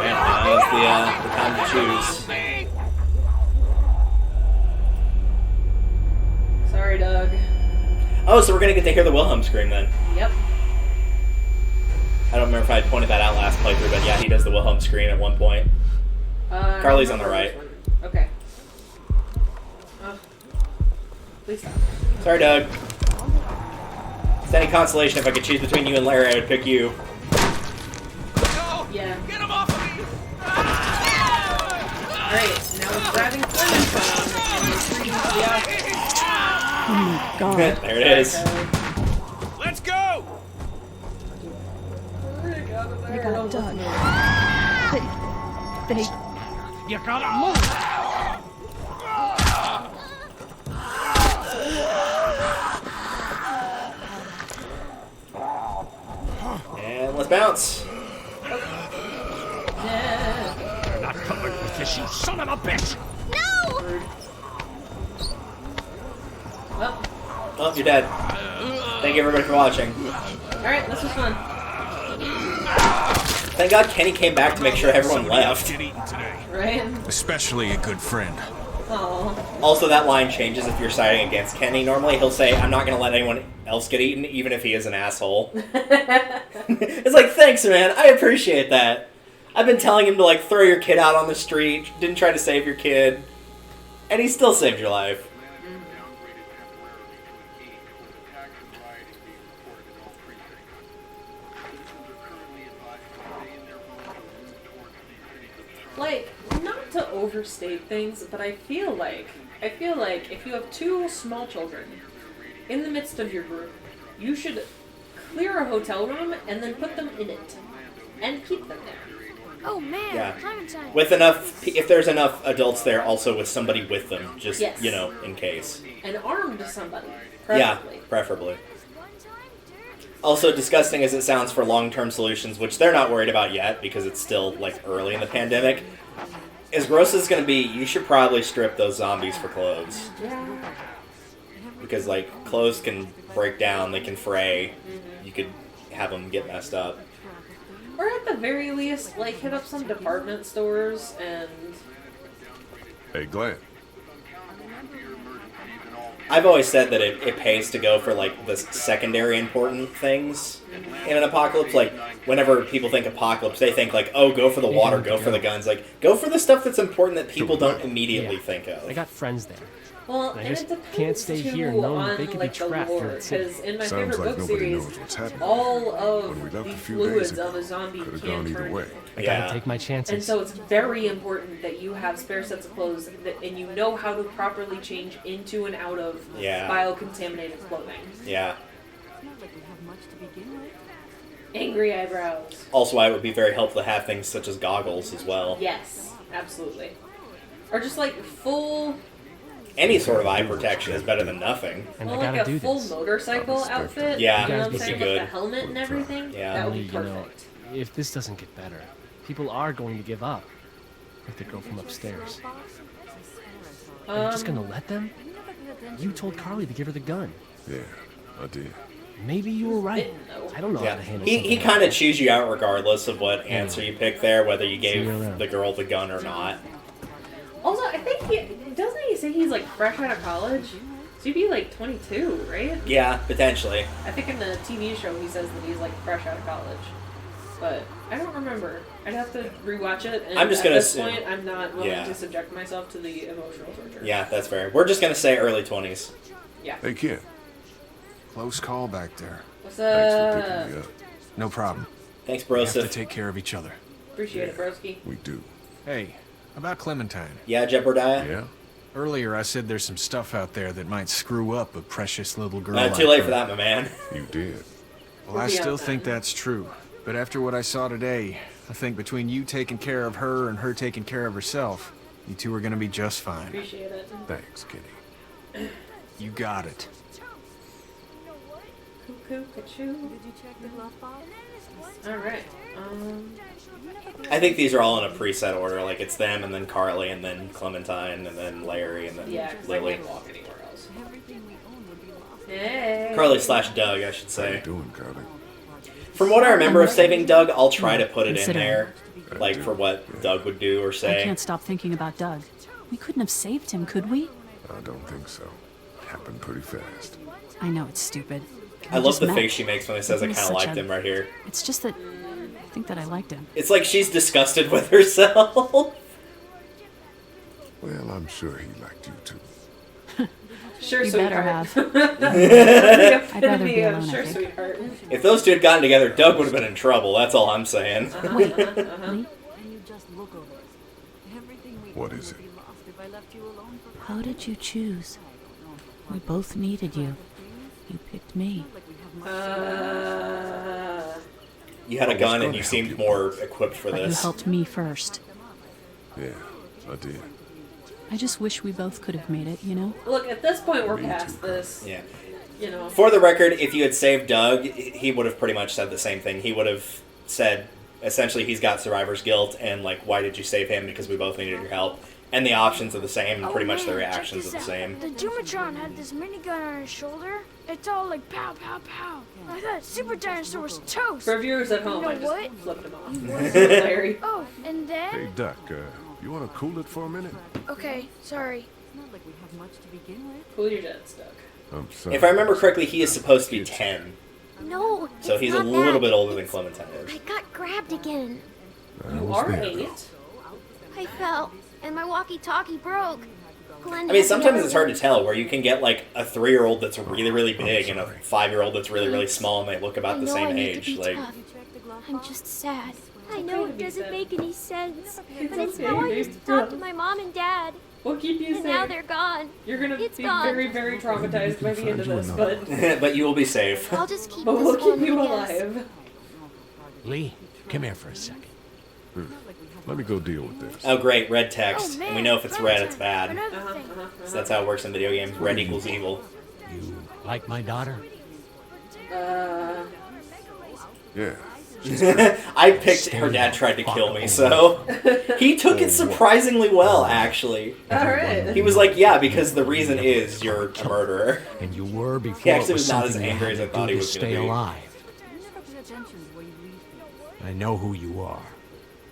Man, now is the time to choose. Sorry, Doug. Oh, so we're gonna get to hear the Wilhelm scream then. Yep. I don't remember if I pointed that out last playthrough, but yeah, he does the Wilhelm scream at one point. Carly's on the right. Okay. Please stop. Sorry, Doug. It's any consolation, if I could choose between you and Larry, I would pick you. Yeah. Get him off of me! Alright, now we're grabbing Clementine and retreating to the office. Oh my god. There it is. Let's go! I got Doug. They... You gotta move! And let's bounce. You're not covered with this, you son of a bitch! No! Well, Oh, you're dead. Thank you everybody for watching. alright, this was fun. Thank God Kenny came back to make sure everyone left. Right? Especially a good friend. Aww. Also, that line changes if you're siding against Kenny. Normally, he'll say, I'm not going to let anyone else get eaten, even if he is an asshole. It's like, thanks, man. I appreciate that. I've been telling him to, like, throw your kid out on the street. Didn't try to save your kid. And he still saved your life. Like, not to overstate things, but I feel like if you have two small children in the midst of your group, you should clear a hotel room and then put them in it and keep them there. Oh man, Yeah. Clementine. With enough, if there's enough adults there, also with somebody with them, just, Yes. you know, in case. And armed somebody. Preferably. Yeah, preferably. Also, disgusting as it sounds for long-term solutions, which they're not worried about yet because it's still like early in the pandemic, as gross as it's going to be, you should probably strip those zombies for clothes. Yeah. Because like clothes can break down, they can fray. You could have them get messed up. Or at the very least, like hit up some department stores and. Hey, Glenn. I've always said that it pays to go for like the secondary important things in an apocalypse. Like whenever people think apocalypse, they think like, oh, go for the water, go for the guns. Like go for the stuff that's important that people don't immediately think of. I got friends there. Well, I and just it depends can't stay too here knowing on that they could like be the trapped in lore, that city. because in my Sounds favorite like book nobody series, knows what's happening. all of When we left the a few fluids days of ago, a zombie could've can gone either turn. way. I gotta take my chances. And so it's very important that you have spare sets of clothes and you know how to properly change into and out of biocontaminated clothing. Yeah. Angry eyebrows. Also, why it would be very helpful to have things such as goggles as well. Yes, absolutely. Or just like full. Any sort of eye protection is better than nothing. And Well, I like gotta a do full this. motorcycle outfit. Yeah, you know what I'm would be saying? good. With the helmet and everything. Yeah. That would be You know, perfect. if this doesn't get better, people are going to give up. Like the girl from upstairs. Are you just gonna let them? You told Carly to give her the gun. Yeah, I did. Maybe you were right. I don't know how to handle He something kind like of chews you out regardless of what answer you pick there, whether you See you gave around. the girl the gun or not. Also, I think doesn't he say he's like fresh out of college? So he'd be like 22, right? Yeah, potentially. I think in the TV show he says that he's like fresh out of college, but I don't remember. I'd have to rewatch it. And I'm just at gonna this assume- point, I'm not willing Yeah. to subject myself to the emotional torture. Yeah, that's fair. We're just gonna say early 20s. Yeah. Hey, kid. Close call back there. What's Thanks for up? picking me up. No problem. Thanks, We have to Broseph. take care of each other. Appreciate it, broski. We do. Hey, about Clementine. Yeah, Jebediah? Yeah? Earlier I said there's some stuff out there that might screw up a precious little girl. Too like late her. for that, my man. You did. Well, We're I still beyond think that. that's true. But after what I saw today, I think between you taking care of her and her taking care of herself, you two are gonna be just fine. Appreciate it. Thanks, Kenny. You got it. Cuckoo, kachoo. All right. I think these are all in a preset order. Like, it's them, and then Carly, and then Clementine, and then Larry, and then Yeah, because I Lily. can't walk anywhere else. Hey. Carly / Doug, I should How say. you doing, Carly? From what I remember of saving Doug, I'll try to put it in Consider- there, like for what Doug would do or I say. can't stop thinking about Doug. We couldn't have saved him, could we? I don't think so. Happened pretty fast. I know it's stupid. I We love just the met. face she makes when it says I He's kind of such liked a- him right here. It's just that I think that I liked him. It's like she's disgusted with herself. Well, I'm sure he liked you too. Sure, You sweetheart. better have. I'd rather be alone, I Sure, think. sweetheart. If those two had gotten together, Doug would have been in trouble. That's all I'm saying. Lee, What is it? how did you choose? We both needed you. You picked me. You had a I was gun and gonna you help seemed you. more equipped for But you this. helped me first. Yeah, I did. I just wish we both could have made it, you know? Look, at this point, we're past this. Yeah. You know. For the record, if you had saved Doug, he would have pretty much said the same thing. He would have said, essentially, he's got survivor's guilt, and like, why did you save him? Because we both needed your help. And the options are the same, and pretty much the reactions are the same. The Doomatron had this minigun on his shoulder. It's all like pow, pow, pow. I thought Super Dinosaur was toast. For viewers at home, you know I just what? flipped him off. Larry. Oh, and then? Hey, Duck, you want to cool it for a minute? Okay, sorry. Cool your jets, Doug. I'm sorry. If I remember correctly, he is supposed to be 10. No, So it's he's a not little that. bit older than Clementine is. I got grabbed again. You are 8. I fell, and my walkie-talkie broke. I mean, sometimes it's hard to tell where you can get like a 3-year-old that's really, really big and a 5-year-old that's really, really small, and they look about the I same need to age. be Like, tough. I'm just sad. I know it doesn't make any sense, but it's okay, how I babe. used to talk to my mom and dad. We'll keep you And safe. now they're gone. You're gonna It's be gone. very, very traumatized by the end of this, but but you will be safe. I'll just keep but this we'll keep one, you I guess. alive. Lee, come here for a second. Let me go deal with this. Oh, great, red text. Oh, and we know if it's red, it's bad. Another thing. So that's how it works in video games. Red equals evil. You Like my daughter? Yeah. I picked her dad tried to kill me, so he took it surprisingly well, actually. Alright. He was like, yeah, because the reason is you're a murderer. And you were before He actually it was was not as something you angry had as I to thought do he to was stay gonna be. alive. I know who you are.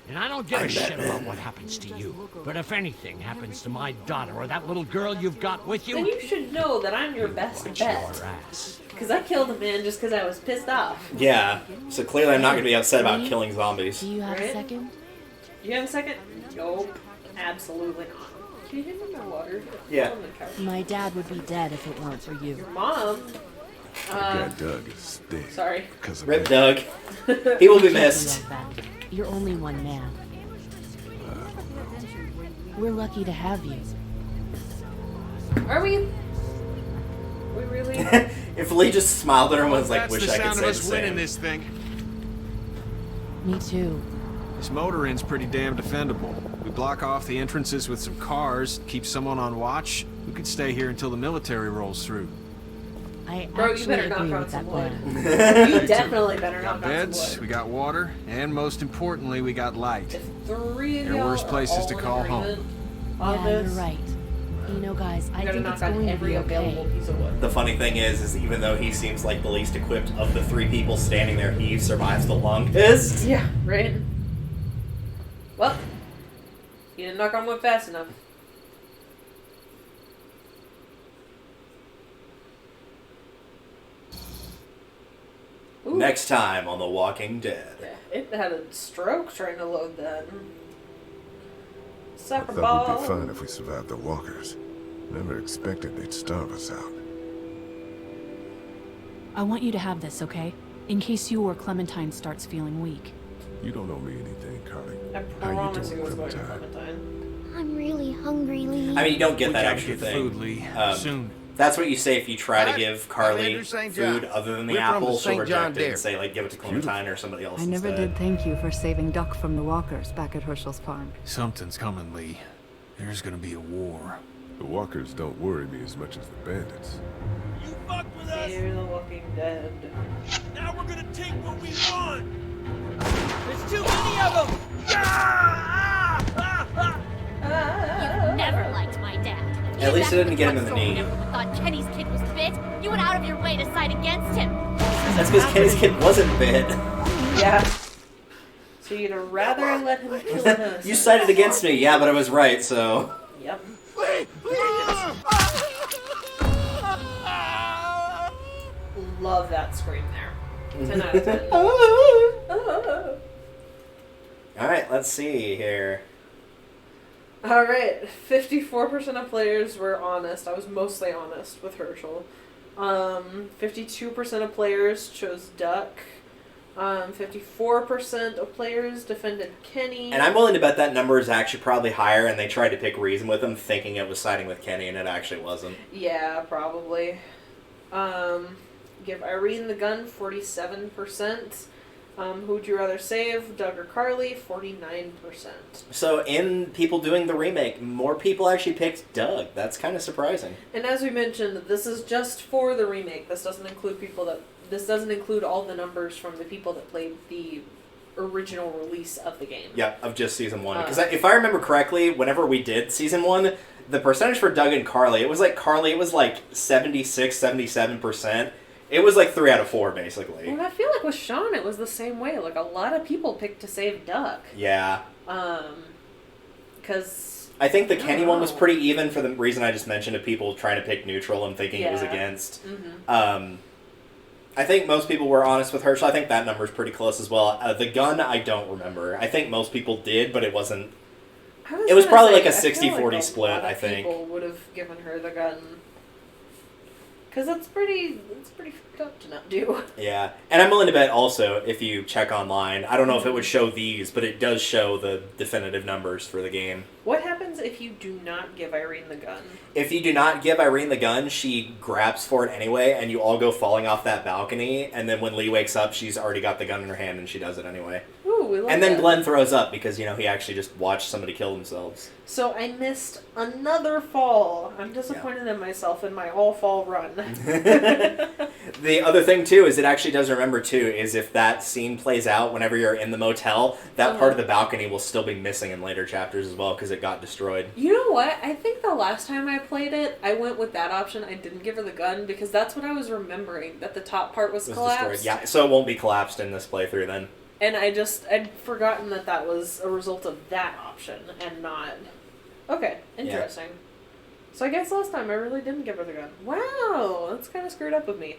And I don't give a shit about what happens to you. But if anything happens to my daughter or that little girl you've got with you, Then you should know that I'm your best watch bet. your ass. Because I killed a man just because I was pissed off. Yeah, so clearly I'm not going to be upset about killing zombies. Do you have a second? You have a second? Nope. Absolutely not. Can you hand me my water? Yeah. On the couch. My dad would be dead if it weren't for you. Your mom? That Doug is dead. Sorry. Because of Rip me. Doug. He will be I can't missed. do that. You're only one man. We're lucky to have you. Are we? We really? If Lee just smiled at her and was like, That's wish the I could sound say of the us winning same. this thing. Me too. This motor inn's pretty damn defendable. We block off the entrances with some cars, keep someone on watch. We could stay here until the military rolls through. I Bro, you actually better knock agree on with that some wood. plan. You definitely better We knock got on some beds, wood. we got water, and most importantly, we got light. Three of There are y'all worse are places all to in call agreement home. on Yeah, this. you're right. You know, guys, I You gotta think knock it's on going to every be available okay. piece of wood. The funny thing is even though he seems like the least equipped of the three people standing there, he survives the longest. Yeah, right? Well, you didn't knock on wood fast enough. Ooh. Next time on The Walking Dead. Yeah, it had a stroke trying to load that. I Soccer thought ball. we'd be fine if we survived the walkers. Never expected they'd starve us out. I want you to have this, okay? In case you or Clementine starts feeling weak. You don't owe me anything, Carly. I How you promise doing, it was going to Clementine? Clementine. I'm really hungry, Lee. I mean, you don't get We that gotta extra get thing. food, Lee. Soon. That's what you say if you try to give Carly Andrew St. John. food other than the We're from the apple. She'll St. reject John it Dairy. and say, like, give it to Clementine or somebody else I never instead. did thank you for saving Duck from the walkers back at Herschel's farm. Something's coming, Lee. There's gonna be a war. The walkers don't worry me as much as the bandits. You fucked with us. Fear the Walking Dead. Now we're gonna take what we want. There's too many of them. You never liked my dad. At least it didn't get him in the knee. Never thought Kenny's kid was bit. You went out of your way to side against him. That's because Kenny's kid wasn't bit. Yeah. So you'd rather let him kill us. You sided against me, yeah, but I was right, so. Yep. Love that scream there. 10 out of 10. Alright, let's see here. Alright, 54% of players were honest. I was mostly honest with Herschel. 52% of players chose Duck. 54% of players defended Kenny. And I'm willing to bet that number is actually probably higher, and they tried to pick reason with him, thinking it was siding with Kenny, and it actually wasn't. Yeah, probably. Give Irene the gun, 47%. Who would you rather save, Doug or Carly? 49%. So in people doing the remake, more people actually picked Doug. That's kind of surprising. And as we mentioned, this is just for the remake. This doesn't include This doesn't include all the numbers from the people that played the original release of the game. Yeah, of just season one. Because if I remember correctly, whenever we did season one, the percentage for Doug and Carly, it was like 76, 77%. It was like 3 out of 4, basically. And I feel like with Sean, it was the same way. Like, a lot of people picked to save Duck. Yeah. Because... I think the Kenny one was pretty even for the reason I just mentioned of people trying to pick neutral and thinking it was against. Mm-hmm. I think most people were honest with Herschel. I think that number's pretty close as well. The gun, I don't remember. I think most people did, but it wasn't... It was probably like a 60-40 split, I think. People would have given her the gun. Because it's pretty fucked up to not do. Yeah. And I'm willing to bet also, if you check online, I don't know if it would show these, but it does show the definitive numbers for the game. What happens if you do not give Irene the gun? If you do not give Irene the gun, she grabs for it anyway, and you all go falling off that balcony, and then when Lee wakes up, she's already got the gun in her hand, and she does it anyway. Ooh. Ooh, we like And then that. Glenn throws up because, he actually just watched somebody kill themselves. So I missed another fall. I'm disappointed in myself in my all-fall run. The other thing, too, is it actually does remember, too, is if that scene plays out whenever you're in the motel, that part of the balcony will still be missing in later chapters as well because it got destroyed. You know what? I think the last time I played it, I went with that option. I didn't give her the gun because that's what I was remembering, that the top part was collapsed. Destroyed. Yeah, so it won't be collapsed in this playthrough then. And I'd forgotten that was a result of that option and not... Okay, interesting. Yeah. So I guess last time I really didn't give her the gun. Wow, that's kind of screwed up with me.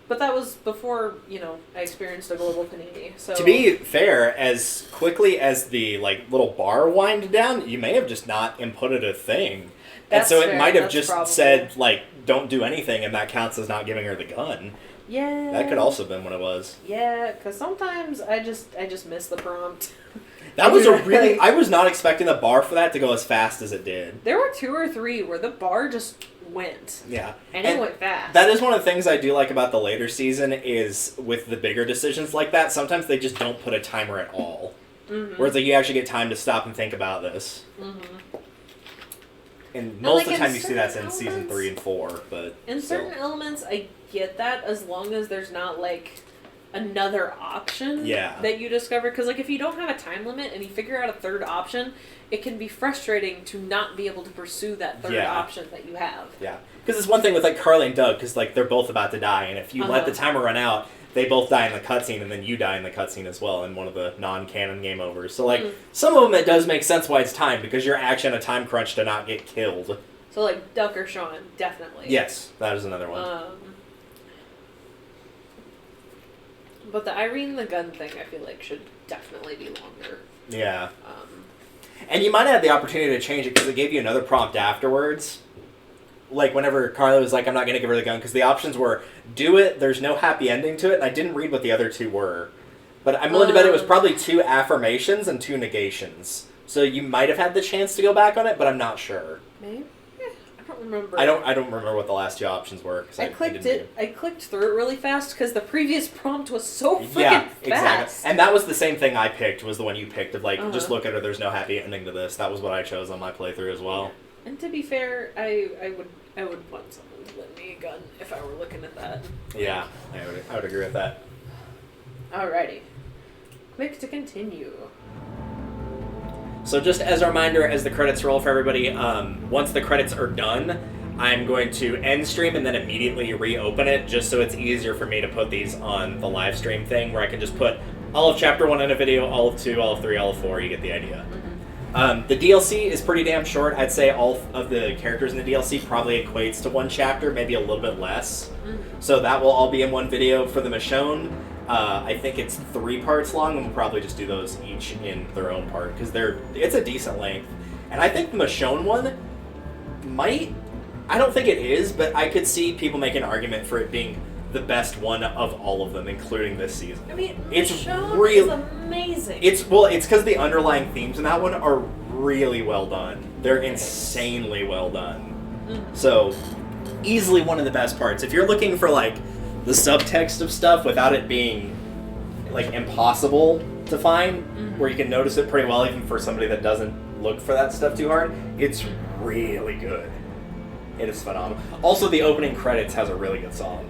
But that was before, I experienced a global panini. So to be fair, as quickly as the little bar wind down, you may have just not inputted a thing. That's and so fair. it might have That's just probable. said, don't do anything, and that counts as not giving her the gun. Yeah. That could also have been what it was. Yeah, because sometimes I just miss the prompt. That was I was not expecting the bar for that to go as fast as it did. There were 2 or 3 where the bar just went. Yeah. And it went fast. That is one of the things I do like about the later season is with the bigger decisions like that, sometimes they just don't put a timer at all. Mm-hmm. Where it's you actually get time to stop and think about this. Mm-hmm. And most of the time you see that's in season 3 and 4, but... In certain elements, I get that as long as there's not, another option that you discover. Because, if you don't have a time limit and you figure out a third option, it can be frustrating to not be able to pursue that third option that you have. Yeah. Because it's one thing with, Carly and Doug, because, they're both about to die, and if you let the timer run out, they both die in the cutscene, and then you die in the cutscene as well in one of the non-canon game overs. So, some of them it does make sense why it's timed, because you're actually on a time crunch to not get killed. So, Duck or Sean, definitely. Yes, that is another one. But the Irene the gun thing, I feel should definitely be longer. Yeah. And you might have the opportunity to change it, because it gave you another prompt afterwards. Whenever Carly was I'm not going to give her the gun, because the options were, do it, there's no happy ending to it, and I didn't read what the other 2 were. But I'm willing to bet it was probably 2 affirmations and 2 negations. So you might have had the chance to go back on it, but I'm not sure. Maybe? I don't remember. I don't remember what the last 2 options were. I clicked through it really fast, because the previous prompt was so freaking fast. Exactly. And that was the same thing I picked, was the one you picked, of just look at her, there's no happy ending to this. That was what I chose on my playthrough as well. And to be fair, I would want someone to lend me a gun if I were looking at that. Yeah, I would agree with that. Alrighty. Click to continue. So just as a reminder, as the credits roll for everybody, once the credits are done, I'm going to end stream and then immediately reopen it, just so it's easier for me to put these on the live stream thing, where I can just put all of Chapter 1 in a video, all of 2, all of 3, all of 4, you get the idea. The DLC is pretty damn short. I'd say all of the characters in the DLC probably equates to 1 chapter, maybe a little bit less. So that will all be in 1 video. For the Michonne, I think it's 3 parts long, and we'll probably just do those each in their own part, because it's a decent length. And I think the Michonne one I don't think it is, but I could see people make an argument for it being the best one of all of them, including this season. I mean, it's Michonne is amazing. It's because the underlying themes in that one are really well done. They're insanely well done. So, easily one of the best parts. If you're looking for the subtext of stuff without it being impossible to find, where you can notice it pretty well even for somebody that doesn't look for that stuff too hard, it's really good. It is phenomenal. Also, the opening credits has a really good song,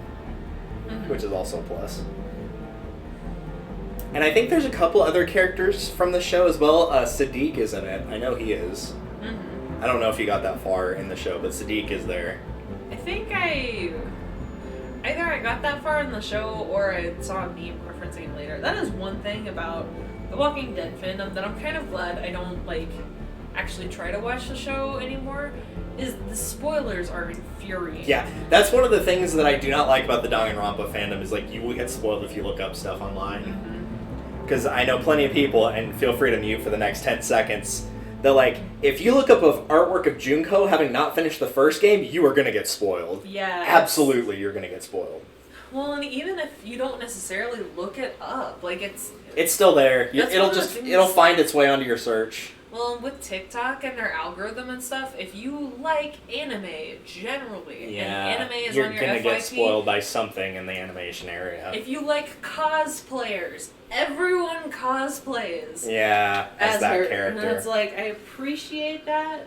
which is also a plus. And I think there's a couple other characters from the show as well. Sadiq is in it. I know he is. I don't know if you got that far in the show, but Sadiq is there. I think either I got that far in the show or I saw a meme referencing it later. That is one thing about the Walking Dead fandom that I'm kind of glad I don't actually try to watch the show anymore, is the spoilers are infuriating. Yeah, that's one of the things that I do not like about the Danganronpa fandom, is you will get spoiled if you look up stuff online. Because I know plenty of people, and feel free to mute for the next 10 seconds, that if you look up of artwork of Junko having not finished the first game, you are going to get spoiled. Yeah. Absolutely, you're going to get spoiled. Well, and even if you don't necessarily look it up, it's still there. It'll find its way onto your search. Well, with TikTok and their algorithm and stuff, if you like anime generally, and anime is you're on your gonna FYP, get spoiled by something in the animation area. if you like cosplayers, everyone cosplays. Yeah, as that her. character. And it's like, I appreciate that.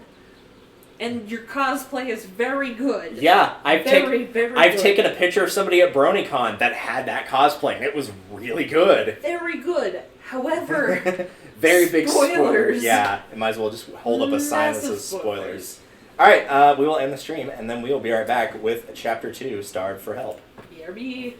And your cosplay is very good. Yeah, I've good. taken a picture of somebody at BronyCon that had that cosplay, and it was really good. Very good. However, very big spoilers. Yeah, it might as well just hold up a sign that says spoilers. spoilers. Alright, we will end the stream, and then we will be right back with Chapter 2, Starved for Help. BRB.